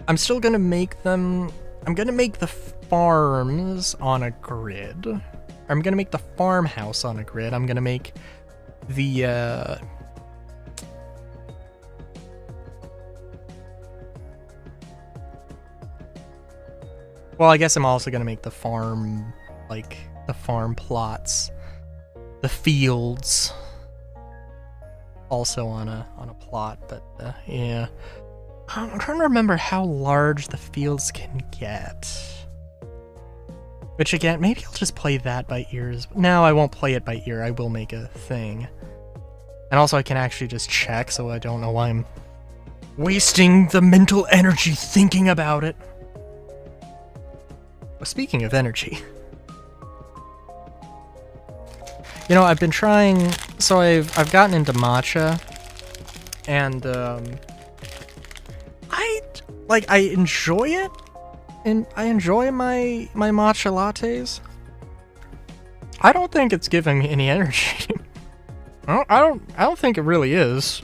I'm still gonna make them. I'm gonna make the farms on a grid. I'm gonna make the farmhouse on a grid. I'm gonna make the well, I guess I'm also gonna make the farm, like the farm plots, the fields, also on a plot. But yeah, I'm trying to remember how large the fields can get. Which again, maybe I'll just play that by ear. No, I won't play it by ear. I will make a thing, and also I can actually just check, so I don't know why I'm wasting the mental energy thinking about it. Speaking of energy, you know, I've been trying. So I've gotten into matcha, and I enjoy it, and I enjoy my matcha lattes. I don't think it's giving me any energy. I don't think it really is.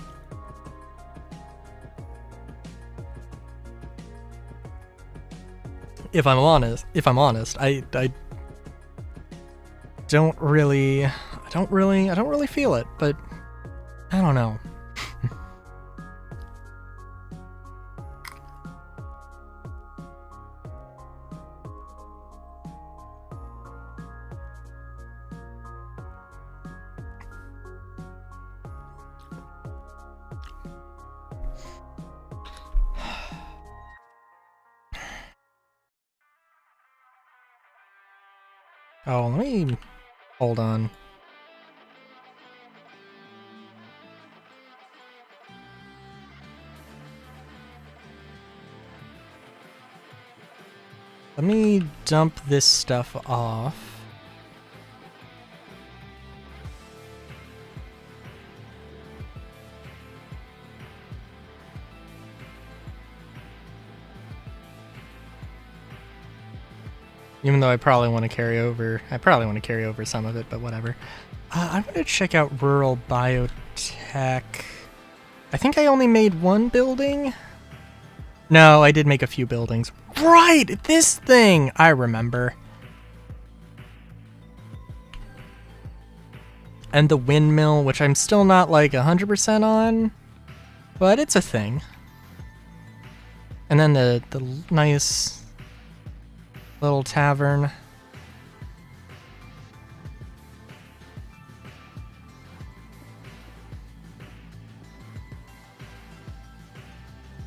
If I'm honest, I don't really feel it, but I don't know. Oh, let me hold on. Let me dump this stuff off. Even though I probably want to carry over some of it, but whatever. I'm going to check out Rural Biotech. I think I only made one building. No, I did make a few buildings. Right, this thing! I remember. And the windmill, which I'm still not like 100% on, but it's a thing. And then the nice little tavern.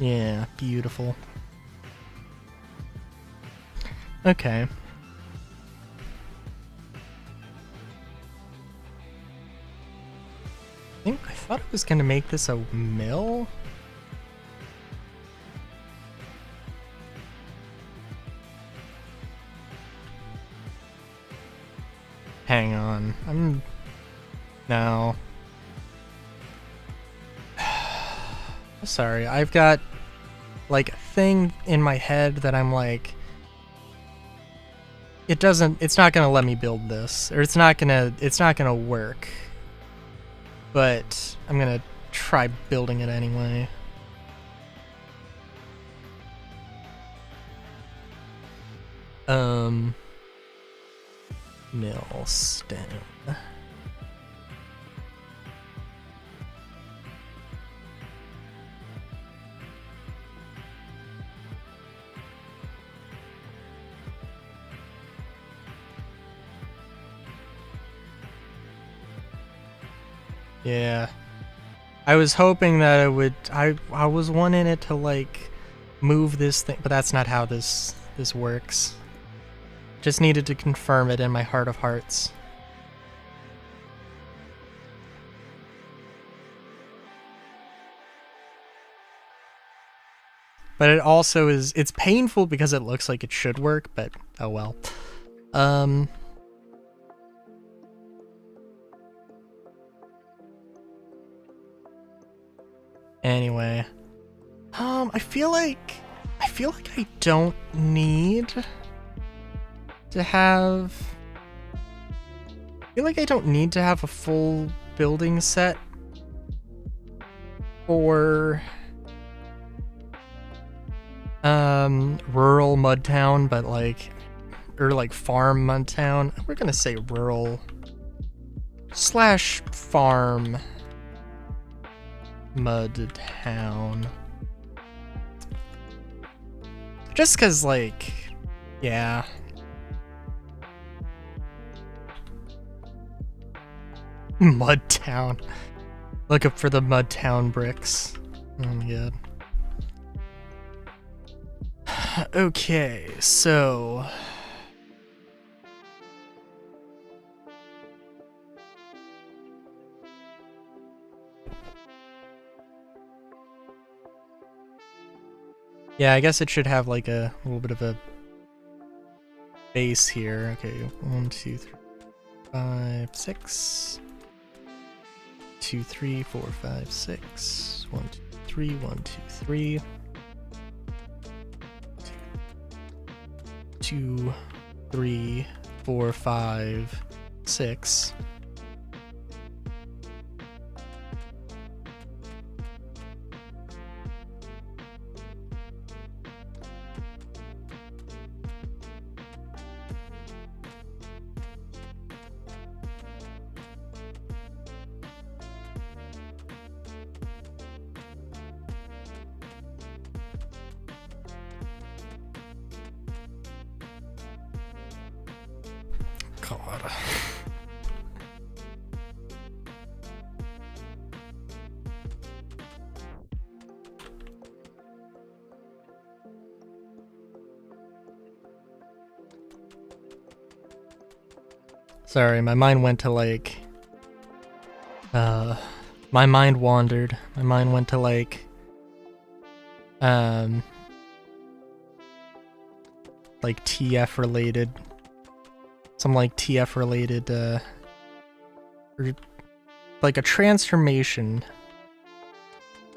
Yeah, beautiful. Okay. I thought I was gonna make this a mill. Hang on. No. Sorry, I've got like a thing in my head that I'm like, it's not gonna let me build this, or it's not gonna work. But I'm gonna try building it anyway. Millstone. Yeah. I was hoping that it would... I was wanting it to, like, move this thing, but that's not how this works. Just needed to confirm it in my heart of hearts. But it also is... It's painful because it looks like it should work, but oh well. Anyway, I feel like I don't need to have. I feel like I don't need to have a full building set for rural Mudtown, but like, or like farm Mudtown. We're gonna say rural / farm Mudtown. Just cause like, yeah. Mudtown. Look up for the Mudtown bricks. Oh my god. Okay, so... Yeah, I guess it should have like a little bit of a base here. Okay, 1, 2, 3, 5, 6. 2, 3, 4, 5, 6. 1, 2, 3, 1, 2, 3. 2, 3, 4, 5, 6. God. Sorry, my mind went to like... my mind wandered. My mind went to like... like TF related, some like TF related, or like a transformation,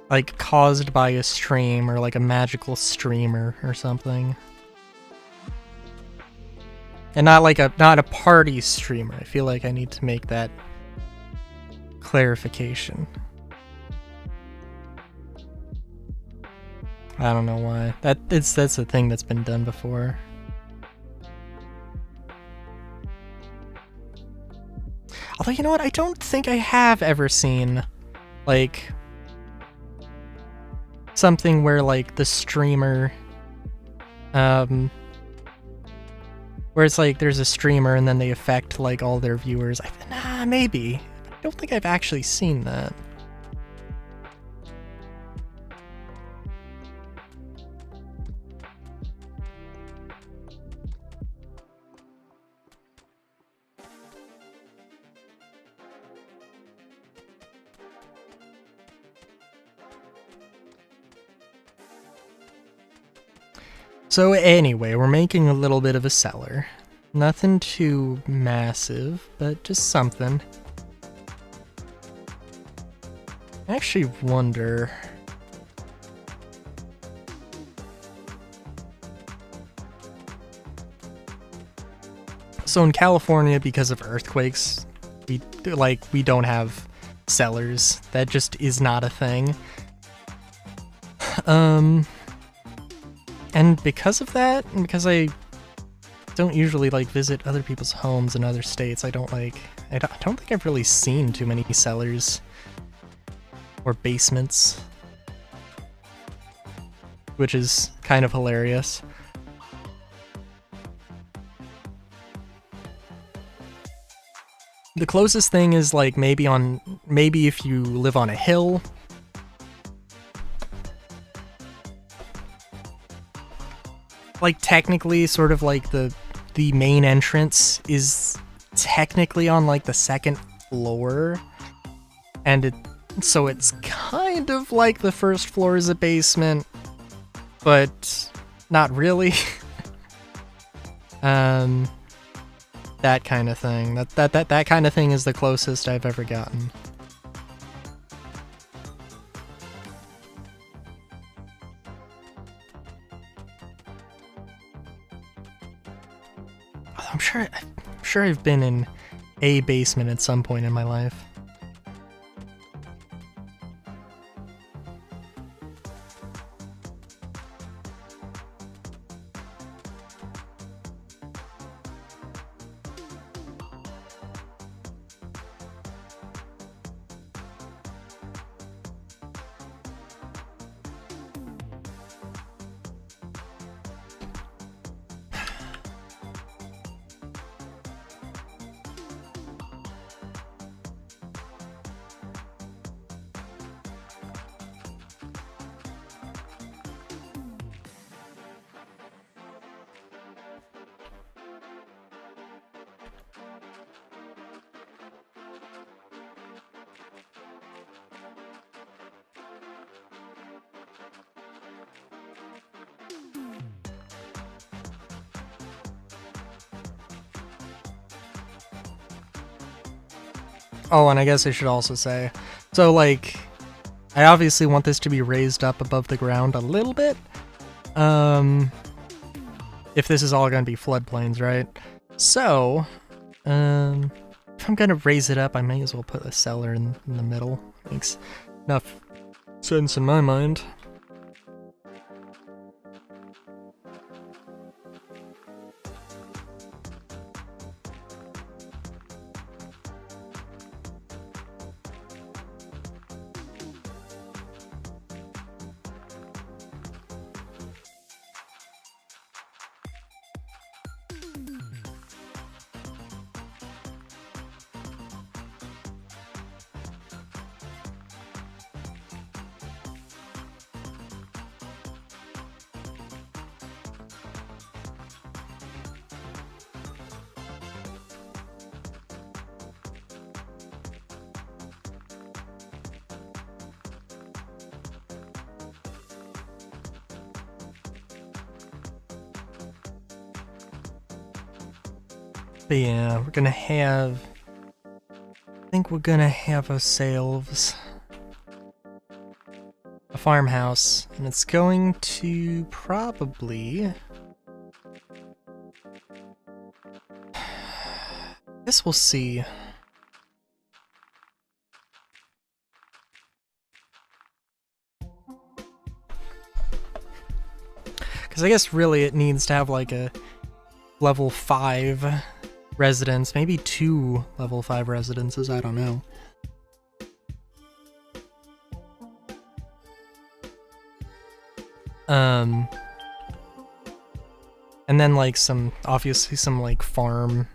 like caused by a stream or like a magical streamer or something. And not a party streamer. I feel like I need to make that clarification. I don't know why. That's a thing that's been done before. Although, you know what? I don't think I have ever seen, like, something where, like, the streamer, where it's like there's a streamer and then they affect, like, all their viewers. Nah, maybe. I don't think I've actually seen that. So anyway, we're making a little bit of a cellar. Nothing too massive, but just something. I actually wonder... So in California, because of earthquakes, we don't have cellars. That just is not a thing. And because of that, and because I don't usually like visit other people's homes in other states, I don't think I've really seen too many cellars or basements, which is kind of hilarious. The closest thing is like maybe if you live on a hill. Like technically sort of like the main entrance is technically on like the second floor, and so it's kind of like the first floor is a basement, but not really. That kind of thing. That kind of thing is the closest I've ever gotten. I'm sure I've been in a basement at some point in my life. Oh, and I guess I should also say, so like, I obviously want this to be raised up above the ground a little bit. If this is all gonna be floodplains, right? So, if I'm gonna raise it up, I may as well put a cellar in the middle. Makes enough sense in my mind. But yeah, we're gonna have... I think we're gonna have ourselves a farmhouse, and it's going to probably... Guess we'll see. Because I guess really it needs to have like a level 5 residence, maybe 2 level 5 residences, I don't know. And then like obviously some like farm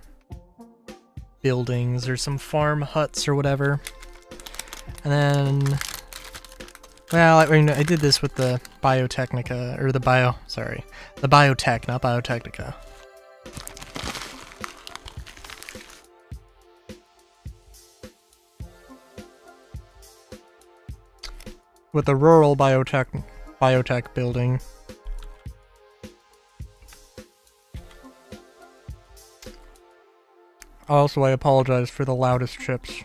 buildings or some farm huts or whatever. And then, well, I mean, I did this with the Biotechnica, or the Biotech, not Biotechnica. With the rural biotech building. Also, I apologize for the loudest chips.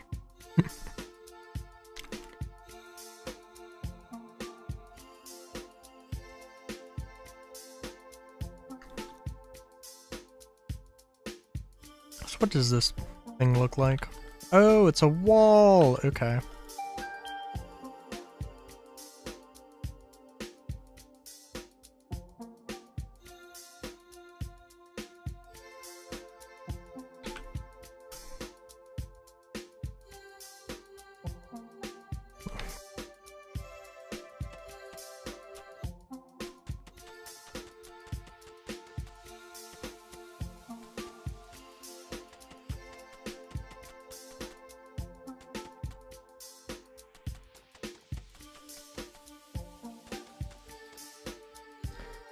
So what does this thing look like? Oh, it's a wall! Okay.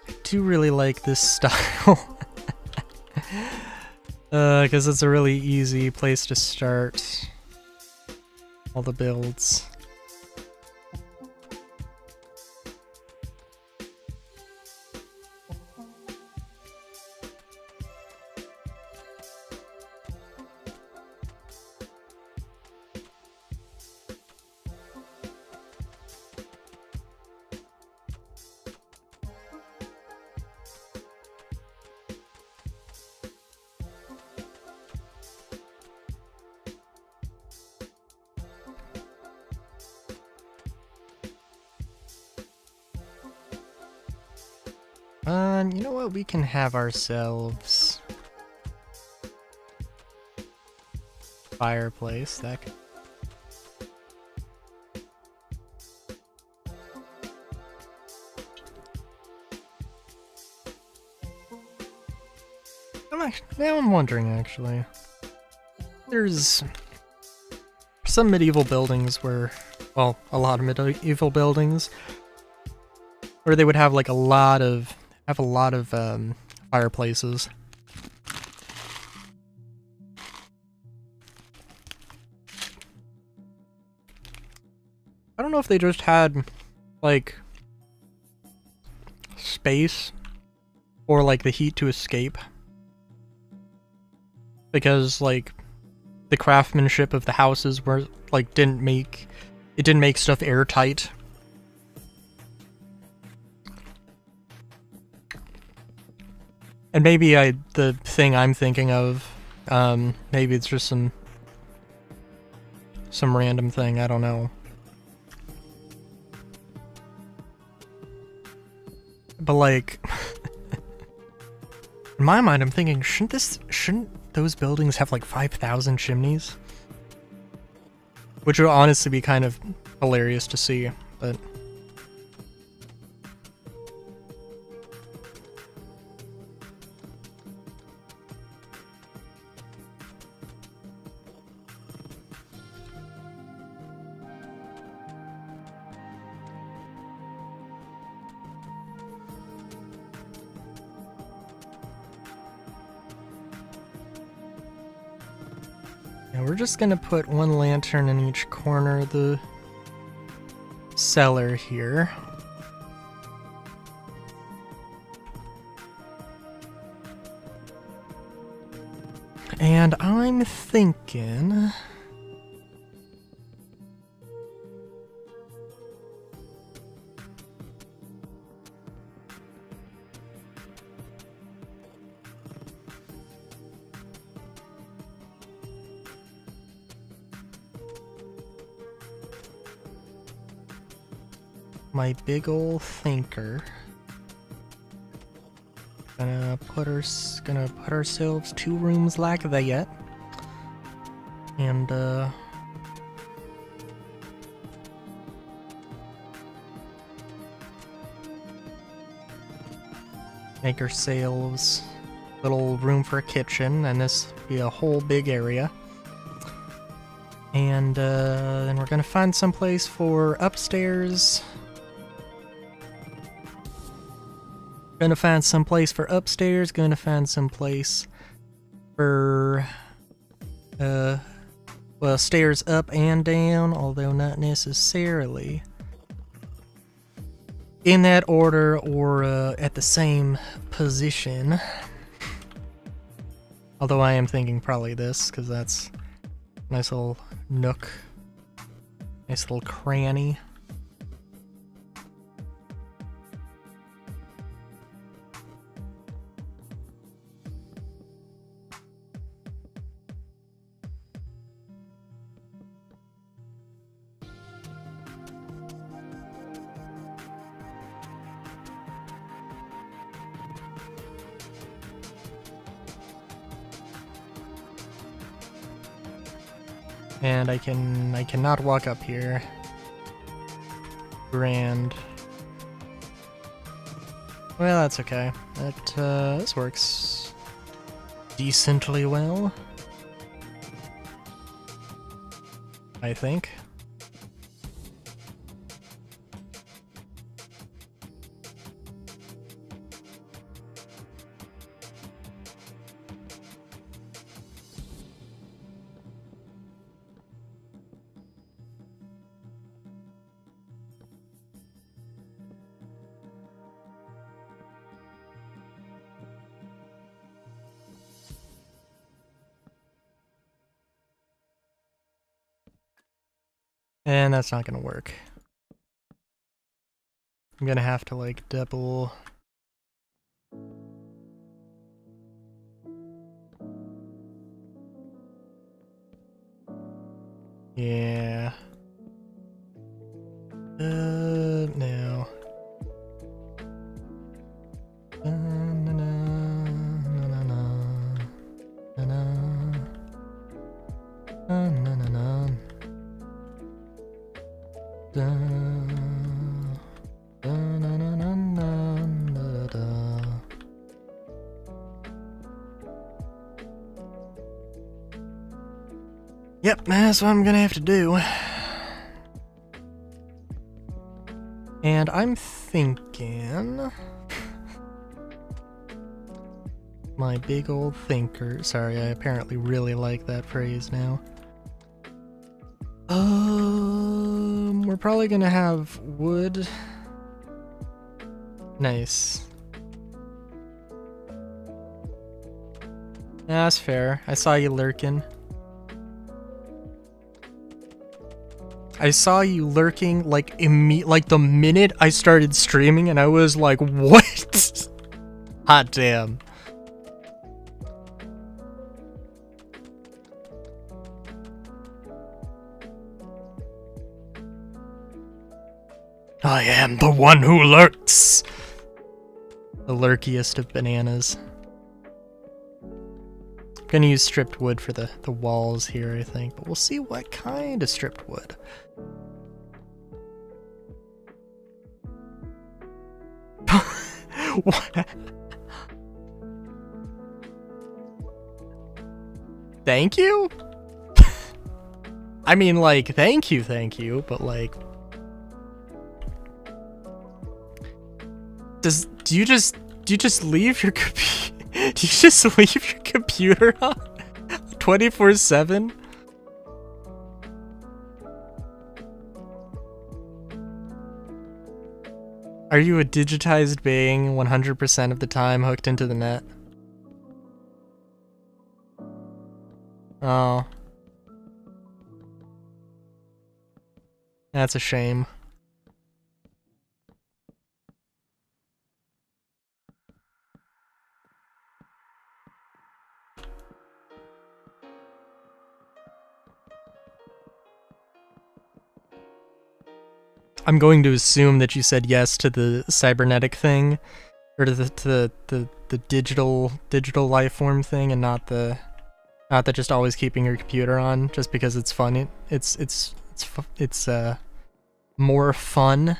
I do really like this style. Because it's a really easy place to start all the builds. You know what? We can have ourselves fireplace. That could... Now I'm wondering, actually. There's some medieval buildings where, well, a lot of medieval buildings where they would have like a lot of fireplaces. I don't know if they just had like space or like the heat to escape, because like the craftsmanship of the houses were like didn't make stuff airtight. And maybe the thing I'm thinking of, maybe it's just some random thing, I don't know. But like, in my mind I'm thinking, shouldn't those buildings have like 5,000 chimneys? Which would honestly be kind of hilarious to see, but... We're just gonna put one lantern in each corner of the cellar here. And I'm thinking... my big ol' thinker. Gonna put ourselves 2 rooms like that. And make ourselves a little room for a kitchen, and this be a whole big area. And then we're gonna find some place for upstairs. Gonna find some place for upstairs. Gonna find some place for well, stairs up and down, although not necessarily in that order or at the same position. Although I am thinking probably this, because that's a nice little nook, nice little cranny. And I cannot walk up here. Grand. Well, that's okay. This works decently well, I think. And that's not gonna work. I'm gonna have to like double. Yeah. No. Yep, that's what I'm gonna have to do. And I'm thinking... my big old thinker... Sorry, I apparently really like that phrase now. We're probably gonna have wood. Nice. Yeah, that's fair. I saw you lurking. I saw you lurking like the minute I started streaming, and I was like, what? Hot damn. I am the one who lurks. The lurkiest of bananas. I'm gonna use stripped wood for the walls here, I think, but we'll see what kind of stripped wood. What? Thank you? I mean, like, thank you, but like... Do you just leave your do you just leave your computer on 24/7? Are you a digitized being 100% of the time hooked into the net? Oh. That's a shame. I'm going to assume that you said yes to the cybernetic thing, or to the digital life form thing, and not the just always keeping your computer on just because it's fun. It's more fun.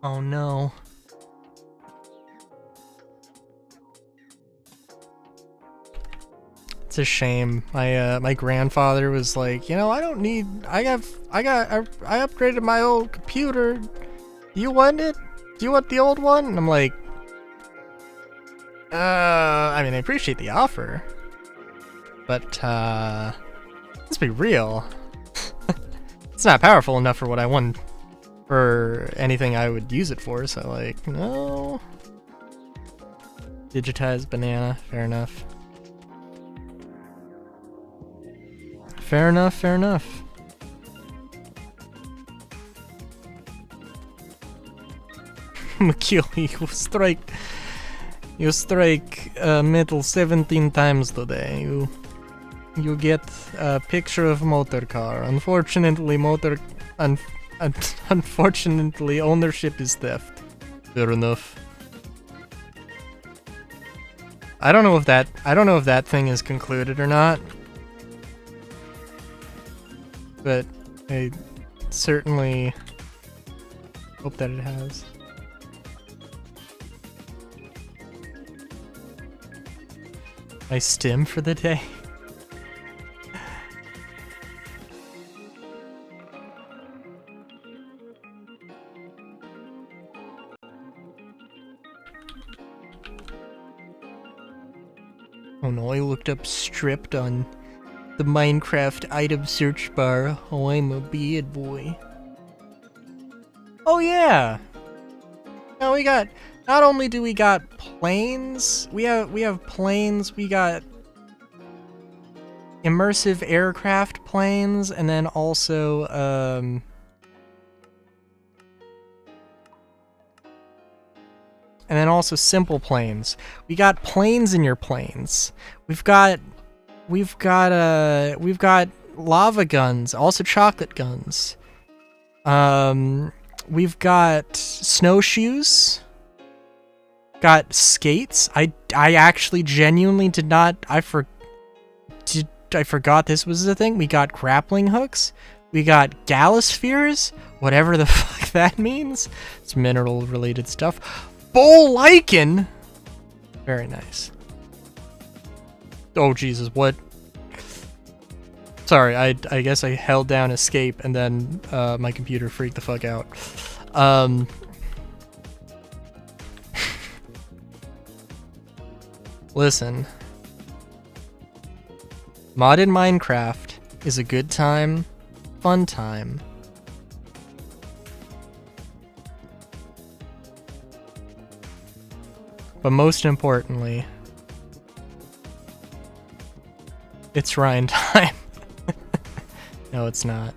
Oh no. It's a shame. My grandfather was like, you know, I upgraded my old computer. Do you want it? Do you want the old one? And I'm like, I mean, I appreciate the offer, but let's be real. It's not powerful enough for what I want, for anything I would use it for. So like, no. Digitized banana. Fair enough. Fair enough, fair enough. McKeel, you strike metal 17 times today. You get a picture of motor car. Unfortunately, unfortunately, ownership is theft. Fair enough. I don't know if that thing is concluded or not. But I certainly hope that it has. My stim for the day. Oh no, I looked up stripped on the Minecraft item search bar. Oh, I'm a bad boy. Oh yeah! Now we got, not only do we got planes, we have planes, we got immersive aircraft planes, and then also, simple planes. We got planes in your planes. We've got lava guns, also chocolate guns. We've got snowshoes. Got skates. I actually genuinely did not. I forgot this was a thing. We got grappling hooks. We got galospheres. Whatever the fuck that means. It's mineral related stuff. Bull lichen. Very nice. Oh Jesus, what? Sorry, I guess I held down escape and then my computer freaked the fuck out. Listen. Modded Minecraft is a good time, fun time. But most importantly, it's Ryan time. No, it's not.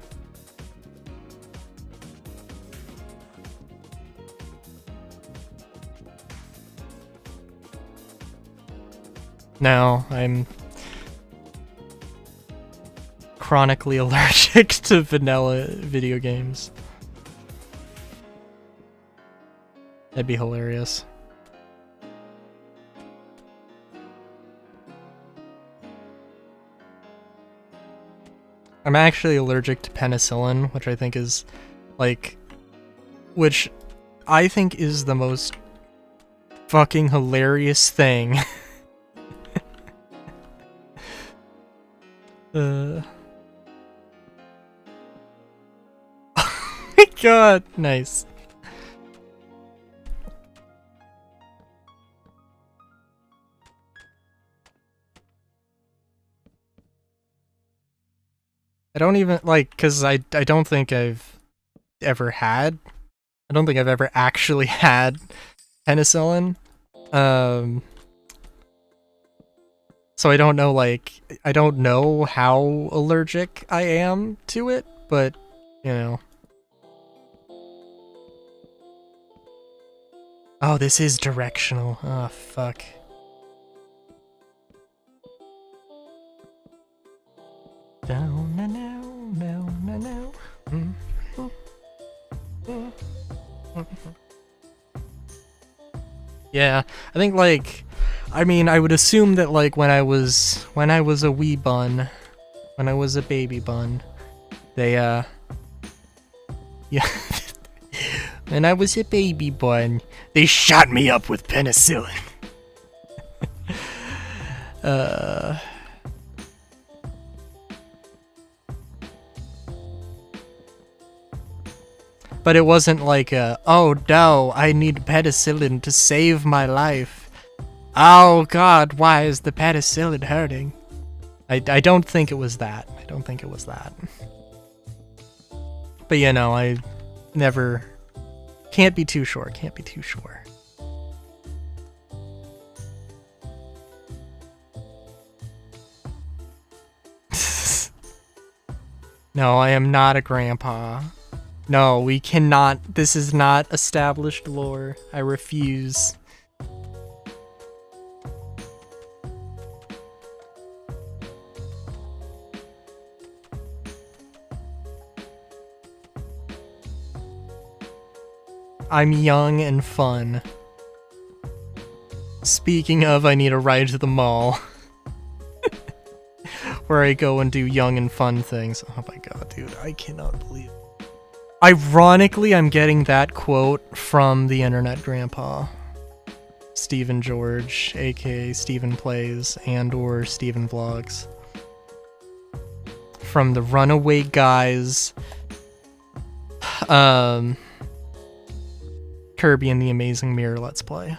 No, I'm chronically allergic to vanilla video games. That'd be hilarious. I'm actually allergic to penicillin, which I think is, like, which I think is the most fucking hilarious thing. Oh my god, nice. I don't even, like, because I don't think I've ever had I don't think I've ever actually had penicillin. So I don't know, like, I don't know how allergic I am to it, but, you know. Oh, this is directional. Oh, fuck. Down, now, now, now, now. Yeah, I think, like, I mean, I would assume that, like, when I was a wee bun, when I was a baby bun, they, yeah. When I was a baby bun, they shot me up with penicillin. But it wasn't like oh no, I need penicillin to save my life. Oh god, why is the penicillin hurting? I don't think it was that. I don't think it was that. But you know, I never... Can't be too sure, can't be too sure. No, I am not a grandpa. No, we cannot. This is not established lore. I refuse. I'm young and fun. Speaking of, I need a ride to the mall. Where I go and do young and fun things. Oh my god, dude, I cannot believe it. Ironically, I'm getting that quote from the Internet Grandpa. Stephen George, aka Stephen Plays, and or Stephen Vlogs. From the Runaway Guys, Kirby and the Amazing Mirror Let's Play.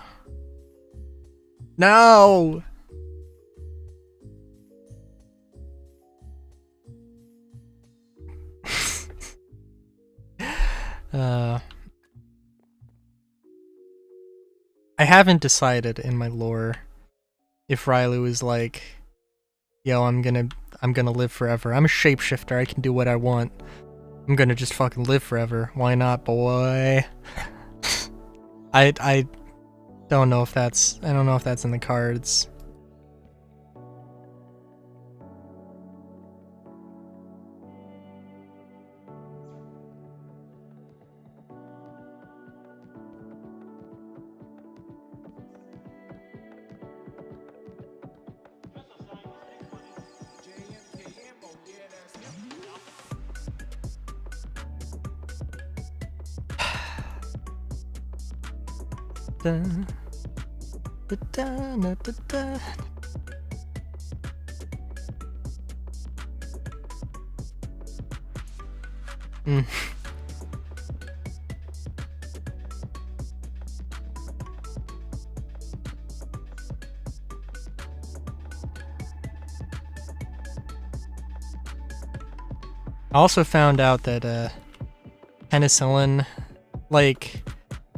No! I haven't decided in my lore if Rylu is like, yo, I'm gonna live forever. I'm a shapeshifter, I can do what I want. I'm gonna just fucking live forever. Why not, boy? I don't know if that's in the cards. Da, da, da, da, da, da. I also found out that penicillin, like,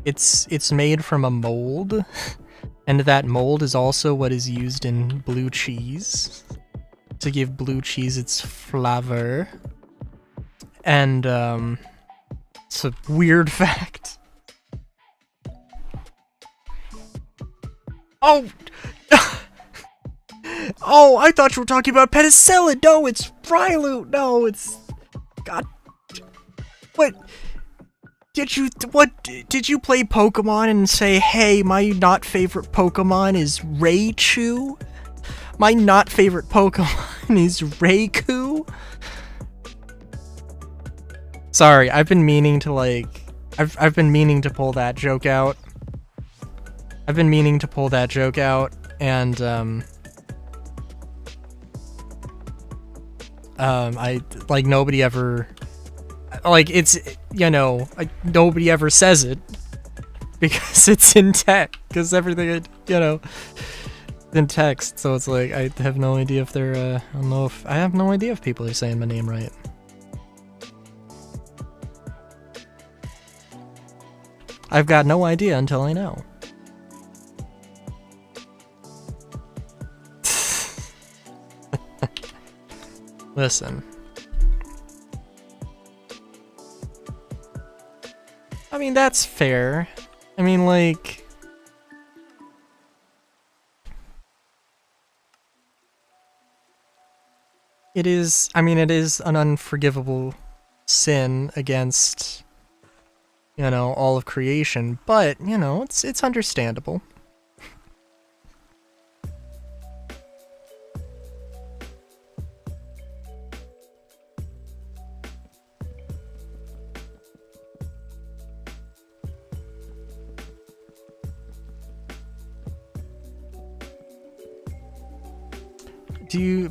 it's made from a mold, and that mold is also what is used in blue cheese to give blue cheese its flavor. And it's a weird fact. Oh! Oh, I thought you were talking about penicillin! No, it's Rylu! No, it's... God... What? Did you play Pokemon and say, hey, my not favorite Pokemon is Raichu? My not favorite Pokemon is Raikou? Sorry, I've been meaning to, like... I've been meaning to pull that joke out. And, like, nobody ever... Like, it's, you know, like, nobody ever says it. Because it's in text. Because everything, you know, in text. So it's like, I have no idea if they're, I have no idea if people are saying my name right. I've got no idea until I know. Listen. I mean, that's fair. I mean, like... It is an unforgivable sin against, you know, all of creation, but, you know, it's understandable.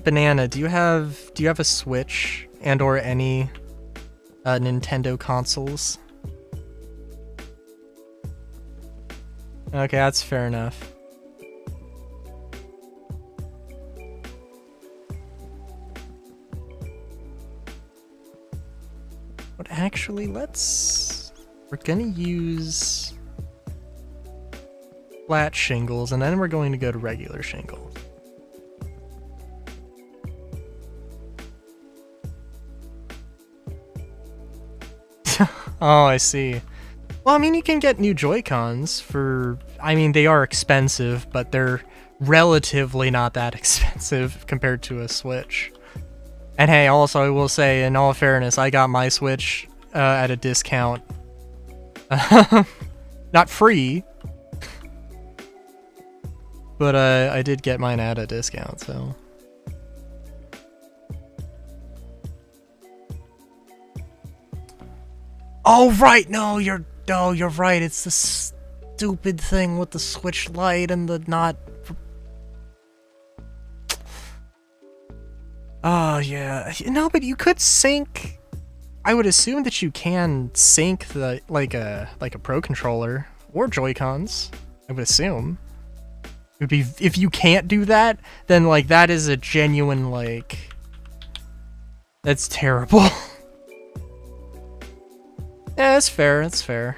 Banana, do you have a Switch and or any Nintendo consoles? Okay, that's fair enough. But actually, we're gonna use flat shingles, and then we're going to go to regular shingles. Oh, I see. Well, I mean, you can get new Joy-Cons for... I mean, they are expensive, but they're relatively not that expensive compared to a Switch. And hey, also, I will say, in all fairness, I got my Switch at a discount. Not free, but I did get mine at a discount, so... Oh, right! No, you're right. It's the stupid thing with the Switch Lite and the not... Oh, yeah. No, but you could sync... I would assume that you can sync the like a Pro Controller or Joy-Cons. I would assume. It would be... If you can't do that, then, like, that is a genuine, like... That's terrible. Yeah, that's fair, that's fair.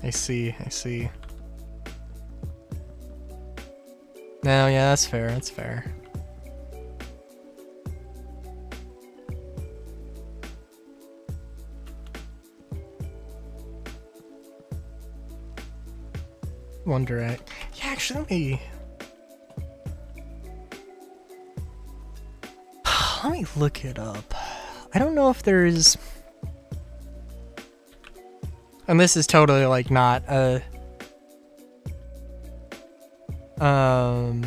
I see. No, yeah, that's fair, that's fair. Wonder Egg. Yeah, actually, let me look it up. I don't know if there's... And this is totally, like, not a... Oh,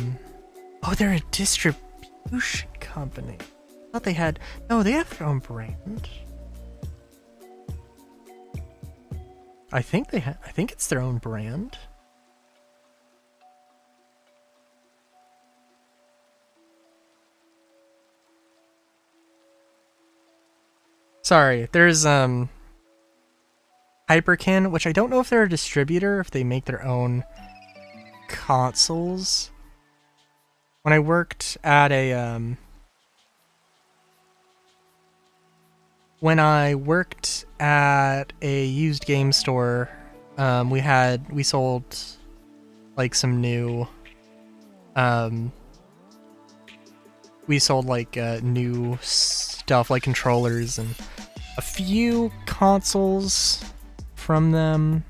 they're a distribution company. I thought they had... No, they have their own brand. I think it's their own brand. Sorry, there's Hyperkin, which I don't know if they're a distributor, if they make their own consoles. When I worked at a used game store, we sold like some new new stuff like controllers and a few consoles from them.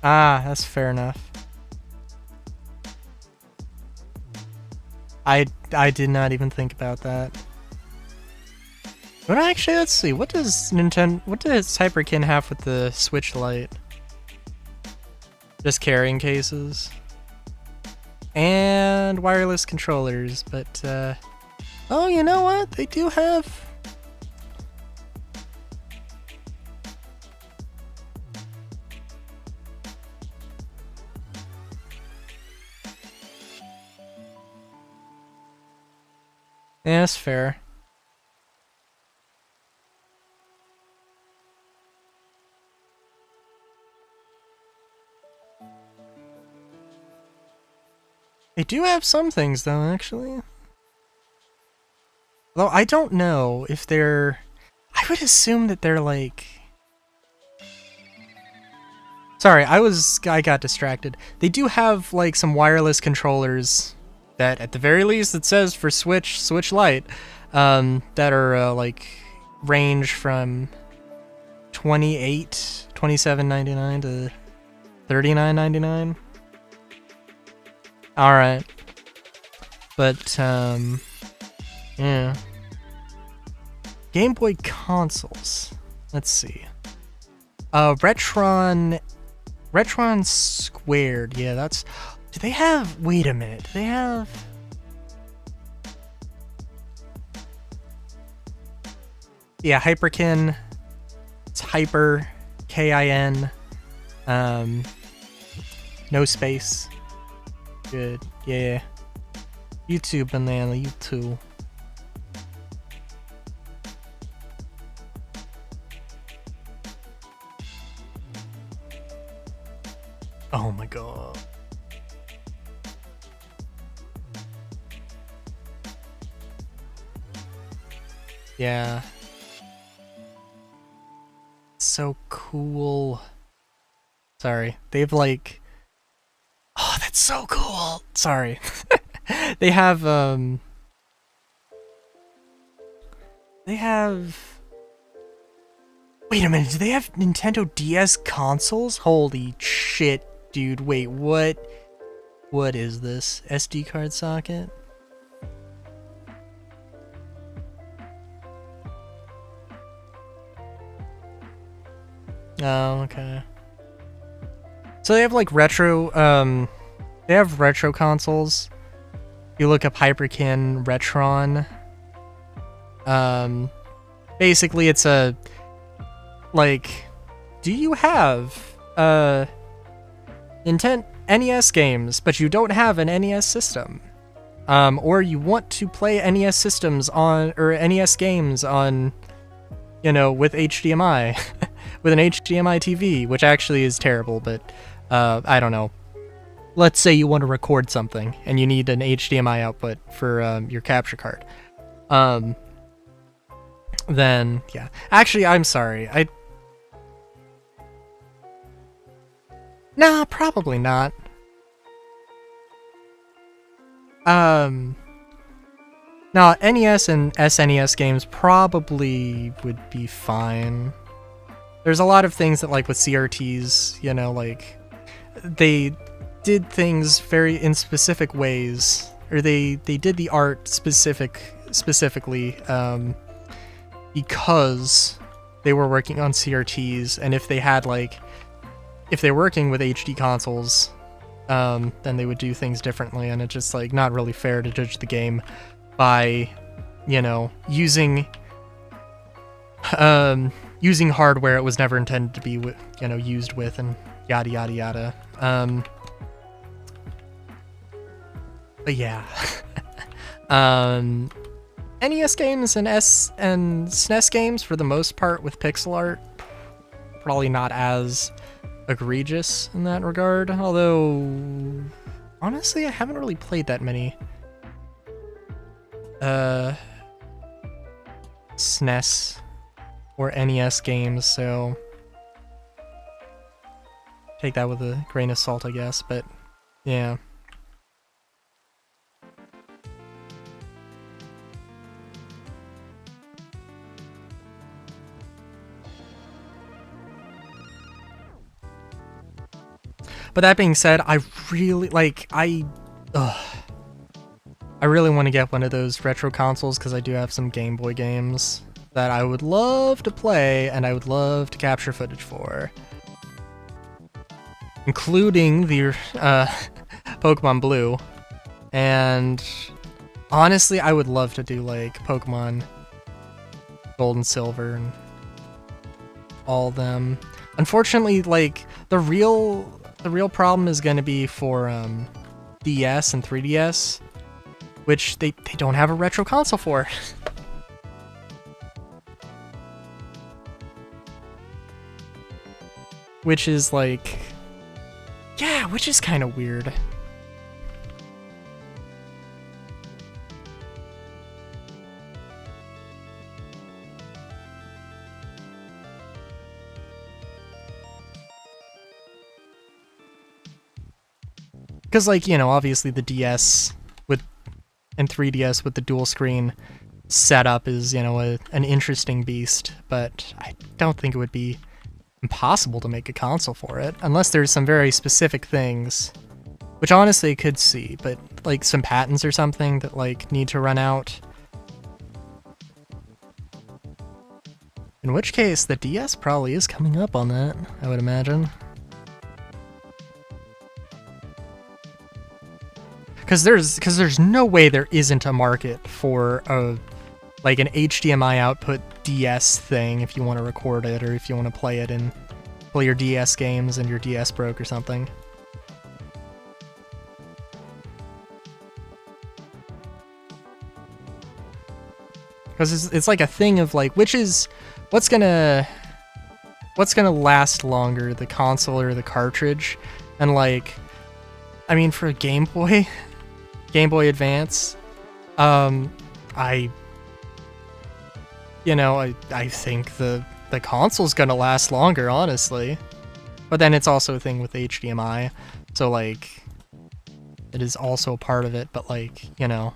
Ah, that's fair enough. I did not even think about that. But actually, let's see. What does Hyperkin have with the Switch Lite? Just carrying cases. And wireless controllers, but oh, you know what? They do have... Yeah, that's fair. They do have some things though, actually. Although I don't know if they're... I would assume that they're like... Sorry, I got distracted. They do have like some wireless controllers that at the very least it says for Switch Lite, that are like range from $27.99 to $39.99. Alright. But, yeah. Game Boy consoles. Let's see. Retron Squared. Yeah, that's... Do they have... Wait a minute. Do they have... Yeah, Hyperkin. It's Hyper. K-I-N. No space. Good. Yeah. YouTube banana. YouTube. Oh my god. Yeah. So cool. Sorry. They've like... Oh, that's so cool. Sorry. They have, They have... Wait a minute, do they have Nintendo DS consoles? Holy shit, dude. Wait, what? What is this? SD card socket? Oh, okay. So they have like retro, they have retro consoles. You look up Hyperkin Retron. Basically it's a, like, do you have, Nintendo NES games, but you don't have an NES system? Or you want to play NES systems on, or NES games on, you know, with HDMI, with an HDMI TV, which actually is terrible, but, I don't know. Let's say you want to record something, and you need an HDMI output for, your capture card. Then, yeah. Actually, I'm sorry, Nah, probably not. No, NES and SNES games probably would be fine. There's a lot of things that, like, with CRTs, you know, like, they did things in specific ways, or they did the art specifically, because they were working on CRTs, and if they had, like, if they're working with HD consoles, then they would do things differently, and it's just, like, not really fair to judge the game by, you know, using hardware it was never intended to be, you know, used with, and yada yada yada. But yeah. NES games and SNES games, for the most part, with pixel art, probably not as egregious in that regard, although honestly I haven't really played that many SNES or NES games, so take that with a grain of salt, I guess, but yeah. But that being said, I really, like, I really want to get one of those retro consoles, because I do have some Game Boy games that I would love to play, and I would love to capture footage for. Including the, Pokemon Blue. And honestly, I would love to do, like, Pokemon Gold and Silver and all them. Unfortunately, like, the real problem is going to be for DS and 3DS, which they don't have a retro console for. Which is like, yeah, which is kind of weird. Because, like, you know, obviously the DS with and 3DS with the dual screen setup is, you know, an interesting beast, but I don't think it would be impossible to make a console for it, unless there's some very specific things, which honestly I could see, but like some patents or something that like need to run out. In which case, the DS probably is coming up on that, I would imagine. Because there's no way there isn't a market for like an HDMI output DS thing if you want to record it or if you want to play it and play your DS games and your DS broke or something. Because it's like a thing of like, what's gonna last longer, the console or the cartridge? And like, I mean, for a Game Boy Advance, I think the console's gonna last longer, honestly. But then it's also a thing with HDMI, so like, it is also part of it, but like, you know.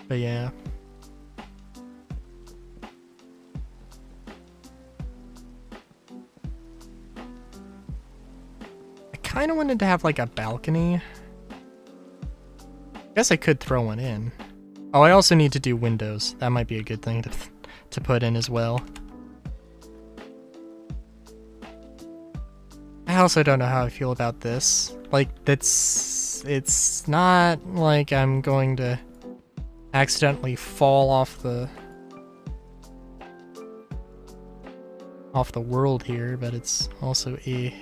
But yeah. I kind of wanted to have like a balcony. Guess I could throw one in. Oh, I also need to do windows. That might be a good thing to put in as well. I also don't know how I feel about this. Like, it's not like I'm going to accidentally fall off the world here, but it's also a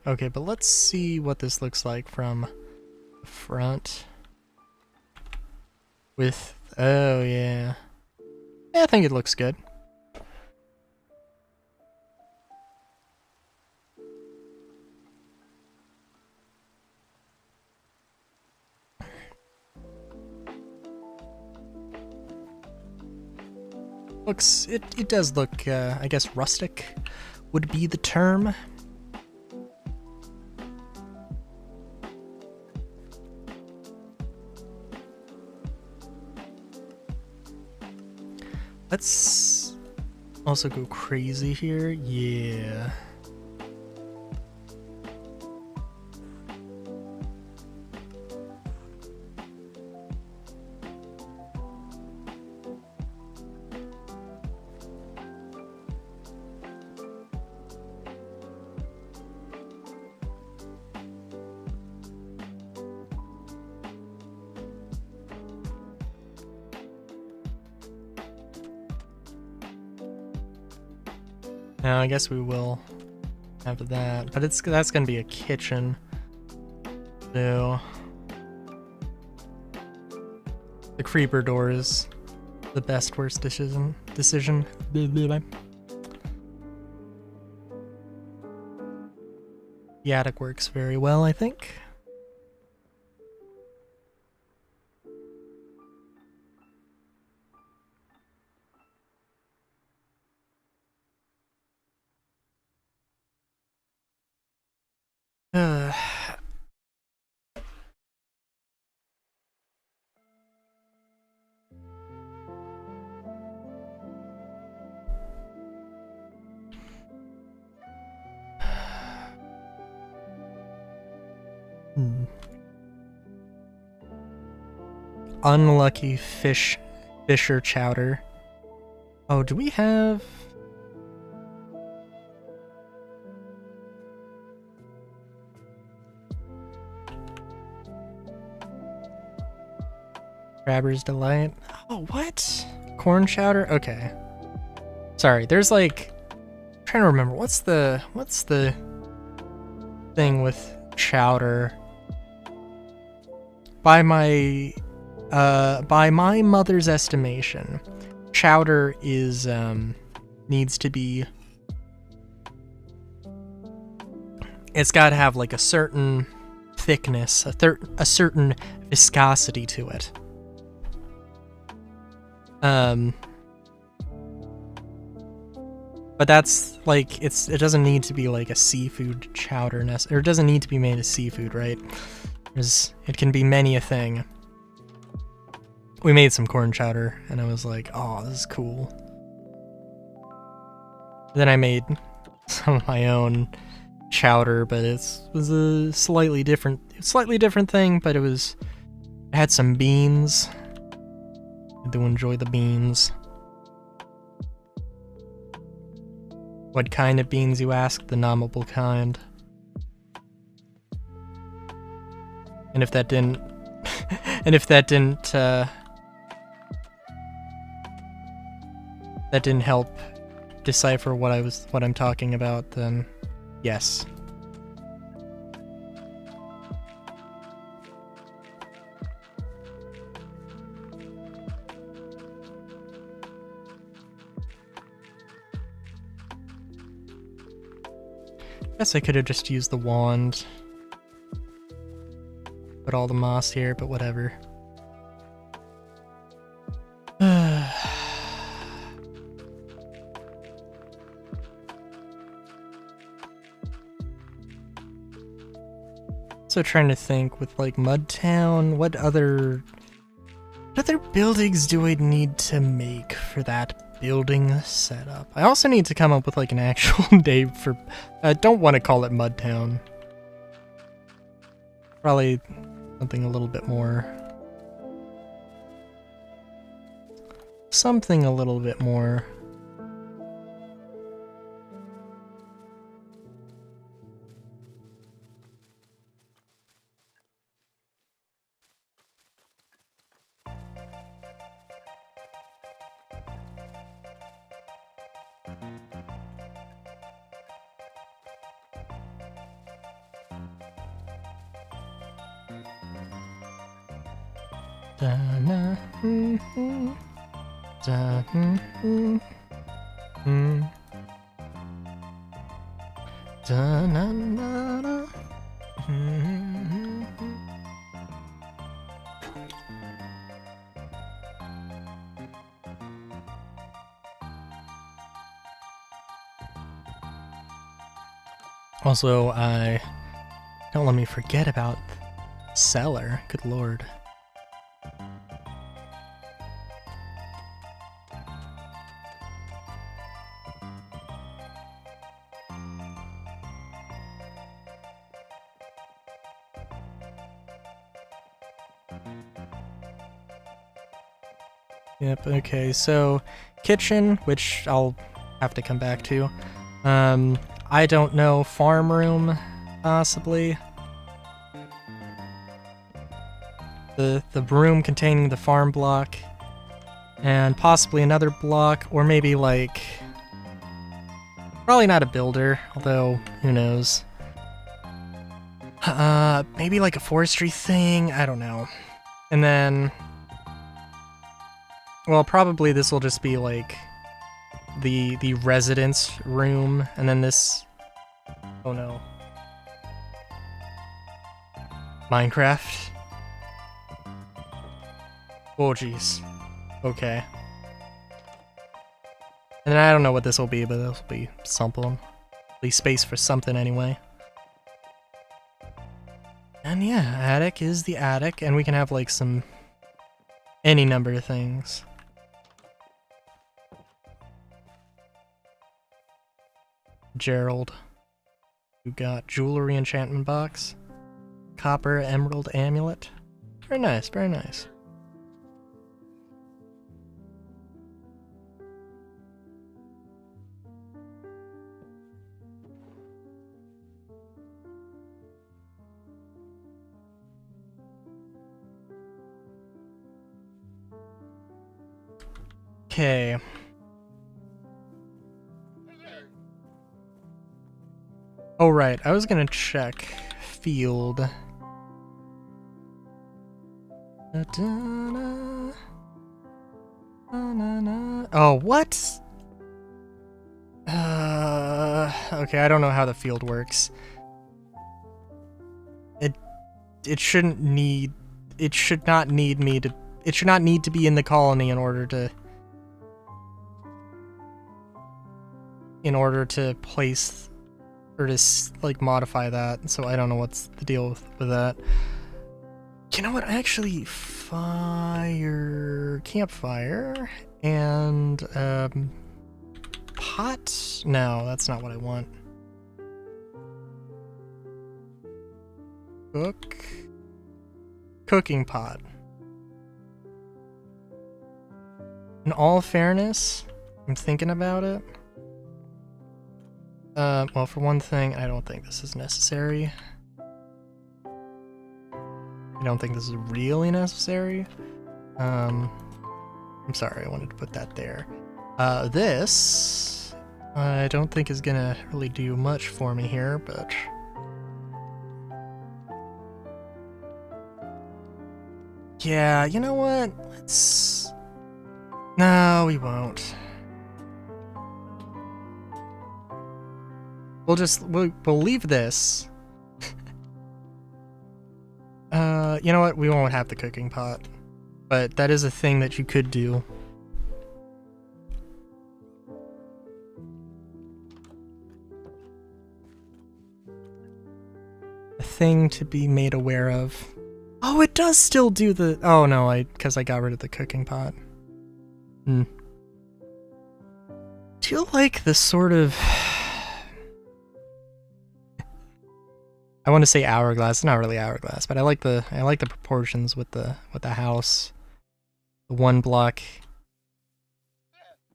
Okay, but let's see what this looks like from the front. With, oh yeah. Yeah, I think it looks good. It does look, I guess rustic would be the term. Let's also go crazy here. Yeah. Now I guess we will have that, but that's gonna be a kitchen. So the creeper door is the best worst decision. The attic works very well, I think. Unlucky fish Fisher chowder. Oh, do we have... Crabber's Delight. Oh, what? Corn chowder? Okay. Sorry, there's like... I'm trying to remember, what's the thing with chowder? By my mother's estimation, chowder is, needs to be... It's gotta have like a certain thickness, a certain viscosity to it. But that's like, it doesn't need to be like a seafood chowder, or it doesn't need to be made of seafood, right? It can be many a thing. We made some corn chowder, and I was like, oh, this is cool. Then I made some of my own chowder, but it was a slightly different thing, but it had some beans. I do enjoy the beans. What kind of beans, you ask? The nominal kind. And if that didn't... that didn't help decipher what I'm talking about, then yes. Guess I could have just used the wand. Put all the moss here, but whatever. So trying to think with like Mudtown, what other buildings do I need to make for that building setup? I also need to come up with like an actual name for... I don't want to call it Mudtown. Probably something a little bit more... Something a little bit more... Also, don't let me forget about cellar. Good lord. Yep, okay, so kitchen, which I'll have to come back to. I don't know, farm room, possibly. The room containing the farm block, and possibly another block, or maybe like... Probably not a builder, although, who knows. Maybe like a forestry thing, I don't know. And then... Well, probably this will just be like the residence room, and then this... Oh no. Minecraft? Oh jeez. Okay. And then I don't know what this will be, but this will be something. Leave space for something anyway. And yeah, attic is the attic, and we can have like any number of things. Gerald. We got jewelry enchantment box. Copper emerald amulet. Very nice, very nice. Okay. Oh, right. I was gonna check field. Oh, what? Okay, I don't know how the field works. It shouldn't need. It should not need me to. It should not need to be in the colony in order to. In order to place, or to like modify that. So I don't know what's the deal with that. You know what? Actually, campfire, and pot. No, that's not what I want. Cooking pot. In all fairness, I'm thinking about it. Well, for one thing, I don't think this is necessary. I don't think this is really necessary. I'm sorry, I wanted to put that there. This, I don't think is gonna really do much for me here, but... Yeah, you know what? Let's... No, we won't. We'll leave this. You know what? We won't have the cooking pot. But that is a thing that you could do. A thing to be made aware of. Oh, it does still do the... Oh, no, because I got rid of the cooking pot. Do you like this sort of... I want to say hourglass. It's not really hourglass, but I like the proportions with the house. The one block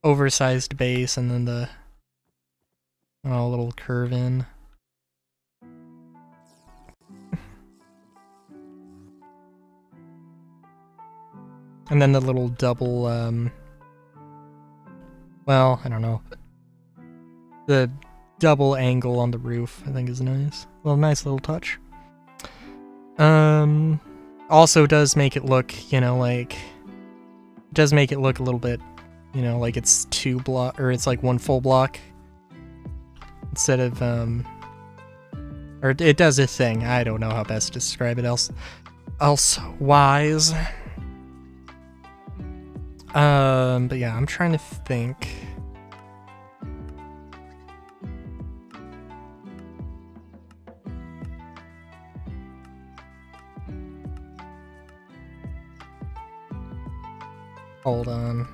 oversized base and then the little curve in. And then the little double well, I don't know. The double angle on the roof, I think, is nice. Well, nice little touch. Also does make it look, like... It does make it look a little bit, like it's two block, or it's like one full block. Instead of, or it does a thing. I don't know how best to describe it elsewise. But yeah, I'm trying to think. Hold on.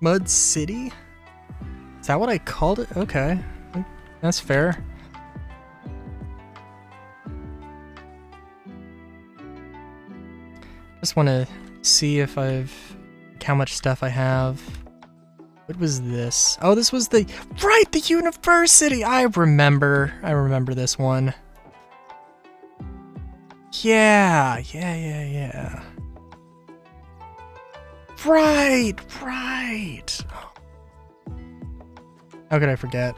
Mud City? Is that what I called it? Okay. That's fair. Just want to see if how much stuff I have. What was this? Oh, this was the university! I remember this one. Yeah. Right. How could I forget?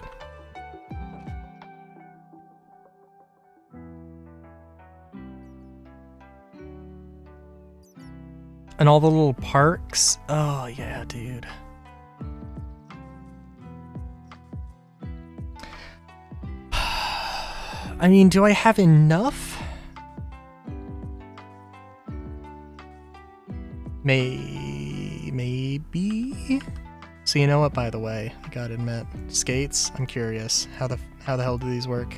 And all the little parks? Oh, yeah, dude. I mean, do I have enough? Maybe? So you know what, by the way, I gotta admit, skates, I'm curious. How the hell do these work?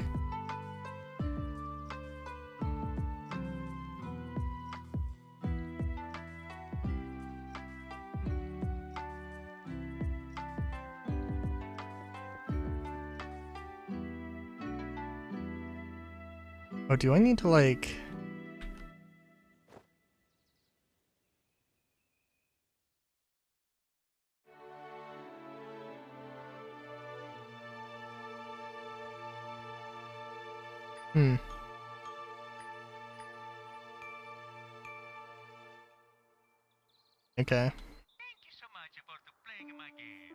Oh, do I need to, like... Okay. Thank you so much for playing my game.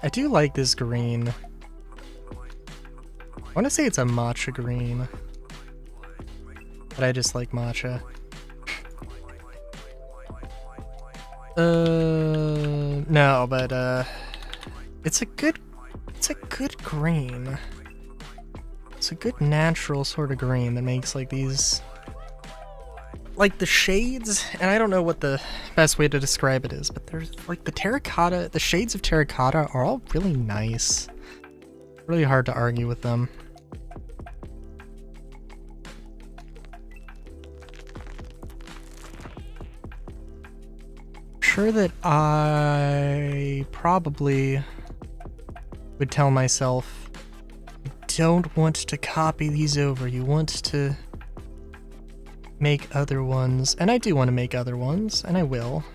I do like this green. I want to say it's a matcha green, but I just like matcha. No, but it's a good green. It's a good natural sort of green that makes like these, like the shades, and I don't know what the best way to describe it is, but there's like the shades of terracotta are all really nice. Really hard to argue with them. Sure that I probably would tell myself, you don't want to copy these over, you want to make other ones, and I do want to make other ones, and I will.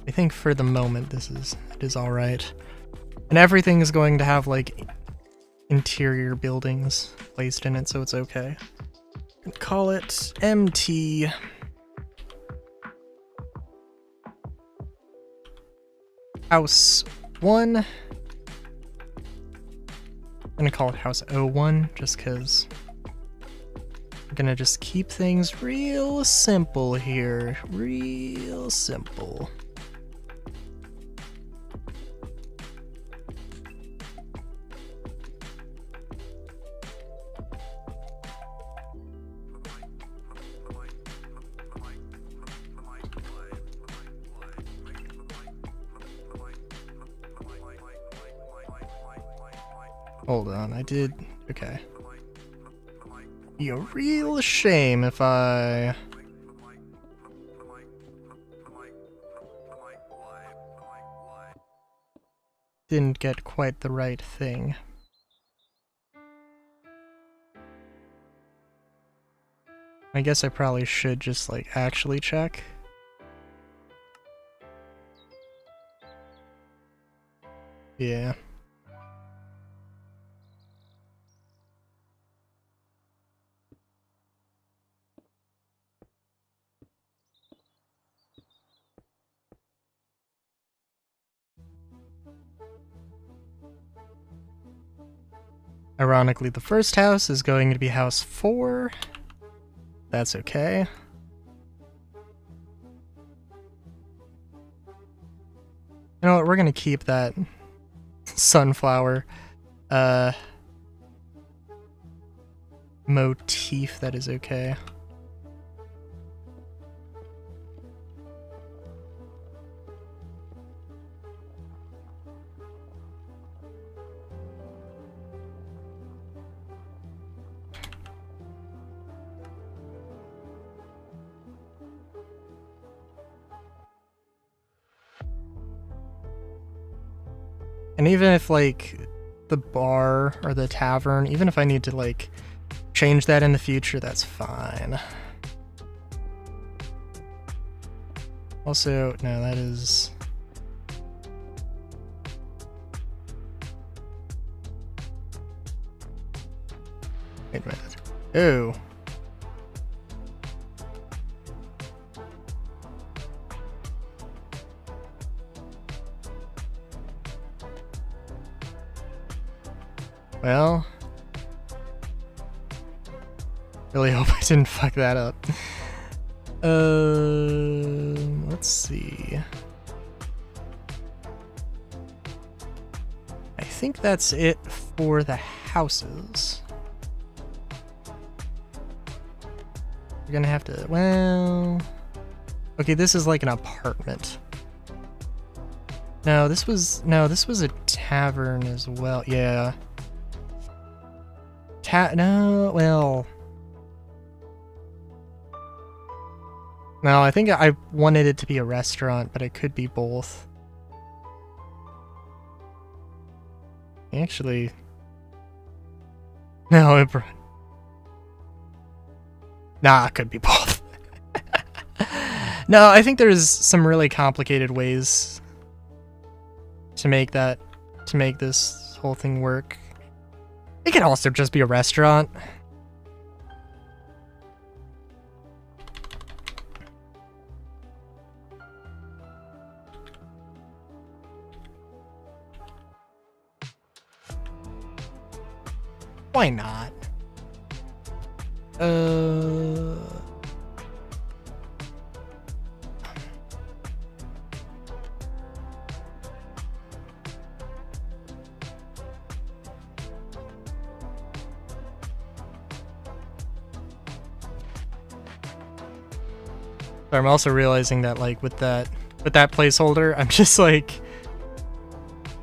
I think for the moment it is alright. And everything is going to have like interior buildings placed in it, so it's okay. Call it MT. House 1. I'm gonna call it House 01 just because I'm gonna just keep things real simple here. Real simple. Hold on, I did... okay. Be a real shame if I... didn't get quite the right thing. I guess I probably should just, like, actually check. Yeah. Ironically, the first house is going to be house 4. That's okay. You know what, we're gonna keep that sunflower motif, that is okay. And even if, like, the bar or the tavern, even if I need to, like, change that in the future, that's fine. Also, no, that is... wait a minute. Oh. Well, really hope I didn't fuck that up. Let's see. I think that's it for the houses. We're gonna have to, well... okay, this is like an apartment. No, this was a tavern as well. Yeah. No, well... no, I think I wanted it to be a restaurant, but it could be both. Actually, no, nah, it could be both. No, I think there's some really complicated ways to make this whole thing work. It could also just be a restaurant. Why not? But I'm also realizing that, like, with that placeholder, I'm just like,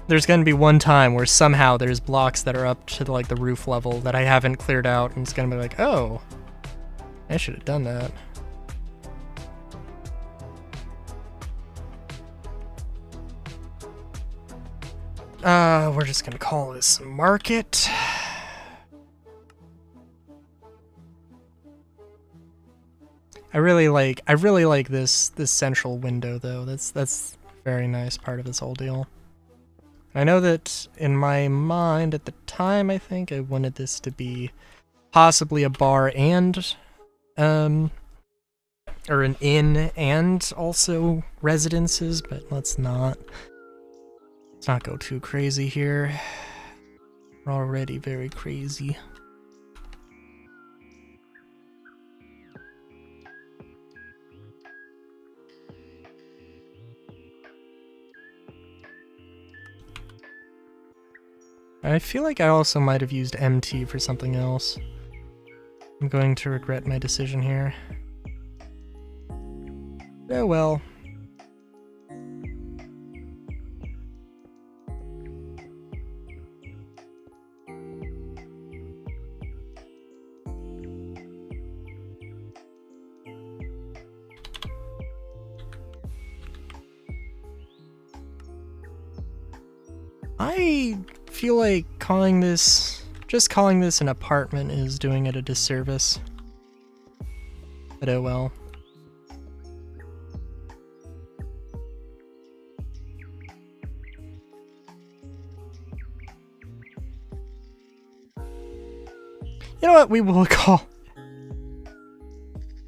there's gonna be one time where somehow there's blocks that are up to like the roof level that I haven't cleared out, and it's gonna be like, oh, I should have done that. We're just gonna call this market. I really like this central window though. That's a very nice part of this whole deal. I know that in my mind at the time, I think I wanted this to be possibly a bar and, or an inn and also residences, but let's not go too crazy here. We're already very crazy. I feel like I also might have used MT for something else. I'm going to regret my decision here. Oh well. I feel like just calling this an apartment is doing it a disservice. But oh well. You know what, we will call...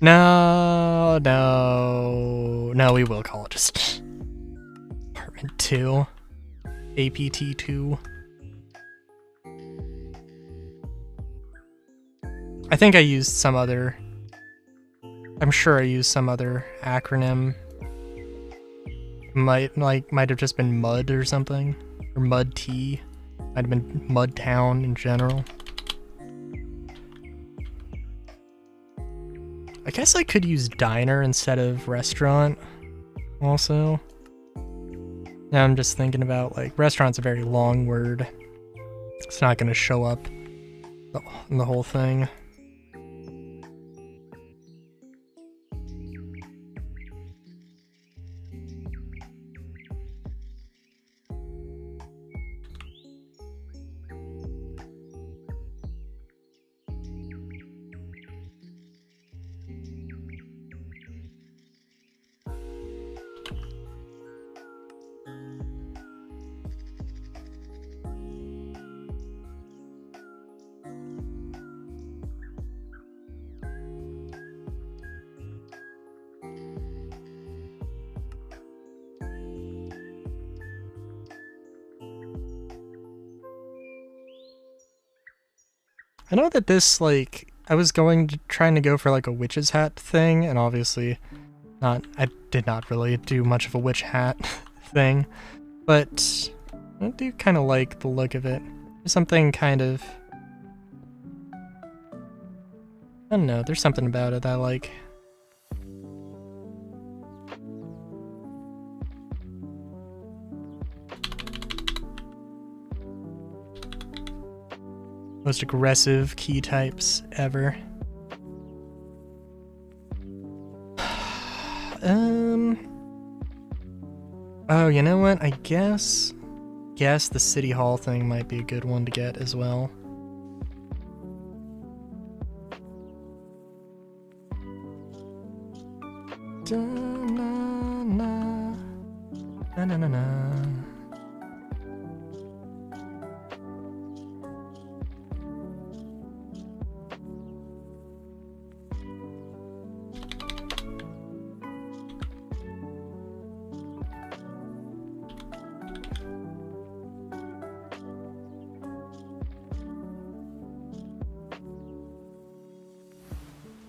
No, we will call it just Apartment 2. APT2. I think I used some other... I'm sure I used some other acronym. Might have just been MUD or something. Or MUD-T. Might have been Mudtown in general. I guess I could use diner instead of restaurant also. Now I'm just thinking about, like, restaurant's a very long word. It's not going to show up in the whole thing. I know that this, like, I was trying to go for like a witch's hat thing, and obviously I did not really do much of a witch hat thing, but I do kind of like the look of it. There's something kind of, I don't know, there's something about it that I like. Most aggressive key types ever. Oh, you know what? I guess guess the City Hall thing might be a good one to get as well. Na-na-na-na.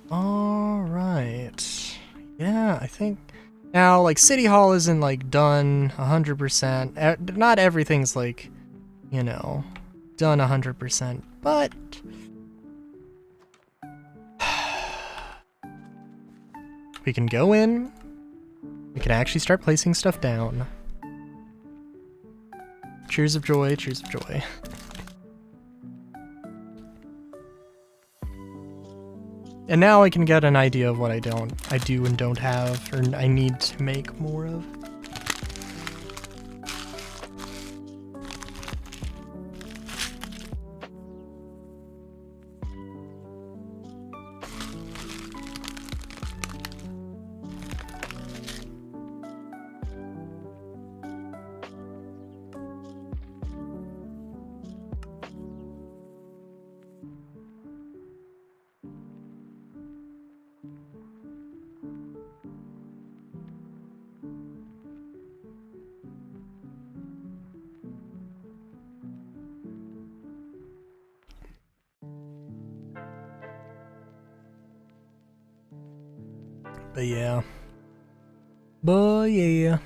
All right. Yeah, I think now like City Hall isn't like done 100%. Not everything's like, you know, done 100%, but we can go in. We can actually start placing stuff down. Cheers of joy, cheers of joy. And now I can get an idea of what I do and don't have, or I need to make more of. But yeah. But yeah.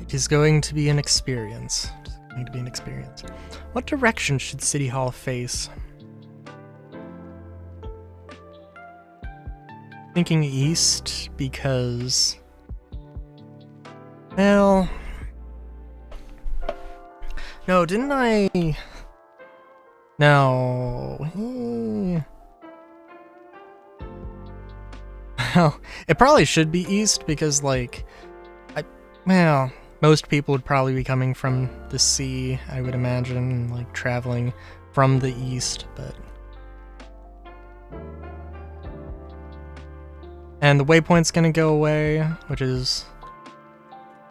It is going to be an experience. It's going to be an experience. What direction should City Hall face? Thinking east because, well, no, didn't I? No. Well, it probably should be east because, like, well, most people would probably be coming from the sea, I would imagine, like traveling from the east, but. And the waypoint's gonna go away, which is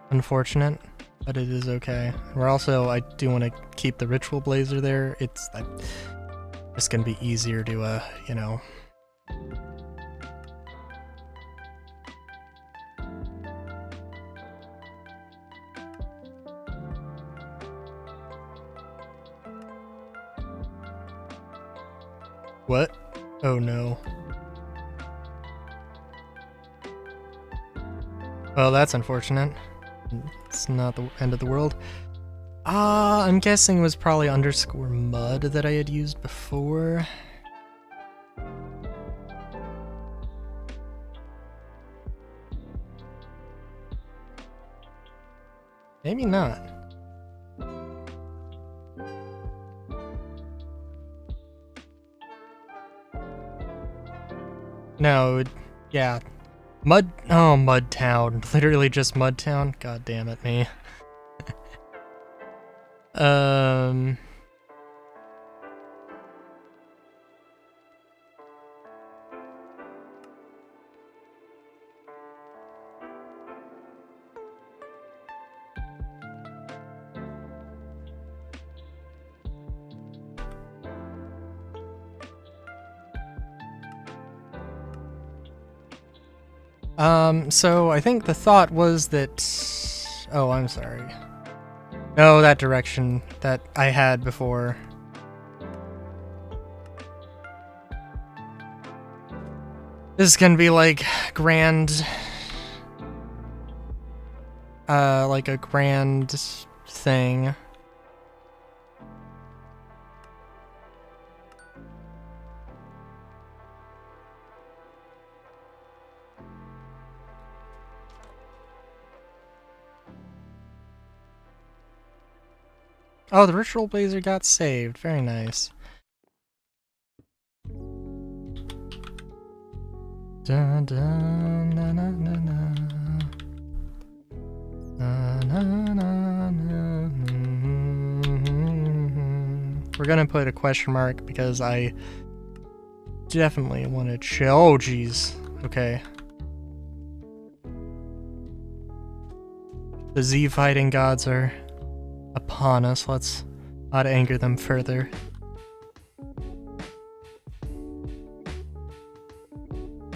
unfortunate, but it is okay. We're also, I do want to keep the ritual blazer there. It's just gonna be easier to, you know. What? Oh no. Well, that's unfortunate. It's not the end of the world. I'm guessing it was probably underscore mud that I had used before. Maybe not. No, yeah. Mudtown. Literally just Mudtown. God damn it, me. So I think the thought was that... Oh, I'm sorry. No, that direction that I had before. This is gonna be like grand... like a grand thing. Oh, the ritual blazer got saved. Very nice. Dun, dun, na, na, na, na. Na, na, na, na, We're gonna put a question mark because I definitely want to chill. Oh, jeez. Okay. The Z fighting gods are upon us. Let's not anger them further.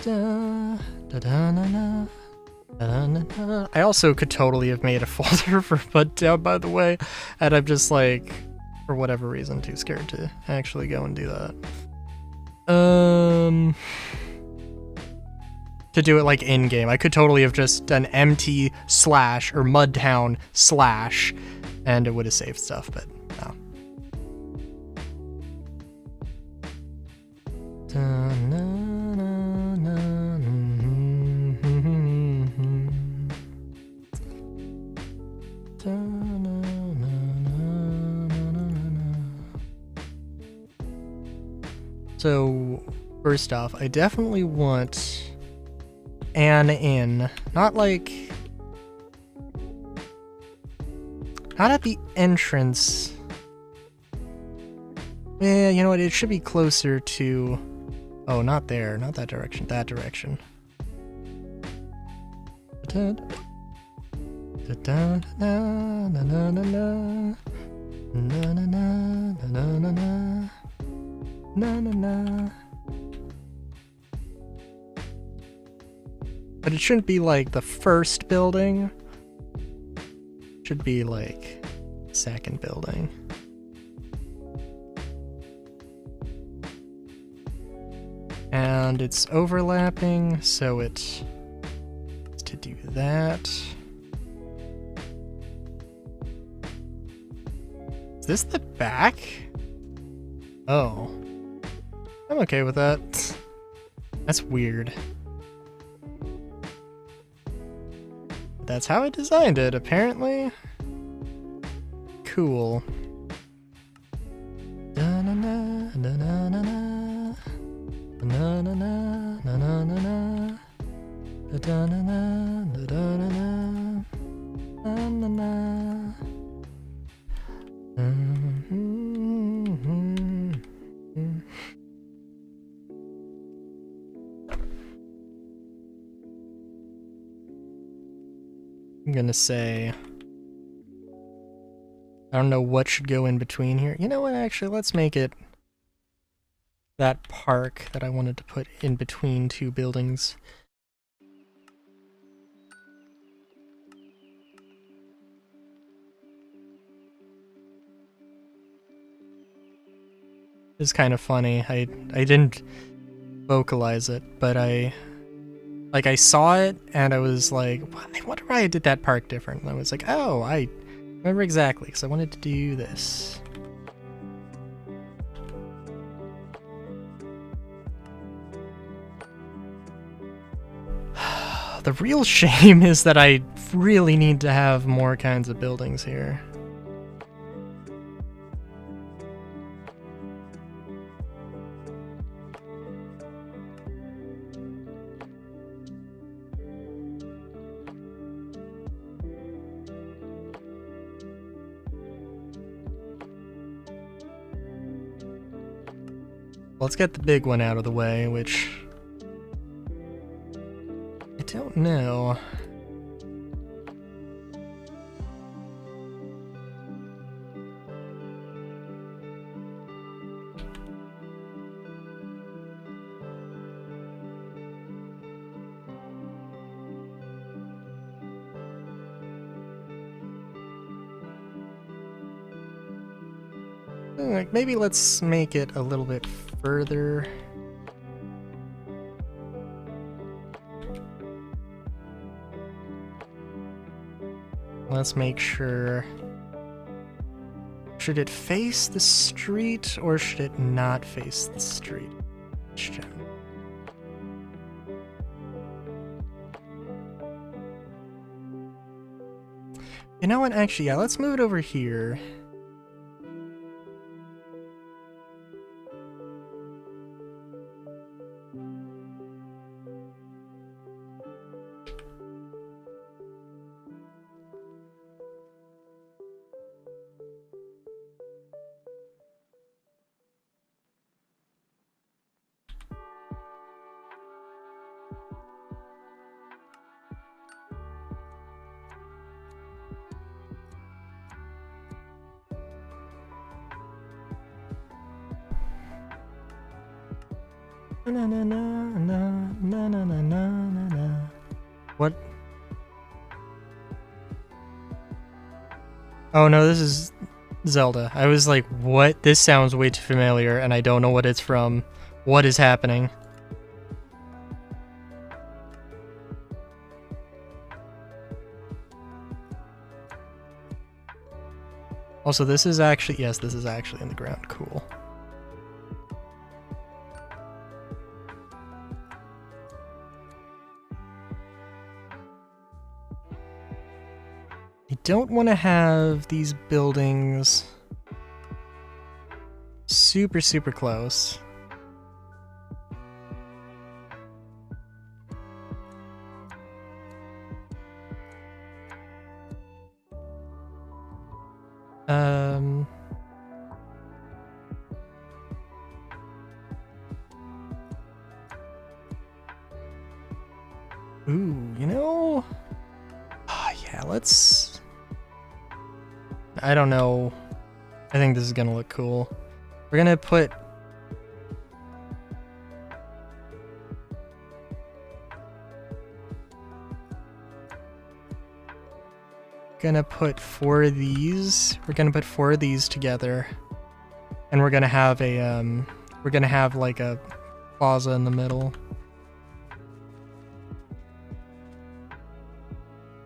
Da, da, da, na, na. I also could totally have made a folder for Mudtown, by the way, and I'm just like, for whatever reason, too scared to actually go and do that. To do it like in-game. I could totally have just done MT/ or Mudtown/ and it would have saved stuff, but no. So, first off, I definitely want Anne in. Not like... Not at the entrance. Yeah, you know what? It should be closer to... Oh, not there. Not that direction. That direction. But it shouldn't be like the first building. It should be like second building. And it's overlapping, so it's to do that. Is this the back? Oh. I'm okay with that. That's weird. That's how I designed it, apparently. Cool. I'm gonna say, I don't know what should go in between here. You know what, actually, let's make it that park that I wanted to put in between two buildings. It's kind of funny. I didn't vocalize it, but I saw it and I was like, I wonder why I did that park different. And I was like, oh, I remember exactly, because I wanted to do this. The real shame is that I really need to have more kinds of buildings here. Let's get the big one out of the way, which I don't know. Maybe let's make it a little bit further. Let's make sure. Should it face the street or should it not face the street? You know what? Actually, yeah, let's move it over here. Na na na na na na na na na. What? Oh no, this is Zelda. I was like, what? This sounds way too familiar, and I don't know what it's from. What is happening? Also, this is actually, yes, this is actually in the ground. Cool. I don't want to have these buildings super, super close. Ooh, you know? Yeah, let's... I don't know. I think this is gonna look cool. We're gonna put... Gonna put 4 of these. We're gonna put 4 of these together. And we're gonna have a, we're gonna have like a plaza in the middle.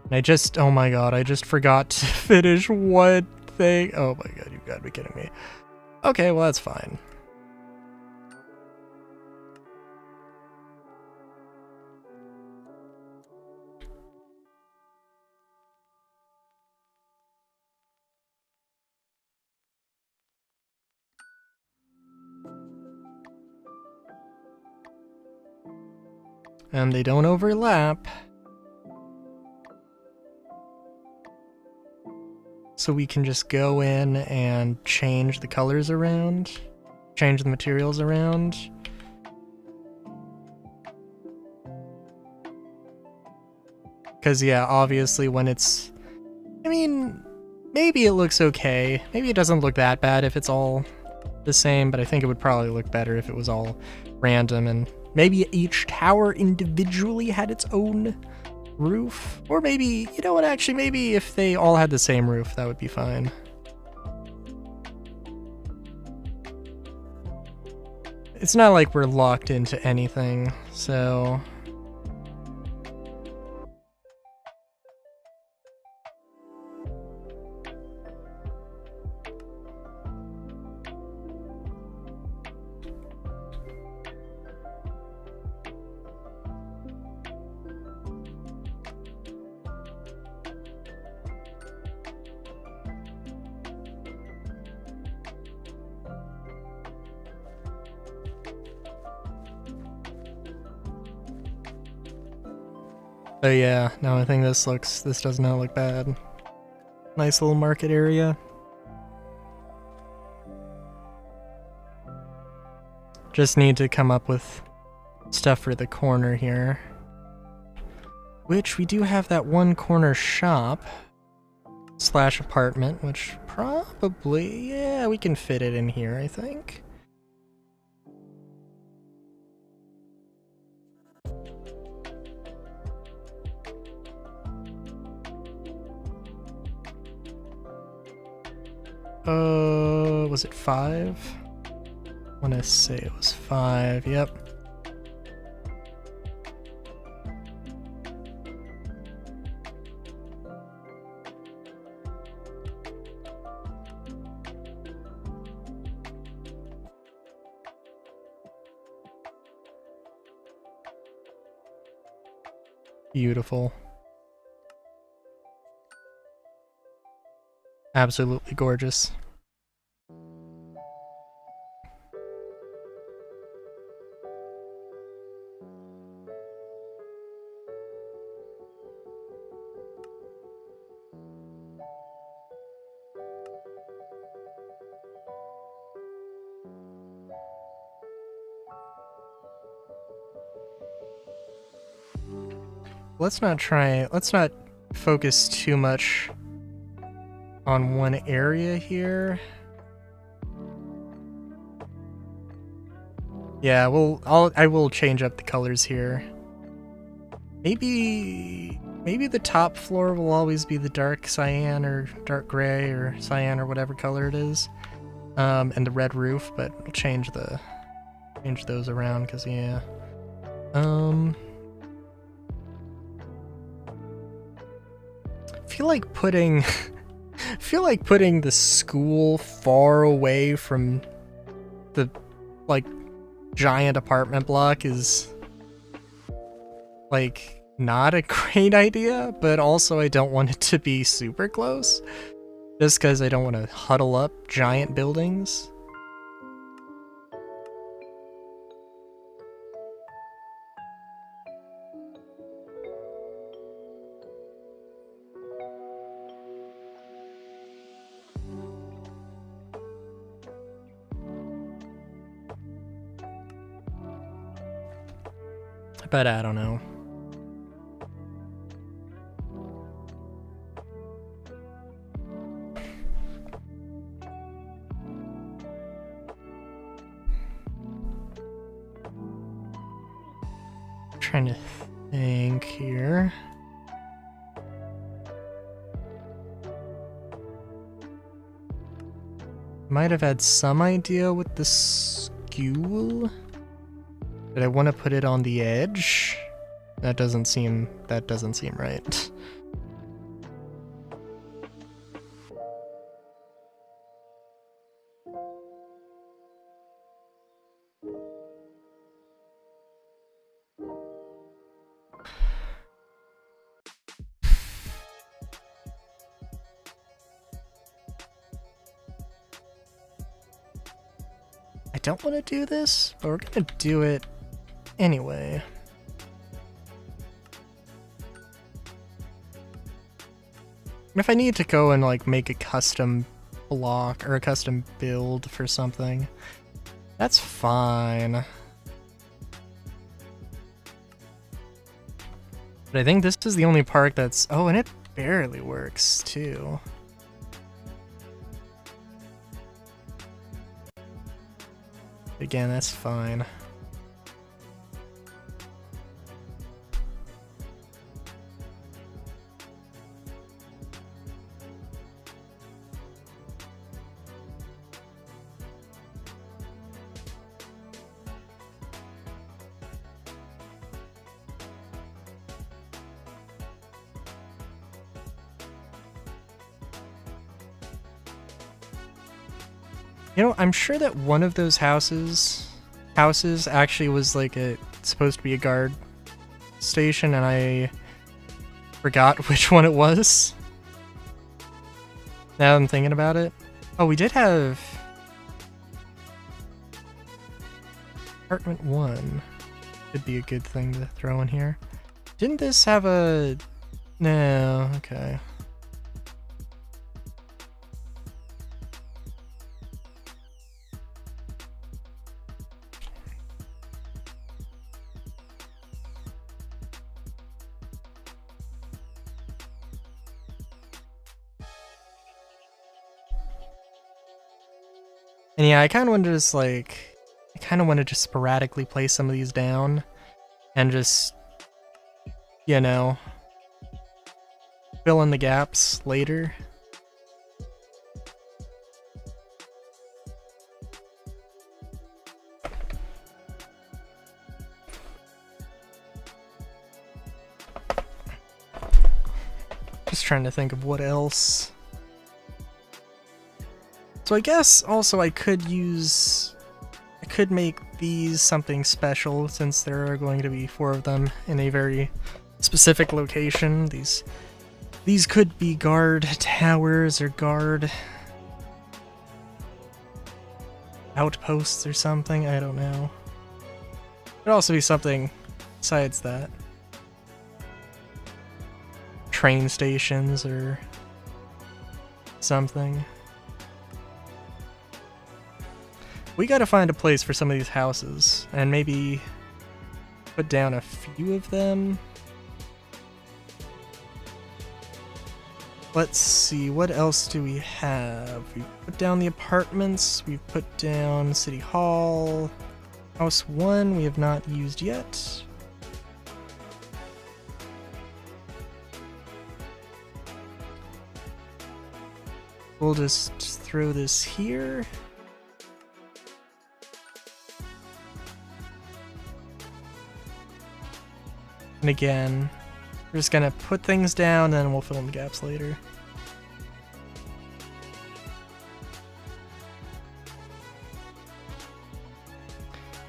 And I just, oh my god, I just forgot to finish one thing. Oh my god, you've got to be kidding me. Okay, well that's fine. And they don't overlap. So we can just go in and change the colors around, change the materials around. Because yeah, obviously when it's, I mean, maybe it looks okay. Maybe it doesn't look that bad if it's all the same, but I think it would probably look better if it was all random, and maybe each tower individually had its own roof. Or maybe, you know what, actually, maybe if they all had the same roof, that would be fine. It's not like we're locked into anything, so... So yeah, no, I think this does not look bad. Nice little market area. Just need to come up with stuff for the corner here. Which we do have that one corner shop / apartment, which probably, yeah, we can fit it in here, I think. Was it 5? I want to say it was 5, yep. Beautiful. Absolutely gorgeous. Let's not focus too much on one area here. Yeah, I will change up the colors here. Maybe the top floor will always be the dark cyan or dark gray or cyan or whatever color it is. And the red roof, but we'll change those around because yeah. Feel like putting the school far away from the like giant apartment block is like not a great idea, but also I don't want it to be super close just because I don't want to huddle up giant buildings. But I don't know. Trying to think here. Might have had some idea with the school. Did I want to put it on the edge? That doesn't seem right. I don't want to do this, but we're gonna do it anyway. If I need to go and like make a custom block or a custom build for something, that's fine. But I think this is the only part that's... Oh, and it barely works too. Again, that's fine. You know, I'm sure that one of those houses actually was like supposed to be a guard station, and I forgot which one it was. Now I'm thinking about it. Oh, we did have apartment 1. Could be a good thing to throw in here. Didn't this have a... No, okay. And yeah, I kind of want to just sporadically place some of these down and just, you know, fill in the gaps later. Just trying to think of what else. So I guess also I could make these something special since there are going to be 4 of them in a very specific location. These could be guard towers or guard outposts or something, I don't know. Could also be something besides that. Train stations or something. We gotta find a place for some of these houses, and maybe put down a few of them. Let's see, what else do we have? We've put down the apartments, we've put down City Hall. House 1 we have not used yet. We'll just throw this here. And again, we're just gonna put things down, and then we'll fill in the gaps later.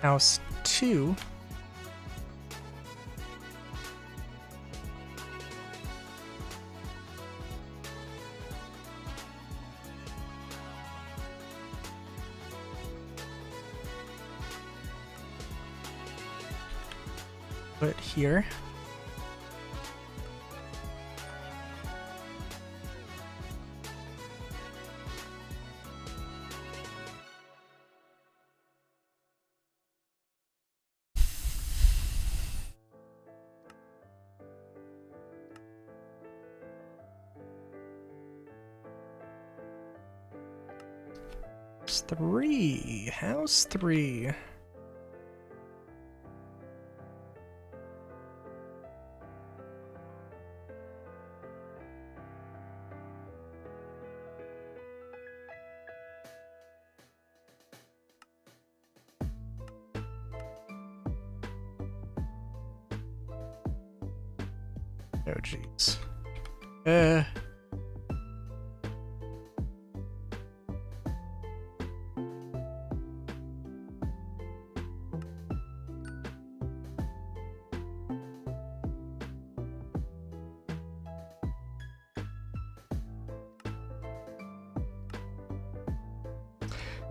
House 2. Put here. House 3. Oh jeez.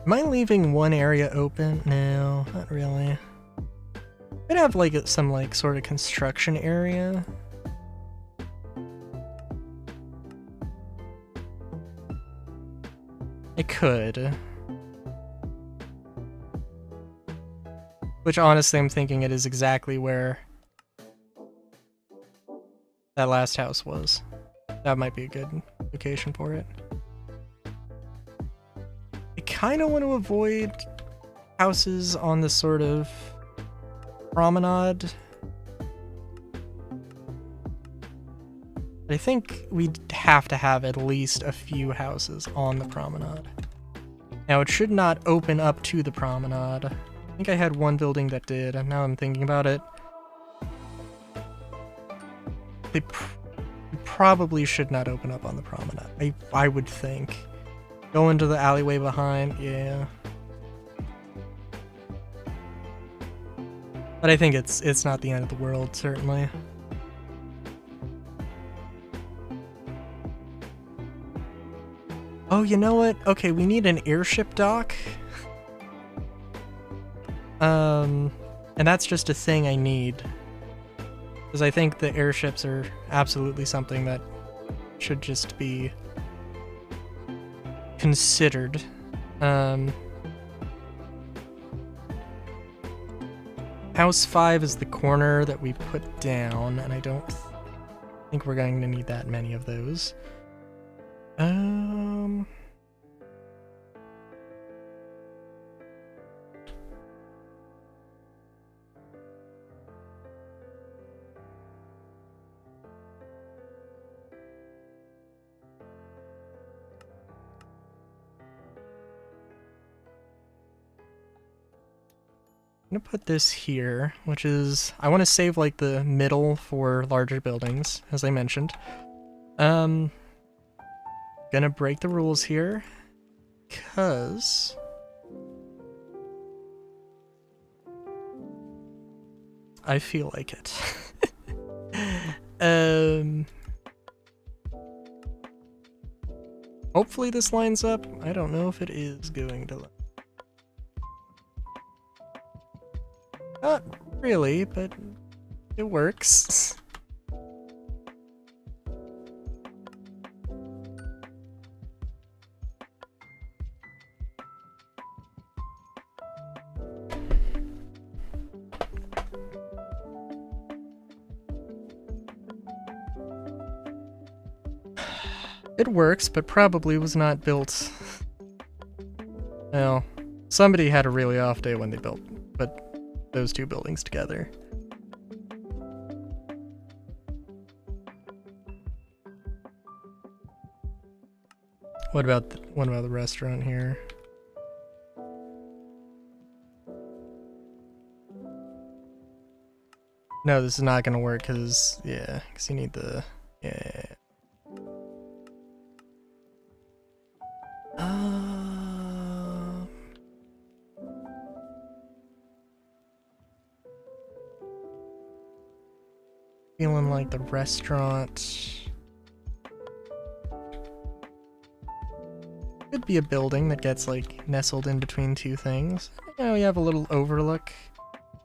Am I leaving one area open? No, not really. I'd have like some like sort of construction area. I could. Which honestly I'm thinking it is exactly where that last house was. That might be a good location for it. I kind of want to avoid houses on the sort of promenade. I think we'd have to have at least a few houses on the promenade. Now it should not open up to the promenade. I think I had one building that did, and now I'm thinking about it. They probably should not open up on the promenade. I would think. Go into the alleyway behind, yeah. But I think it's not the end of the world, certainly. Oh, you know what? Okay, we need an airship dock. And that's just a thing I need. Because I think the airships are absolutely something that should just be considered. House 5 is the corner that we put down, and I don't think we're going to need that many of those. I'm gonna put this here, which is, I want to save like the middle for larger buildings, as I mentioned. Gonna break the rules here, cause I feel like it. Hopefully this lines up. I don't know if it is going to. Not really, but it works. It works, but probably was not built. Well, somebody had a really off day when they built put those two buildings together. What about the restaurant here? No, this is not gonna work because you need the feeling like the restaurant could be a building that gets like nestled in between two things. You know, you have a little overlook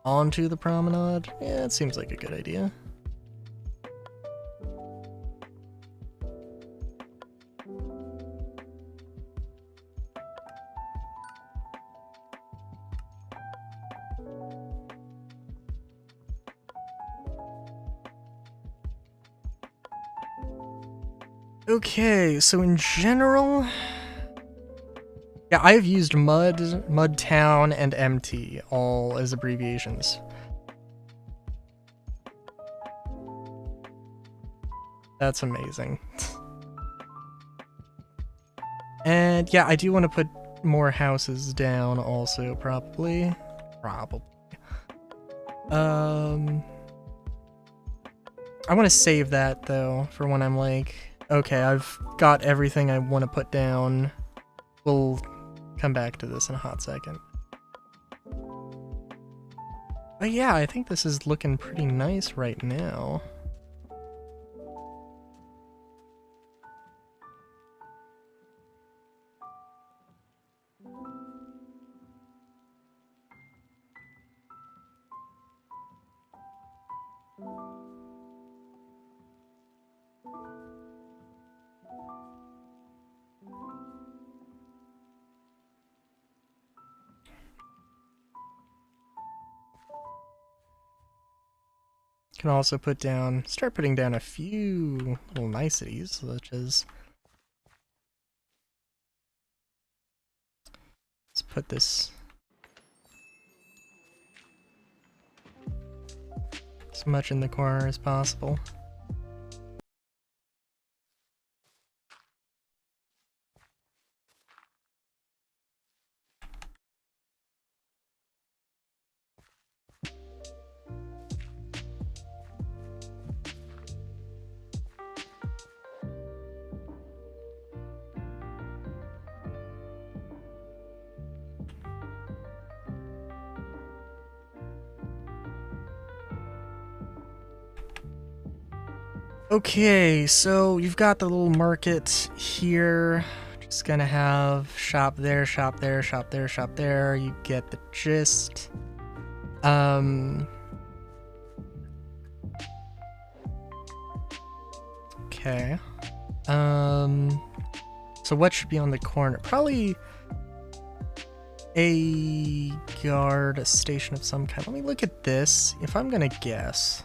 onto the promenade. Yeah, it seems like a good idea. Okay, so in general, yeah, I've used Mud Town, and MT all as abbreviations. That's amazing. And yeah, I do want to put more houses down also, probably. I want to save that though for when I'm like, okay, I've got everything I want to put down. We'll come back to this in a hot second. But yeah, I think this is looking pretty nice right now. Can also start putting down a few little niceties, such as, let's put this as much in the corner as possible. Okay, so you've got the little market here. Just gonna have shop there, shop there, shop there, shop there. You get the gist. Okay. So what should be on the corner? Probably a guard, a station of some kind. Let me look at this. If I'm gonna guess,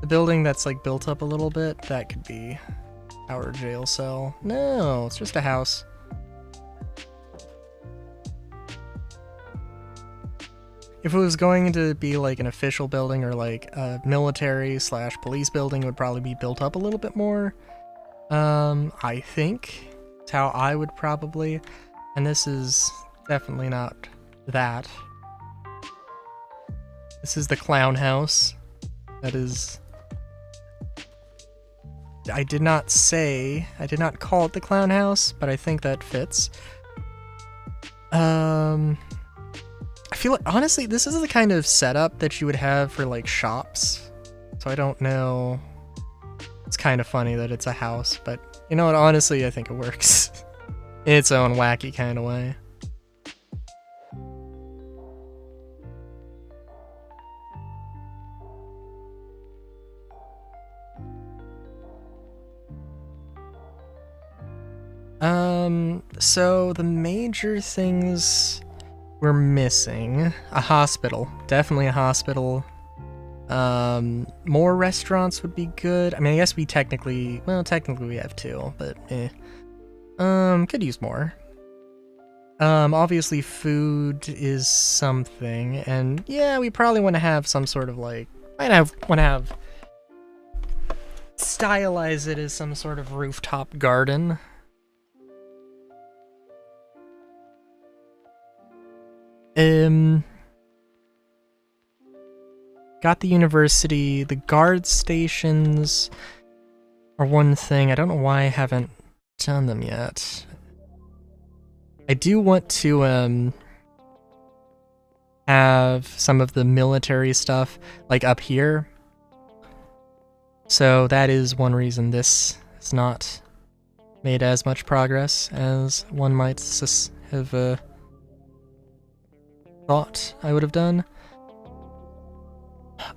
the building that's like built up a little bit, that could be our jail cell. No, it's just a house. If it was going to be like an official building or like a military / police building, it would probably be built up a little bit more. I think it's how I would probably, and this is definitely not that. This is the clown house. That is, I did not call it the clown house, but I think that fits. I feel like, honestly, this is the kind of setup that you would have for like shops. So I don't know. It's kind of funny that it's a house, but you know what? Honestly, I think it works in its own wacky kind of way. So the major things we're missing, a hospital, definitely a hospital. More restaurants would be good. I mean, I guess technically we have two, but could use more. Obviously food is something, and yeah, we probably want to have some sort of like, want to have, stylize it as some sort of rooftop garden. Got the university, the guard stations are one thing. I don't know why I haven't done them yet. I do want to have some of the military stuff like up here. So that is one reason this has not made as much progress as one might have thought I would have done.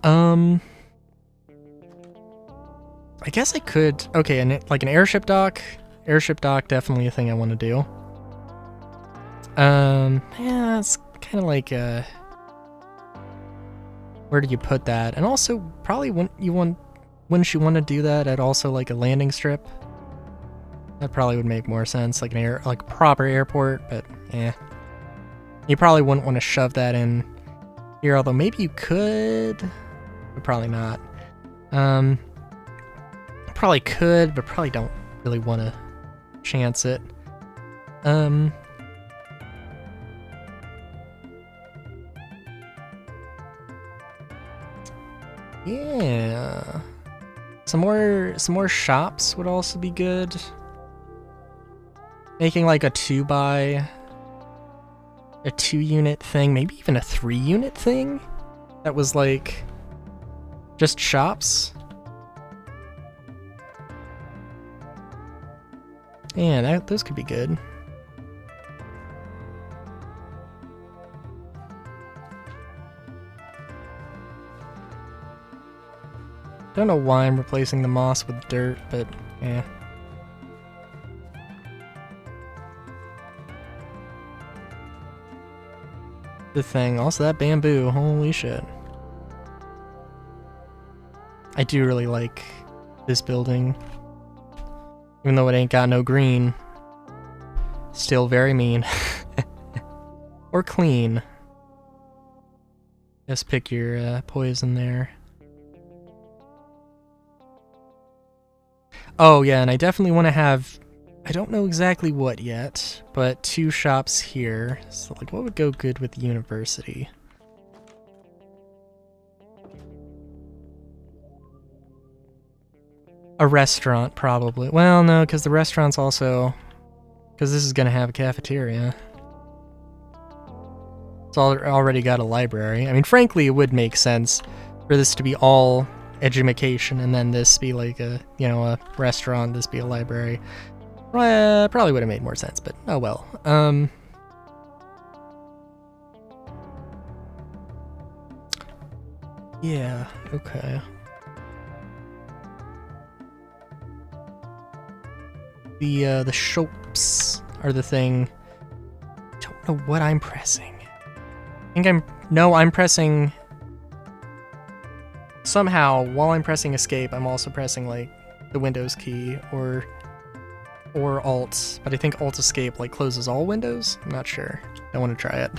I guess I could. Okay, like an airship dock. Airship dock, definitely a thing I want to do. Yeah, it's kind of like where do you put that? And also, probably wouldn't you want to do that at also like a landing strip? That probably would make more sense, like like a proper airport. But yeah, you probably wouldn't want to shove that in here. Although maybe you could, but probably not. Probably could, but probably don't really want to chance it. Yeah. Some more shops would also be good. Making like a 2-unit thing, maybe even a 3-unit thing that was like just shops. Yeah, those could be good. Don't know why I'm replacing the moss with dirt, but yeah. The thing. Also, that bamboo. Holy shit. I do really like this building. Even though it ain't got no green. Still very mean. Or clean. Just pick your poison there. Oh yeah, and I definitely want to have, I don't know exactly what yet, but 2 shops here. So like, what would go good with the university? A restaurant, probably. Well, no, because the restaurant's also, because this is going to have a cafeteria. It's already got a library. I mean, frankly, it would make sense for this to be all education, and then this be like a, you know, a restaurant, this be a library. Probably would have made more sense, but oh well. Yeah, okay. The shops are the thing. Don't know what I'm pressing. I think I'm pressing. Somehow, while I'm pressing escape, I'm also pressing like the Windows key or Alt, but I think Alt escape like closes all windows. I'm not sure. I want to try it.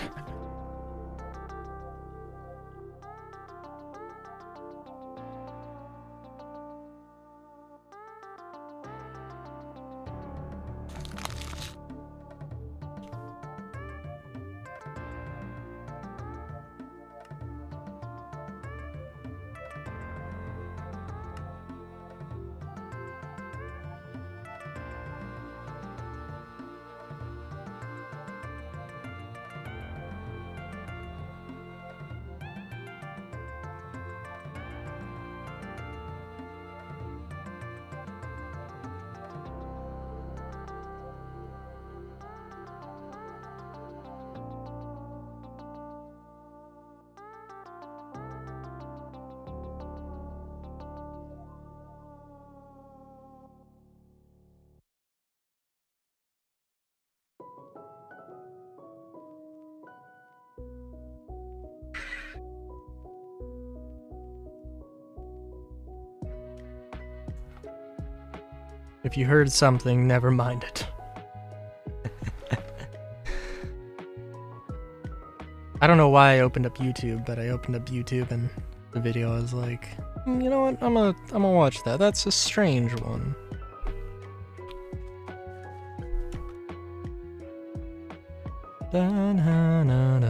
If you heard something, never mind it. I don't know why I opened up YouTube, but I opened up YouTube and the video, I was like, you know what, I'm gonna watch that. That's a strange one. Da-na-na-na-na.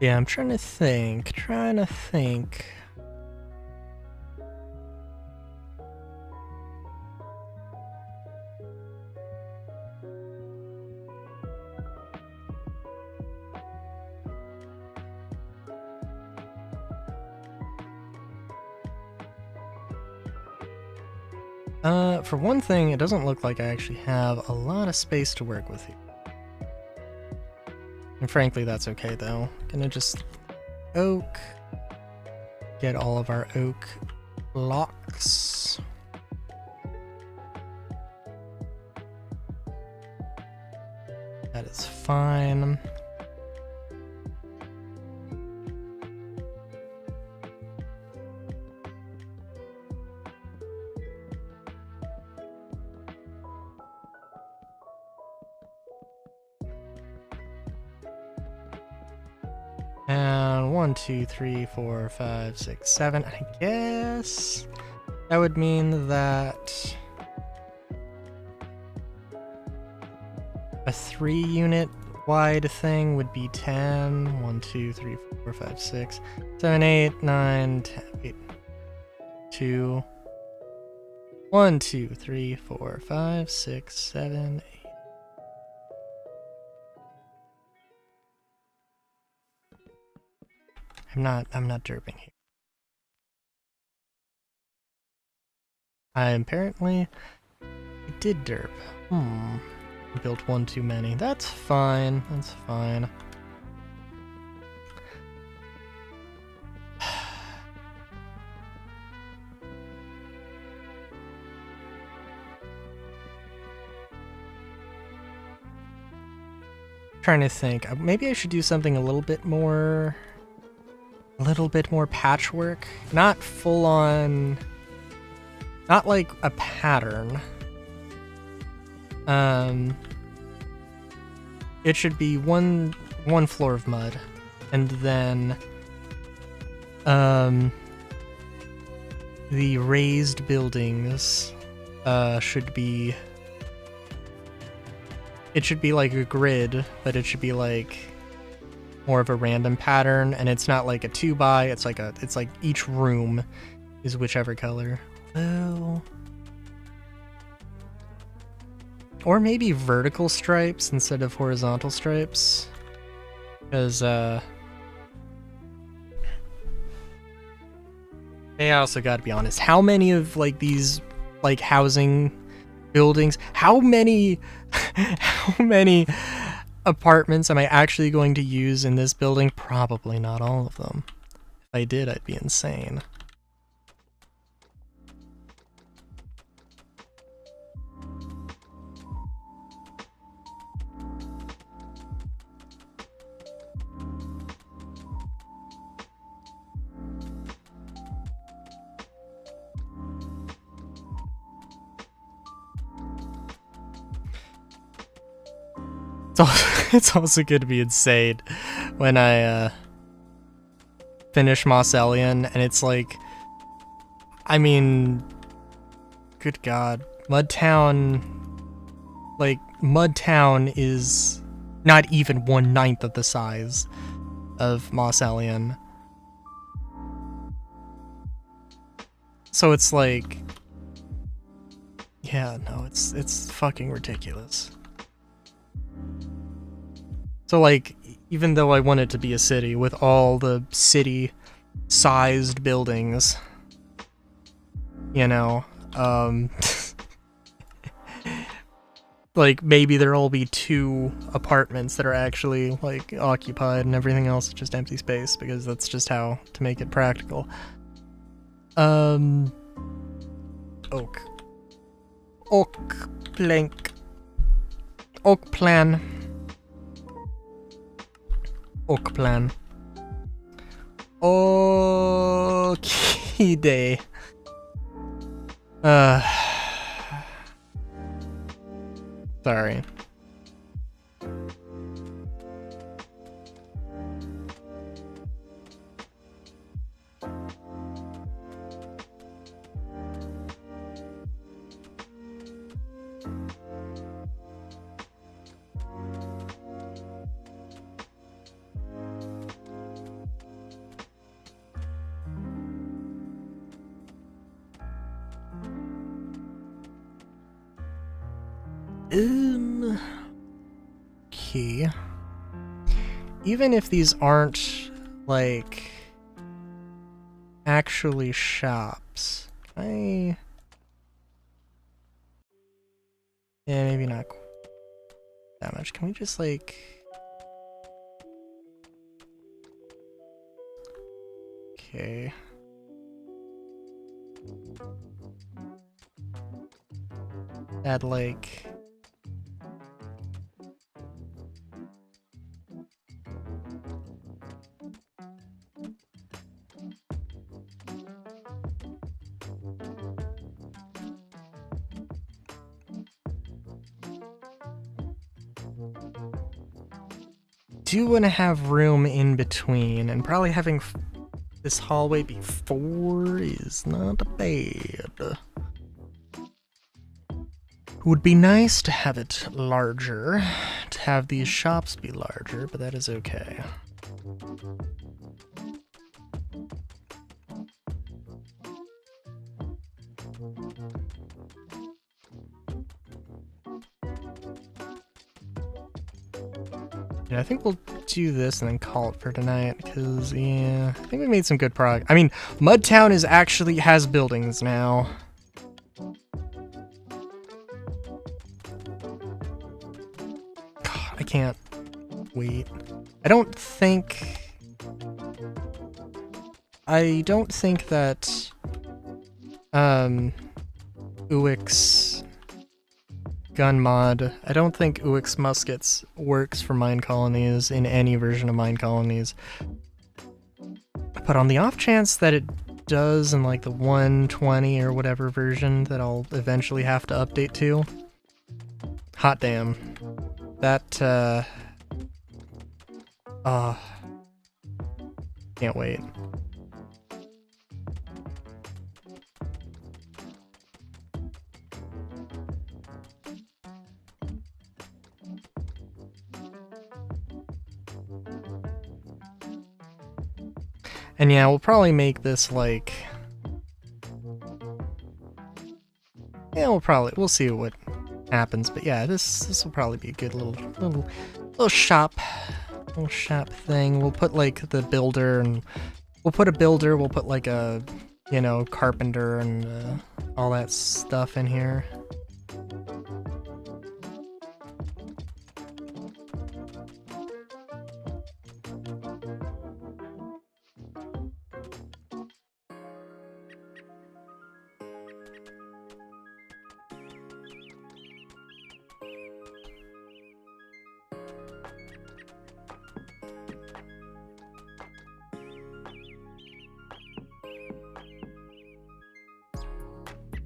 Yeah, I'm trying to think. For one thing, it doesn't look like I actually have a lot of space to work with here. And frankly, that's okay though. Gonna just oak. Get all of our oak blocks. That is fine. And 1, 2, 3, 4, 5, 6, 7. I guess that would mean that a 3-unit wide thing would be 10. 1, 2, 3, 4, 5, 6, 7, 8, 9, 10. Wait. 2. 1, 2, 3, 4, 5, 6, 7, 8. I'm not derping here. I did derp. Built one too many. That's fine. That's fine. Trying to think. Maybe I should do something a little bit more patchwork. Not full on, not like a pattern. It should be one floor of mud, and then the raised buildings should be, it should be like a grid, but it should be like more of a random pattern, and it's not like a 2x, it's like each room is whichever color. Oh. Or maybe vertical stripes instead of horizontal stripes. Because hey, I also gotta be honest, how many of like these like housing buildings, how many apartments am I actually going to use in this building? Probably not all of them. If I did, I'd be insane. It's also going to be insane when I finish Mosselian, and it's like, I mean, good God, Mudtown is not even 1/9 of the size of Mosselian. So it's like, yeah, no, it's fucking ridiculous. So like, even though I want it to be a city with all the city-sized buildings, you know, like maybe there'll all be 2 apartments that are actually like occupied and everything else is just empty space, because that's just how to make it practical. Oak plank. Oak plan. Oak plan. Okay. Sorry. Okay. Even if these aren't, like, actually shops, yeah, maybe not that much. Can we just, like... Okay. Add, like... do want to have room in between, and probably having this hallway be 4 is not bad. Would be nice to have it larger, to have these shops be larger, but that is okay. Yeah, I think we'll do this and then call it for tonight, because, yeah, I think we made some good progress. I mean, Mudtown is actually has buildings now. God, I can't wait. I don't think that, Uix gun mod, I don't think Uix muskets works for mine colonies in any version of mine colonies. But on the off chance that it does in like the 120 or whatever version that I'll eventually have to update to, hot damn. That, can't wait. And yeah, we'll probably make this like... yeah, we'll see what happens. But yeah, this will probably be a good little shop thing. We'll put like the builder, and we'll put a builder, we'll put like a, you know, carpenter and all that stuff in here.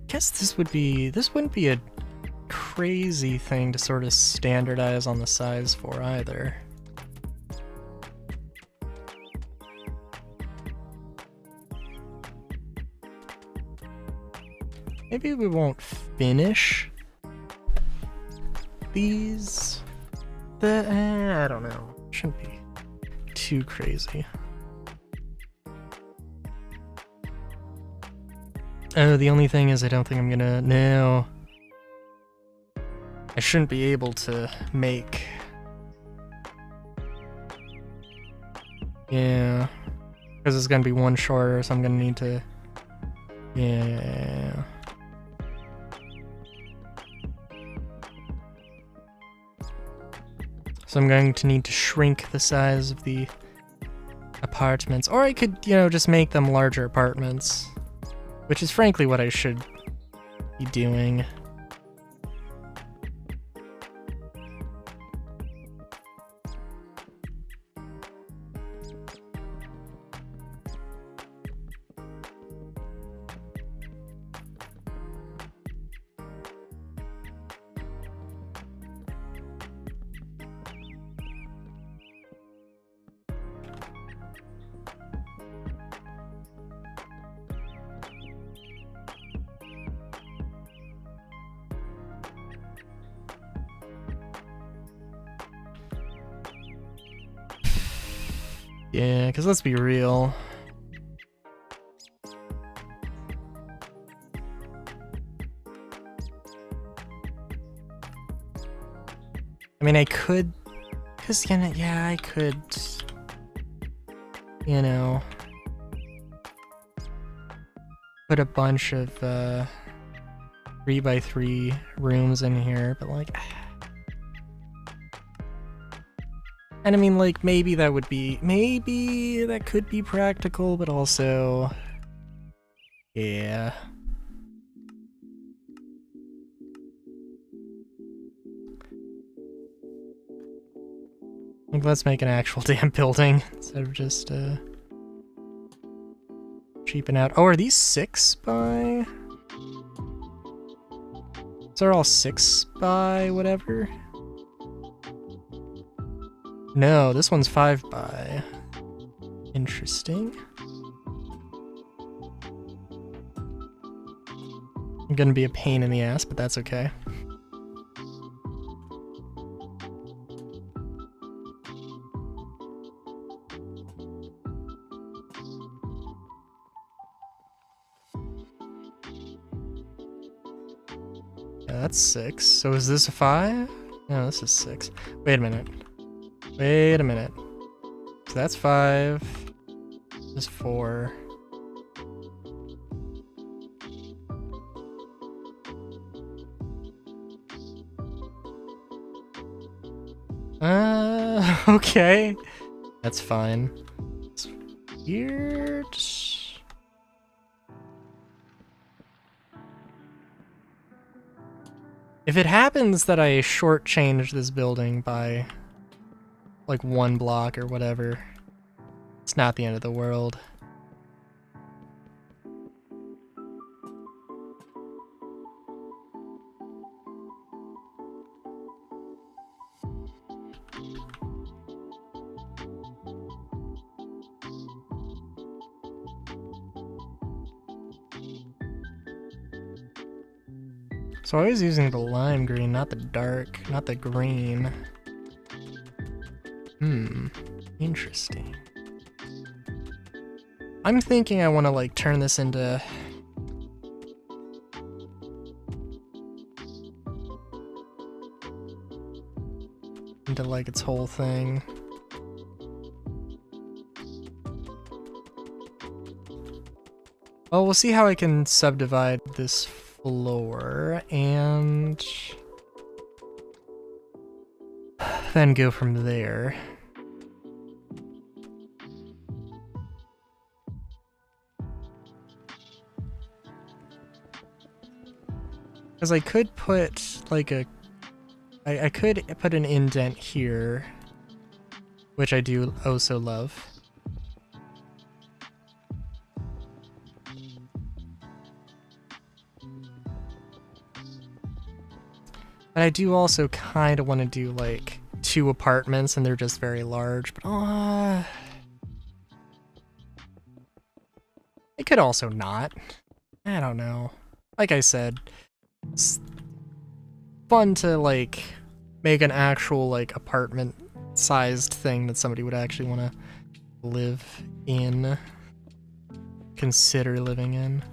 Guess this wouldn't be a crazy thing to sort of standardize on the size for either. Maybe we won't finish these. I don't know. Shouldn't be too crazy. Oh, the only thing is I don't think I'm gonna... no. I shouldn't be able to make... yeah. Because it's gonna be one shorter, so I'm gonna need to... yeah. So I'm going to need to shrink the size of the apartments. Or I could, you know, just make them larger apartments. Which is frankly what I should be doing. Yeah, because let's be real. I mean, I could, because, yeah, I could, you know, put a bunch of 3x3 rooms in here, but like, and I mean, like, maybe that could be practical, but also, yeah. Like, let's make an actual damn building instead of just cheaping out. Oh, are these 6 by? So they're all 6 by whatever? No, this one's 5 by. Interesting. I'm gonna be a pain in the ass, but that's okay. Yeah, that's 6. So is this a 5? No, this is 6. Wait a minute. Wait a minute. So that's 5. This is 4. Okay. That's fine. It's weird. If it happens that I shortchange this building by like 1 block or whatever, it's not the end of the world. So I was using the lime green, not the dark, not the green. Interesting. I'm thinking I want to like turn this into like its whole thing. Well, we'll see how I can subdivide this floor and then go from there. Because I could put like I could put an indent here, which I do also love. But I do also kind of want to do like 2 apartments and they're just very large, but I could also not. I don't know. Like I said, it's fun to like make an actual like apartment sized thing that somebody would actually want to live in, consider living in.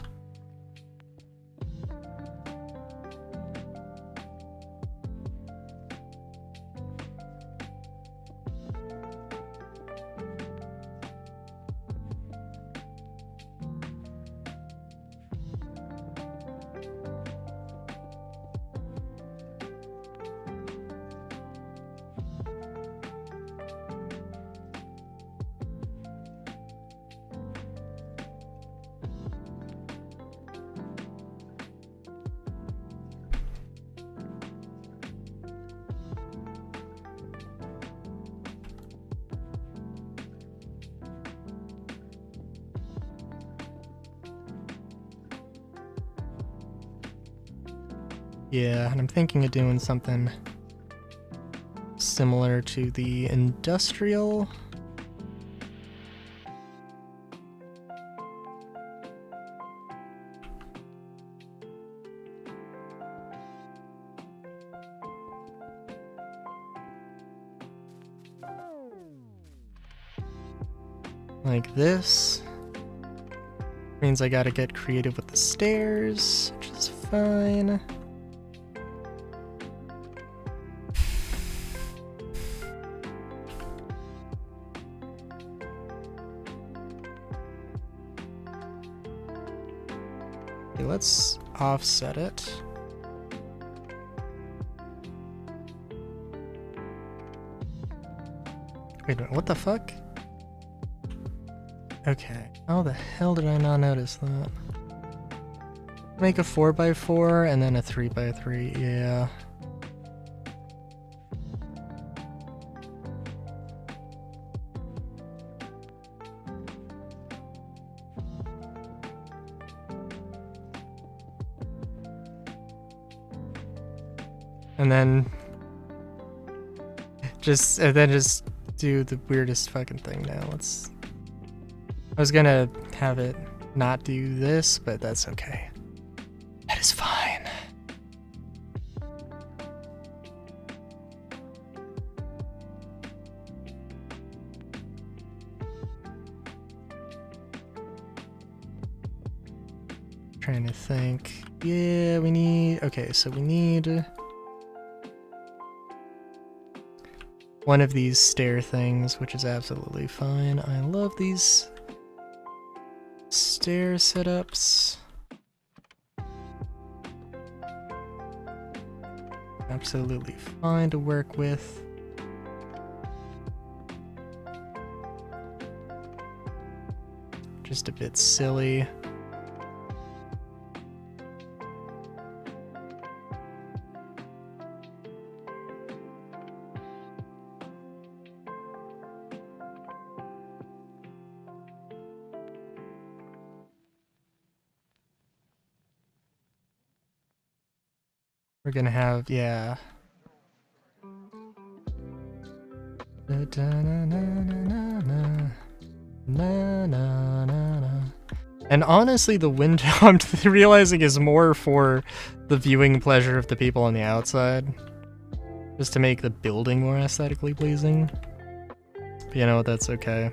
Yeah, and I'm thinking of doing something similar to the industrial. like this. Means I gotta get creative with the stairs, which is fine. Okay, let's offset it. Wait a minute, what the fuck? Okay, how the hell did I not notice that? Make a 4x4 and then a 3x3, yeah. And then just do the weirdest fucking thing now. I was gonna have it not do this, but that's okay. That is fine. Trying to think. Yeah, we need, okay, so we need one of these stair things, which is absolutely fine. I love these stair setups. Absolutely fine to work with. Just a bit silly. We're gonna have, yeah. And honestly, the window, I'm realizing, is more for the viewing pleasure of the people on the outside. Just to make the building more aesthetically pleasing. But you know what, that's okay.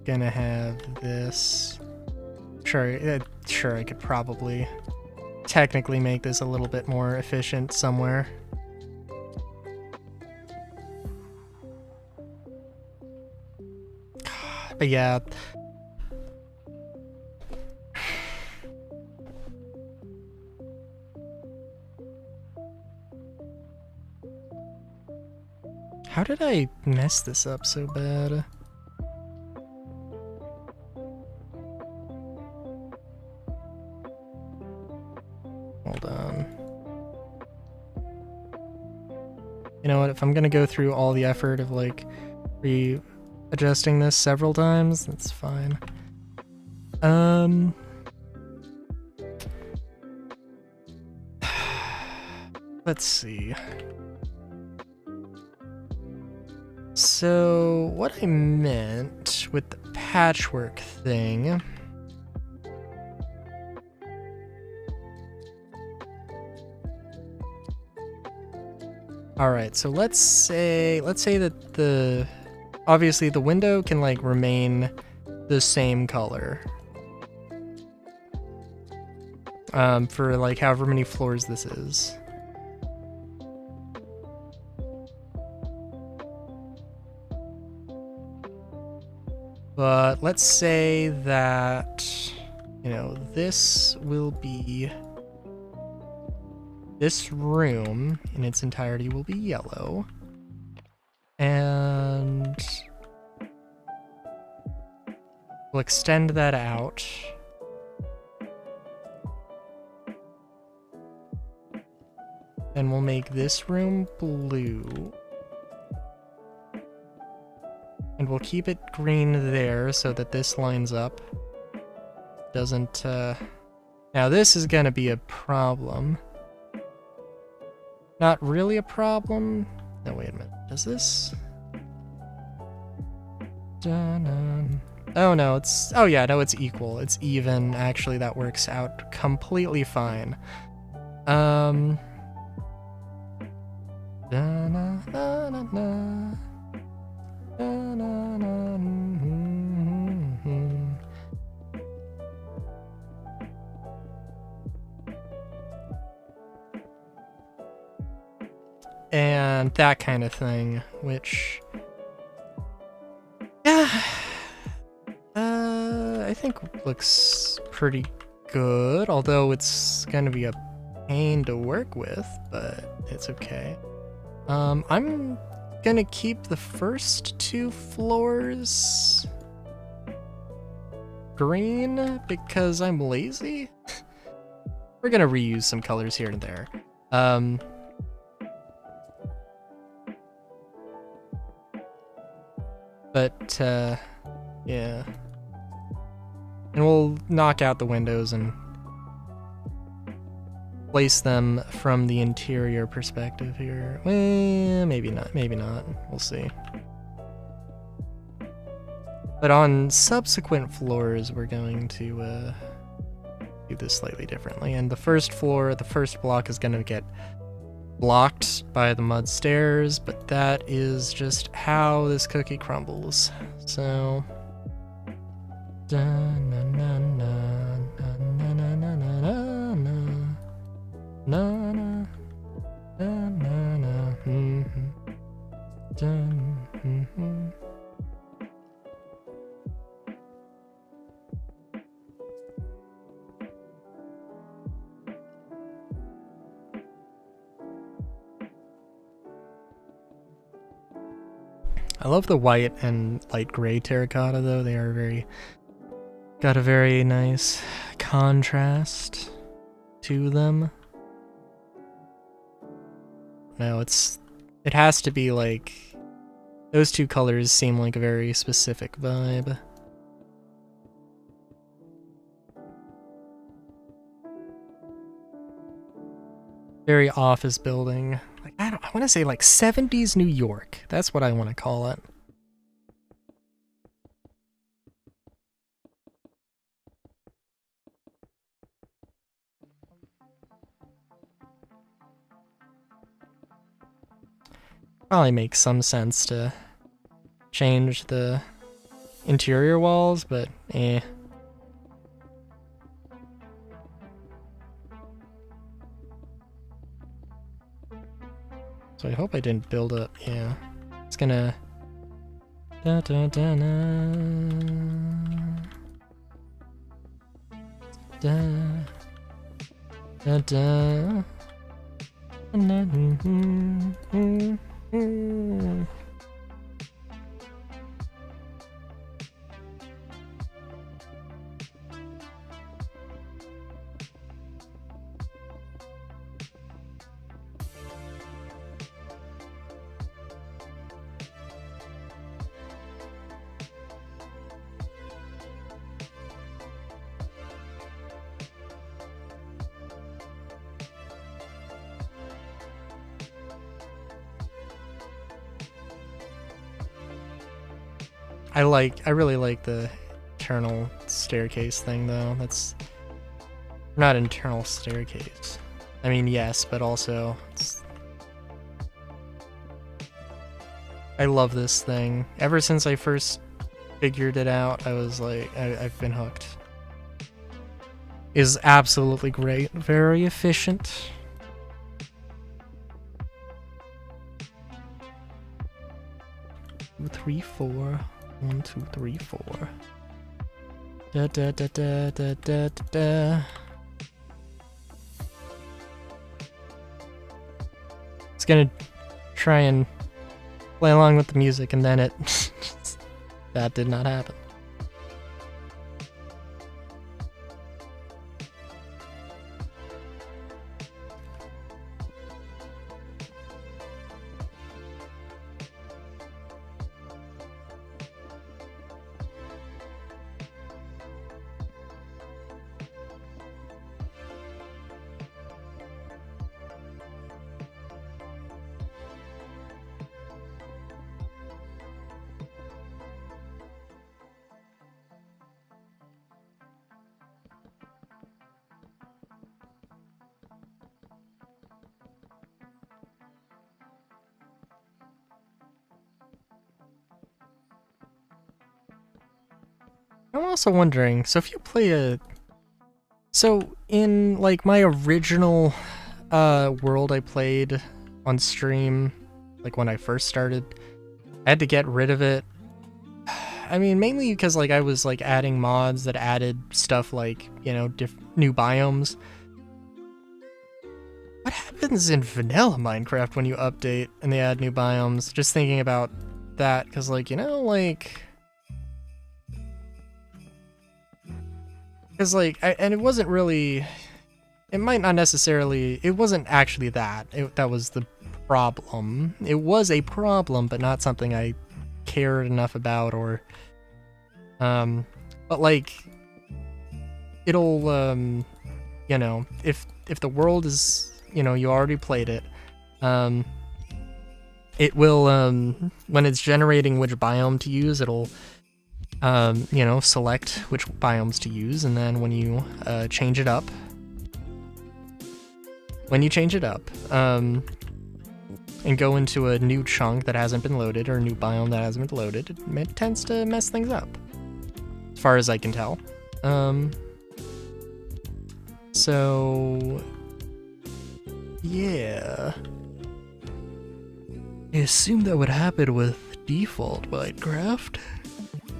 Gonna have this. Sure, I could probably technically make this a little bit more efficient somewhere. But yeah. How did I mess this up so bad? Hold on. You know what, if I'm gonna go through all the effort of like readjusting this several times, that's fine. Let's see. So what I meant with the patchwork thing, all right, so let's say that obviously the window can like remain the same color for like however many floors this is. But let's say that, you know, this will be, this room in its entirety will be yellow. And we'll extend that out. And we'll make this room blue. And we'll keep it green there so that this lines up. Doesn't, Now this is gonna be a problem. Not really a problem. No, wait a minute. Does this? Oh no, it's, oh yeah, no, it's equal. It's even. Actually, that works out completely fine. Da-na-na-na-na. Da-na-na-na-na-na. And that kind of thing, which, yeah, I think looks pretty good, although it's gonna be a pain to work with, but it's okay. I'm gonna keep the first 2 floors green because I'm lazy. We're gonna reuse some colors here and there. But, yeah. And we'll knock out the windows and place them from the interior perspective here. Well, maybe not, maybe not. We'll see. But on subsequent floors, we're going to do this slightly differently. And the first floor, the first block is going to get blocked by the mud stairs, but that is just how this cookie crumbles. So, da na na na na na na na na na na na na na. I love the white and light gray terracotta though. They are got a very nice contrast to them. No, it has to be like, those 2 colors seem like a very specific vibe. Very office building. Like, I want to say like 70s New York. That's what I want to call it. Probably makes some sense to change the interior walls, but eh. So I hope I didn't build up, yeah. It's gonna... Da, da, da, na. Da, da, da. Na, I really like the internal staircase thing though. That's not internal staircase. I mean, yes, but also I love this thing. Ever since I first figured it out, I was like, I've been hooked. Is absolutely great. Very efficient. Two, 3, 4. 1, 2, 3, 4. Da da da da da da da. It's gonna try and play along with the music, and then that did not happen. I'm also wondering, so if you play so in like my original world I played on stream, like when I first started, I had to get rid of it. I mean, mainly because like I was like adding mods that added stuff like, you know, new biomes. What happens in vanilla Minecraft when you update and they add new biomes? Just thinking about that, because like, you know, like... Because like, and it wasn't really... It might not necessarily... It wasn't actually that. That was the problem. It was a problem, but not something I cared enough about, or... But like... It'll, you know, if the world is... You know, you already played it. It will, when it's generating which biome to use, it'll, you know, select which biomes to use, and then when you change it up, and go into a new chunk that hasn't been loaded, or a new biome that hasn't been loaded, it tends to mess things up, as far as I can tell. So... yeah. I assume that would happen with default Minecraft,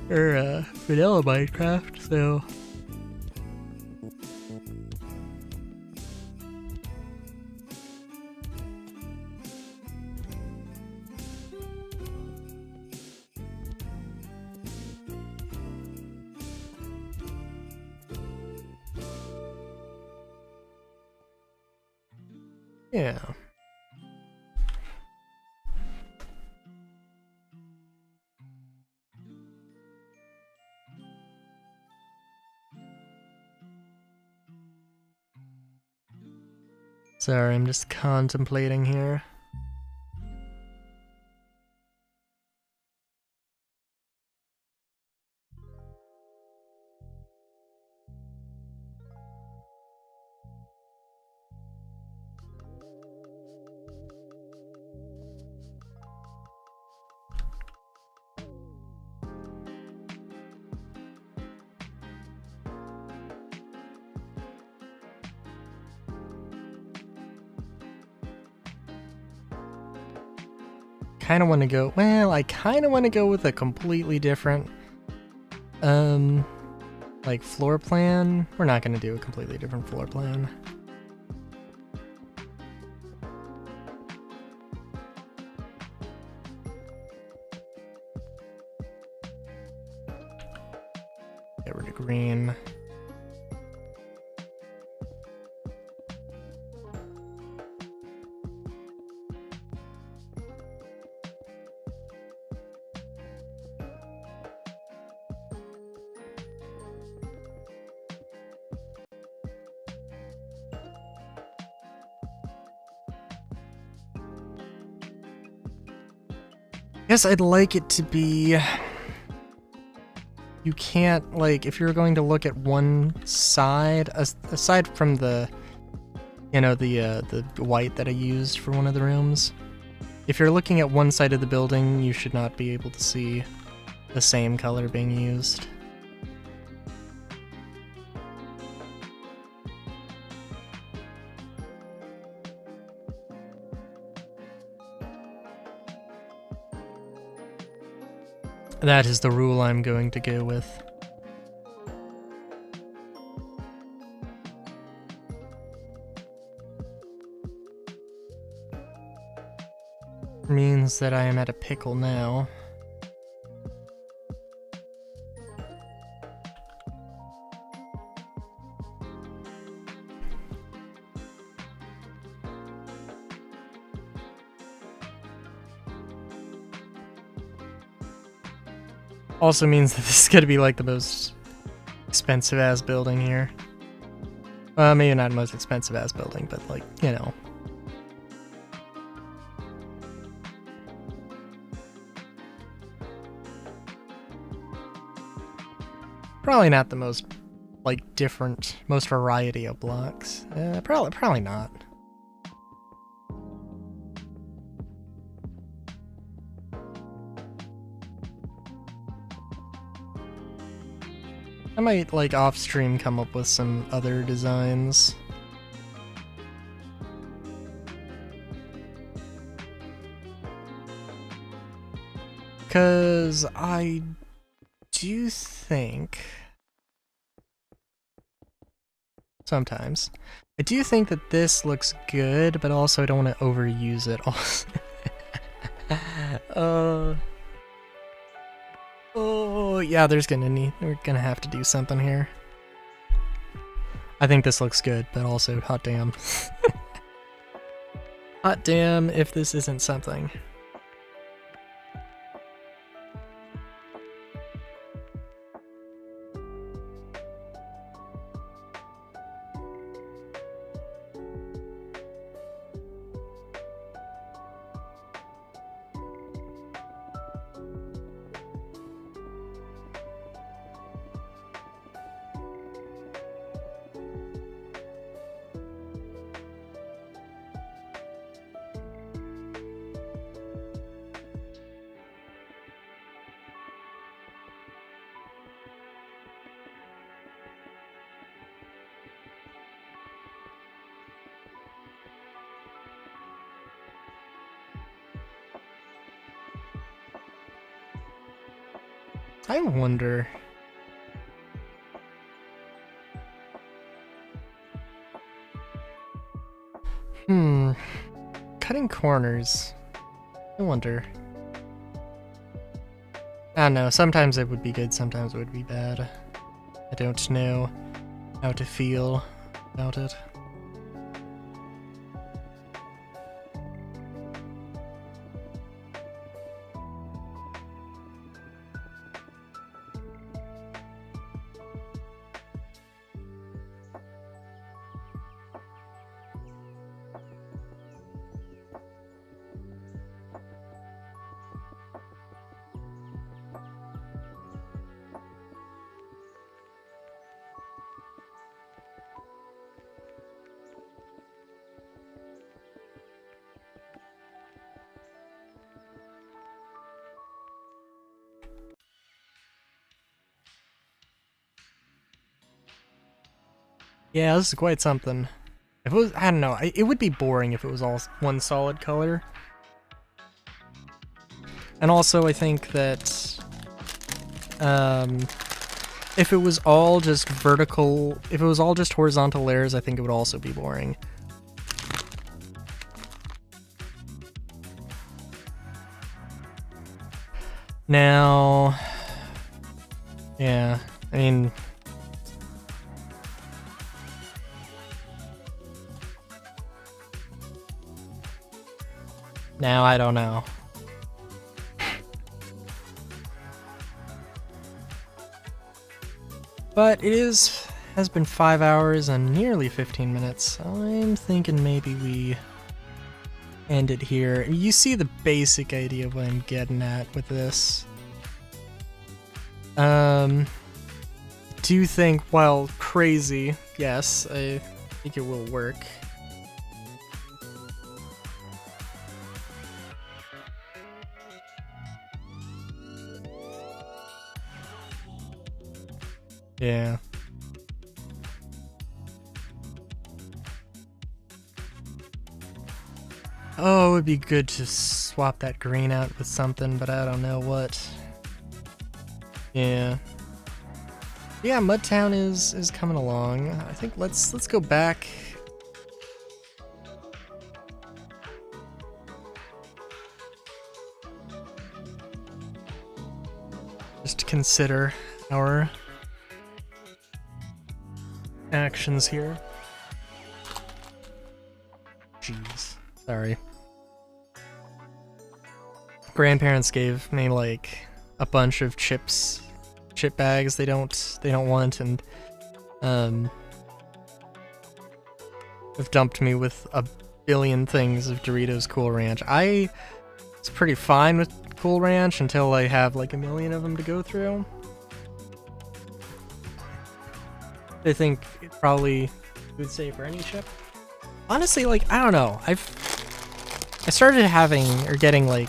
or vanilla Minecraft, so... yeah. Sorry, I'm just contemplating here. Kind of want to go, well, I kind of want to go with a completely different, like floor plan. We're not going to do a completely different floor plan. Get rid of green. Guess I'd like it to be... You can't, like, if you're going to look at one side, aside from the, you know, the white that I used for one of the rooms, if you're looking at one side of the building, you should not be able to see the same color being used. That is the rule I'm going to go with. Means that I am at a pickle now. Also means that this is gonna be like the most expensive ass building here. Well, maybe not most expensive ass building, but like, you know. Probably not the most, like, different, most variety of blocks. Probably not. I might, like, off-stream come up with some other designs. Because I do think... Sometimes. I do think that this looks good, but also I don't want to overuse it. Oh, yeah, we're gonna have to do something here. I think this looks good, but also, hot damn. Hot damn if this isn't something. I wonder... Cutting corners. I wonder. I don't know, sometimes it would be good, sometimes it would be bad. I don't know how to feel about it. Yeah, this is quite something. If it was, I don't know, it would be boring if it was all one solid color. And also, I think that, if it was all just vertical, if it was all just horizontal layers, I think it would also be boring. Now, yeah, I mean, now I don't know. But it has been 5 hours and nearly 15 minutes. I'm thinking maybe we end it here. You see the basic idea of what I'm getting at with this. Do you think, while crazy, yes, I think it will work. Yeah. Oh, it would be good to swap that green out with something, but I don't know what. Yeah. Yeah, Mudtown is coming along. I think let's go back. Just to consider our actions here. Jeez. Sorry. Grandparents gave me like a bunch of chip bags they don't want, and have dumped me with a billion things of Doritos Cool Ranch. I was pretty fine with Cool Ranch until I have like a million of them to go through. I think it probably would say for any chip. Honestly, like, I don't know. I started having or getting like,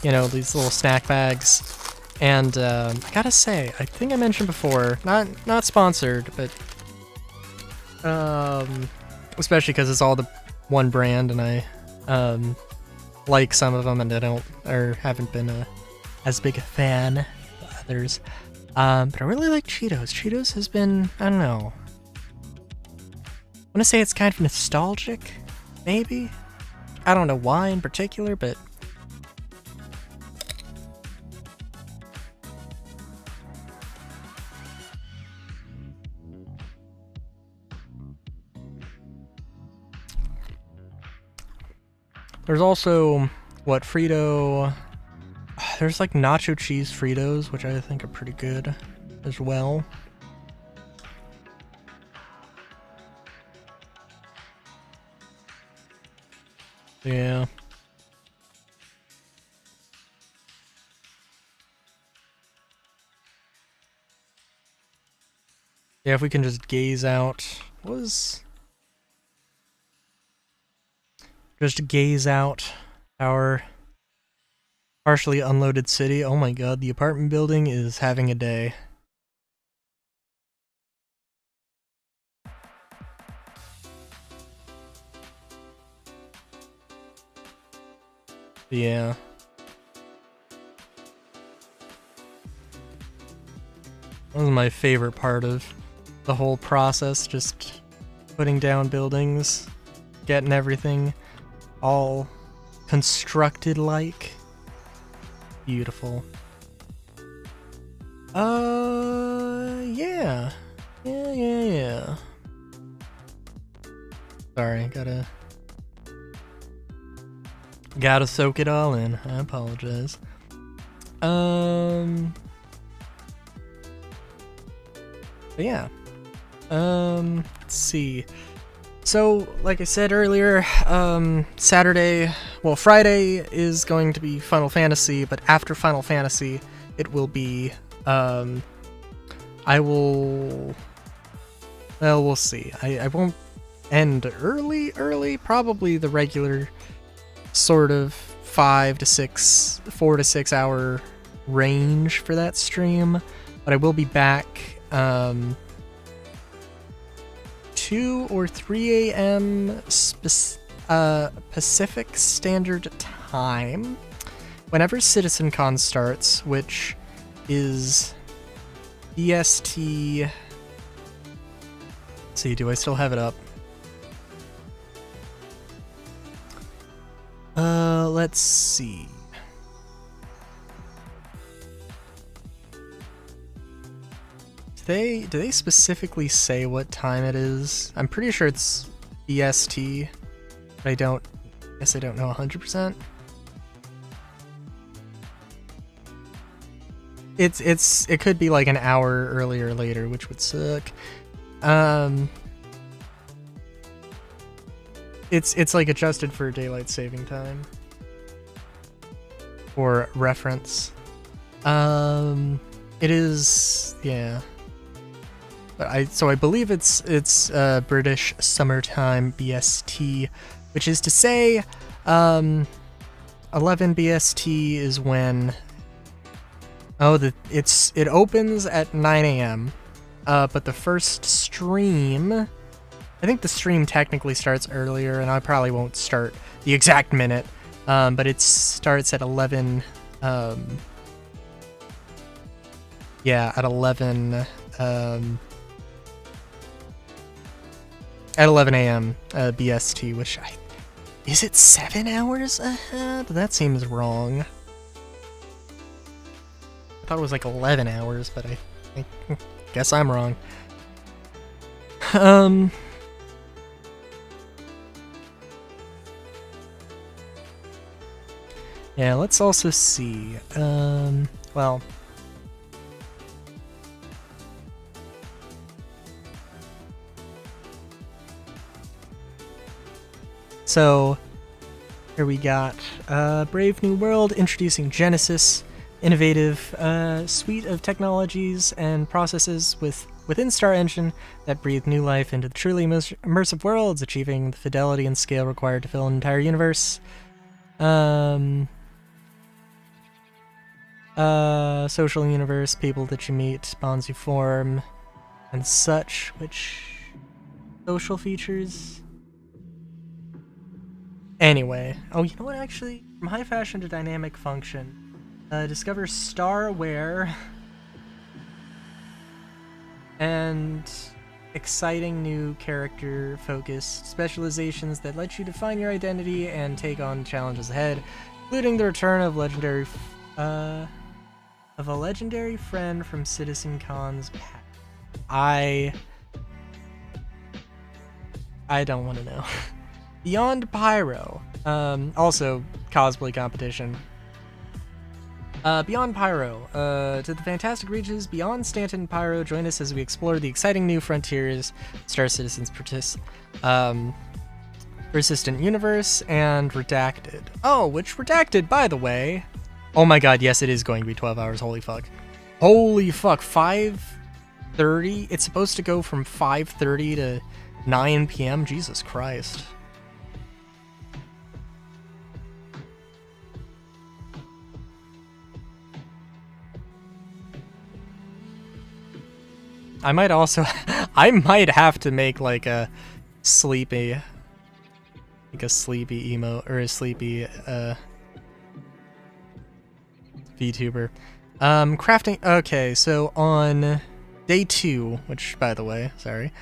you know, these little snack bags And I gotta say, I think I mentioned before, not sponsored, but especially because it's all the one brand, and I like some of them, and I don't or haven't been as big a fan of others. But I really like Cheetos. Cheetos has been, I don't know. I want to say it's kind of nostalgic, maybe. I don't know why in particular, but there's also what Frito. There's like nacho cheese Fritos, which I think are pretty good as well. Yeah. Yeah, if we can just gaze out. Just gaze out our partially unloaded city. Oh my god, the apartment building is having a day. Yeah. That was my favorite part of the whole process, just putting down buildings, getting everything all constructed like. Beautiful. Yeah. Yeah. Sorry, gotta soak it all in. I apologize. But yeah. Let's see. So, like I said earlier, Friday is going to be Final Fantasy, but after Final Fantasy, it will be, we'll see. I won't end early, probably the regular sort of 4 to 6 hour range for that stream, but I will be back, 2 or 3 a.m. Pacific Standard Time, whenever CitizenCon starts, which is BST. Let's see, do I still have it up? Let's see. Do they specifically say what time it is? I'm pretty sure it's BST, but I guess I don't know 100%. It could be like an hour earlier or later, which would suck. It's like adjusted for daylight saving time. For reference. It is, yeah. But I believe it's British summertime BST, which is to say, 11 BST is when. Oh, it opens at 9 a.m. But the first stream, I think the stream technically starts earlier, and I probably won't start the exact minute. But it starts at 11. Yeah, at 11. At 11 a.m. BST, which is it 7 hours ahead? That seems wrong. I thought it was like 11 hours, but I guess I'm wrong. Yeah, let's also see. Well. So, here we got Brave New World introducing Genesis, innovative suite of technologies and processes within Star Engine that breathe new life into the truly immersive worlds, achieving the fidelity and scale required to fill an entire universe. social universe, people that you meet, bonds you form, and such. Which social features? Anyway, oh, you know what, actually? From high fashion to dynamic function. Discover Starware. And exciting new character-focused specializations that let you define your identity and take on challenges ahead, including the return of a legendary friend from Citizen Con's past. I don't want to know. Beyond Pyro. Also, cosplay competition. Beyond Pyro. To the fantastic reaches beyond Stanton and Pyro, join us as we explore the exciting new frontiers, Star Citizen's Persistent Universe, and Redacted. Oh, which Redacted, by the way. Oh my god, yes, it is going to be 12 hours. Holy fuck. Holy fuck. 5:30? It's supposed to go from 5:30 to 9 p.m.? Jesus Christ. I might also, I might have to make like a sleepy emo, or a sleepy, VTuber. Crafting, okay, so on day 2, which, by the way, sorry,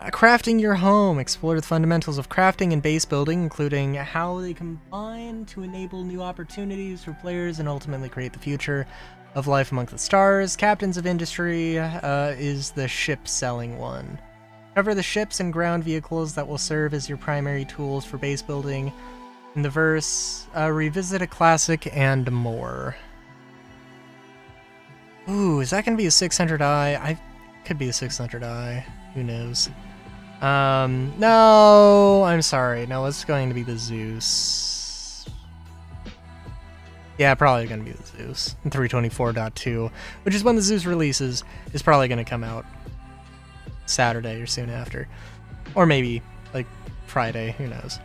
crafting your home, explore the fundamentals of crafting and base building, including how they combine to enable new opportunities for players and ultimately create the future of life among the stars. Captains of Industry is the ship-selling one. Cover the ships and ground vehicles that will serve as your primary tools for base building. In the verse, revisit a classic and more. Ooh, is that going to be a 600i? Could be a 600i. Who knows? No, I'm sorry. No, it's going to be the Zeus. Yeah, probably going to be the Zeus. 324.2, which is when the Zeus releases, is probably going to come out Saturday or soon after. Or maybe, like, Friday, who knows.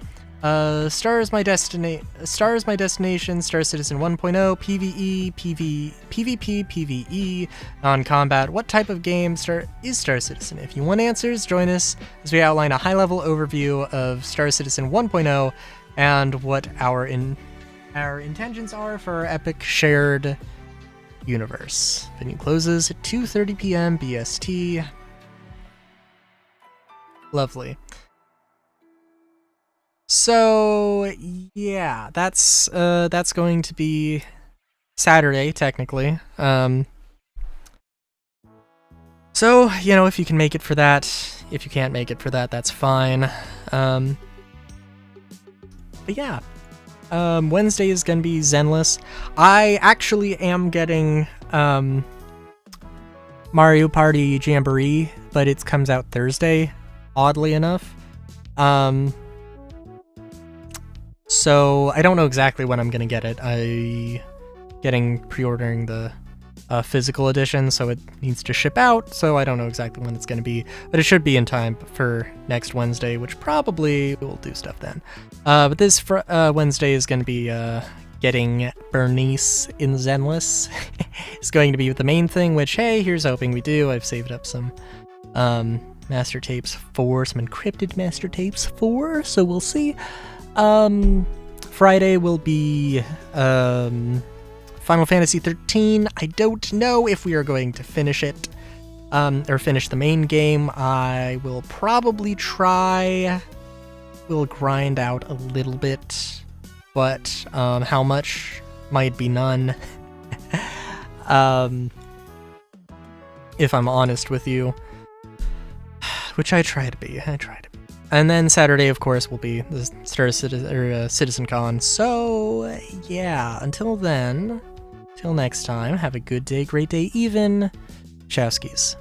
Star is my destination, Star Citizen 1.0, PvE, PvP, PvE, non-combat. What type of game is Star Citizen? If you want answers, join us as we outline a high-level overview of Star Citizen 1.0 and what our intentions are for our epic shared universe. Venue closes at 2:30 p.m. BST. Lovely. So yeah, that's going to be Saturday technically. So you know, if you can make it for that, if you can't make it for that, that's fine. But yeah. Wednesday is gonna be Zenless. I actually am getting Mario Party Jamboree, but it comes out Thursday, oddly enough. So I don't know exactly when I'm gonna get it. Pre-ordering the physical edition, so it needs to ship out, so I don't know exactly when it's gonna be, but it should be in time for next Wednesday, which probably will do stuff then. But this Wednesday is gonna be getting Bernice in Zenless. It's going to be the main thing, which, hey, here's hoping we do. I've saved up some master tapes for, some encrypted master tapes for, so we'll see. Friday will be Final Fantasy 13. I don't know if we are going to finish it, or finish the main game. I will probably try. We'll grind out a little bit, but how much might be none. If I'm honest with you, which I try to be. And then Saturday, of course, will be the Star Citizen, Citizen Con. So yeah, until then, till next time, have a good day, great day, even. Chowskis.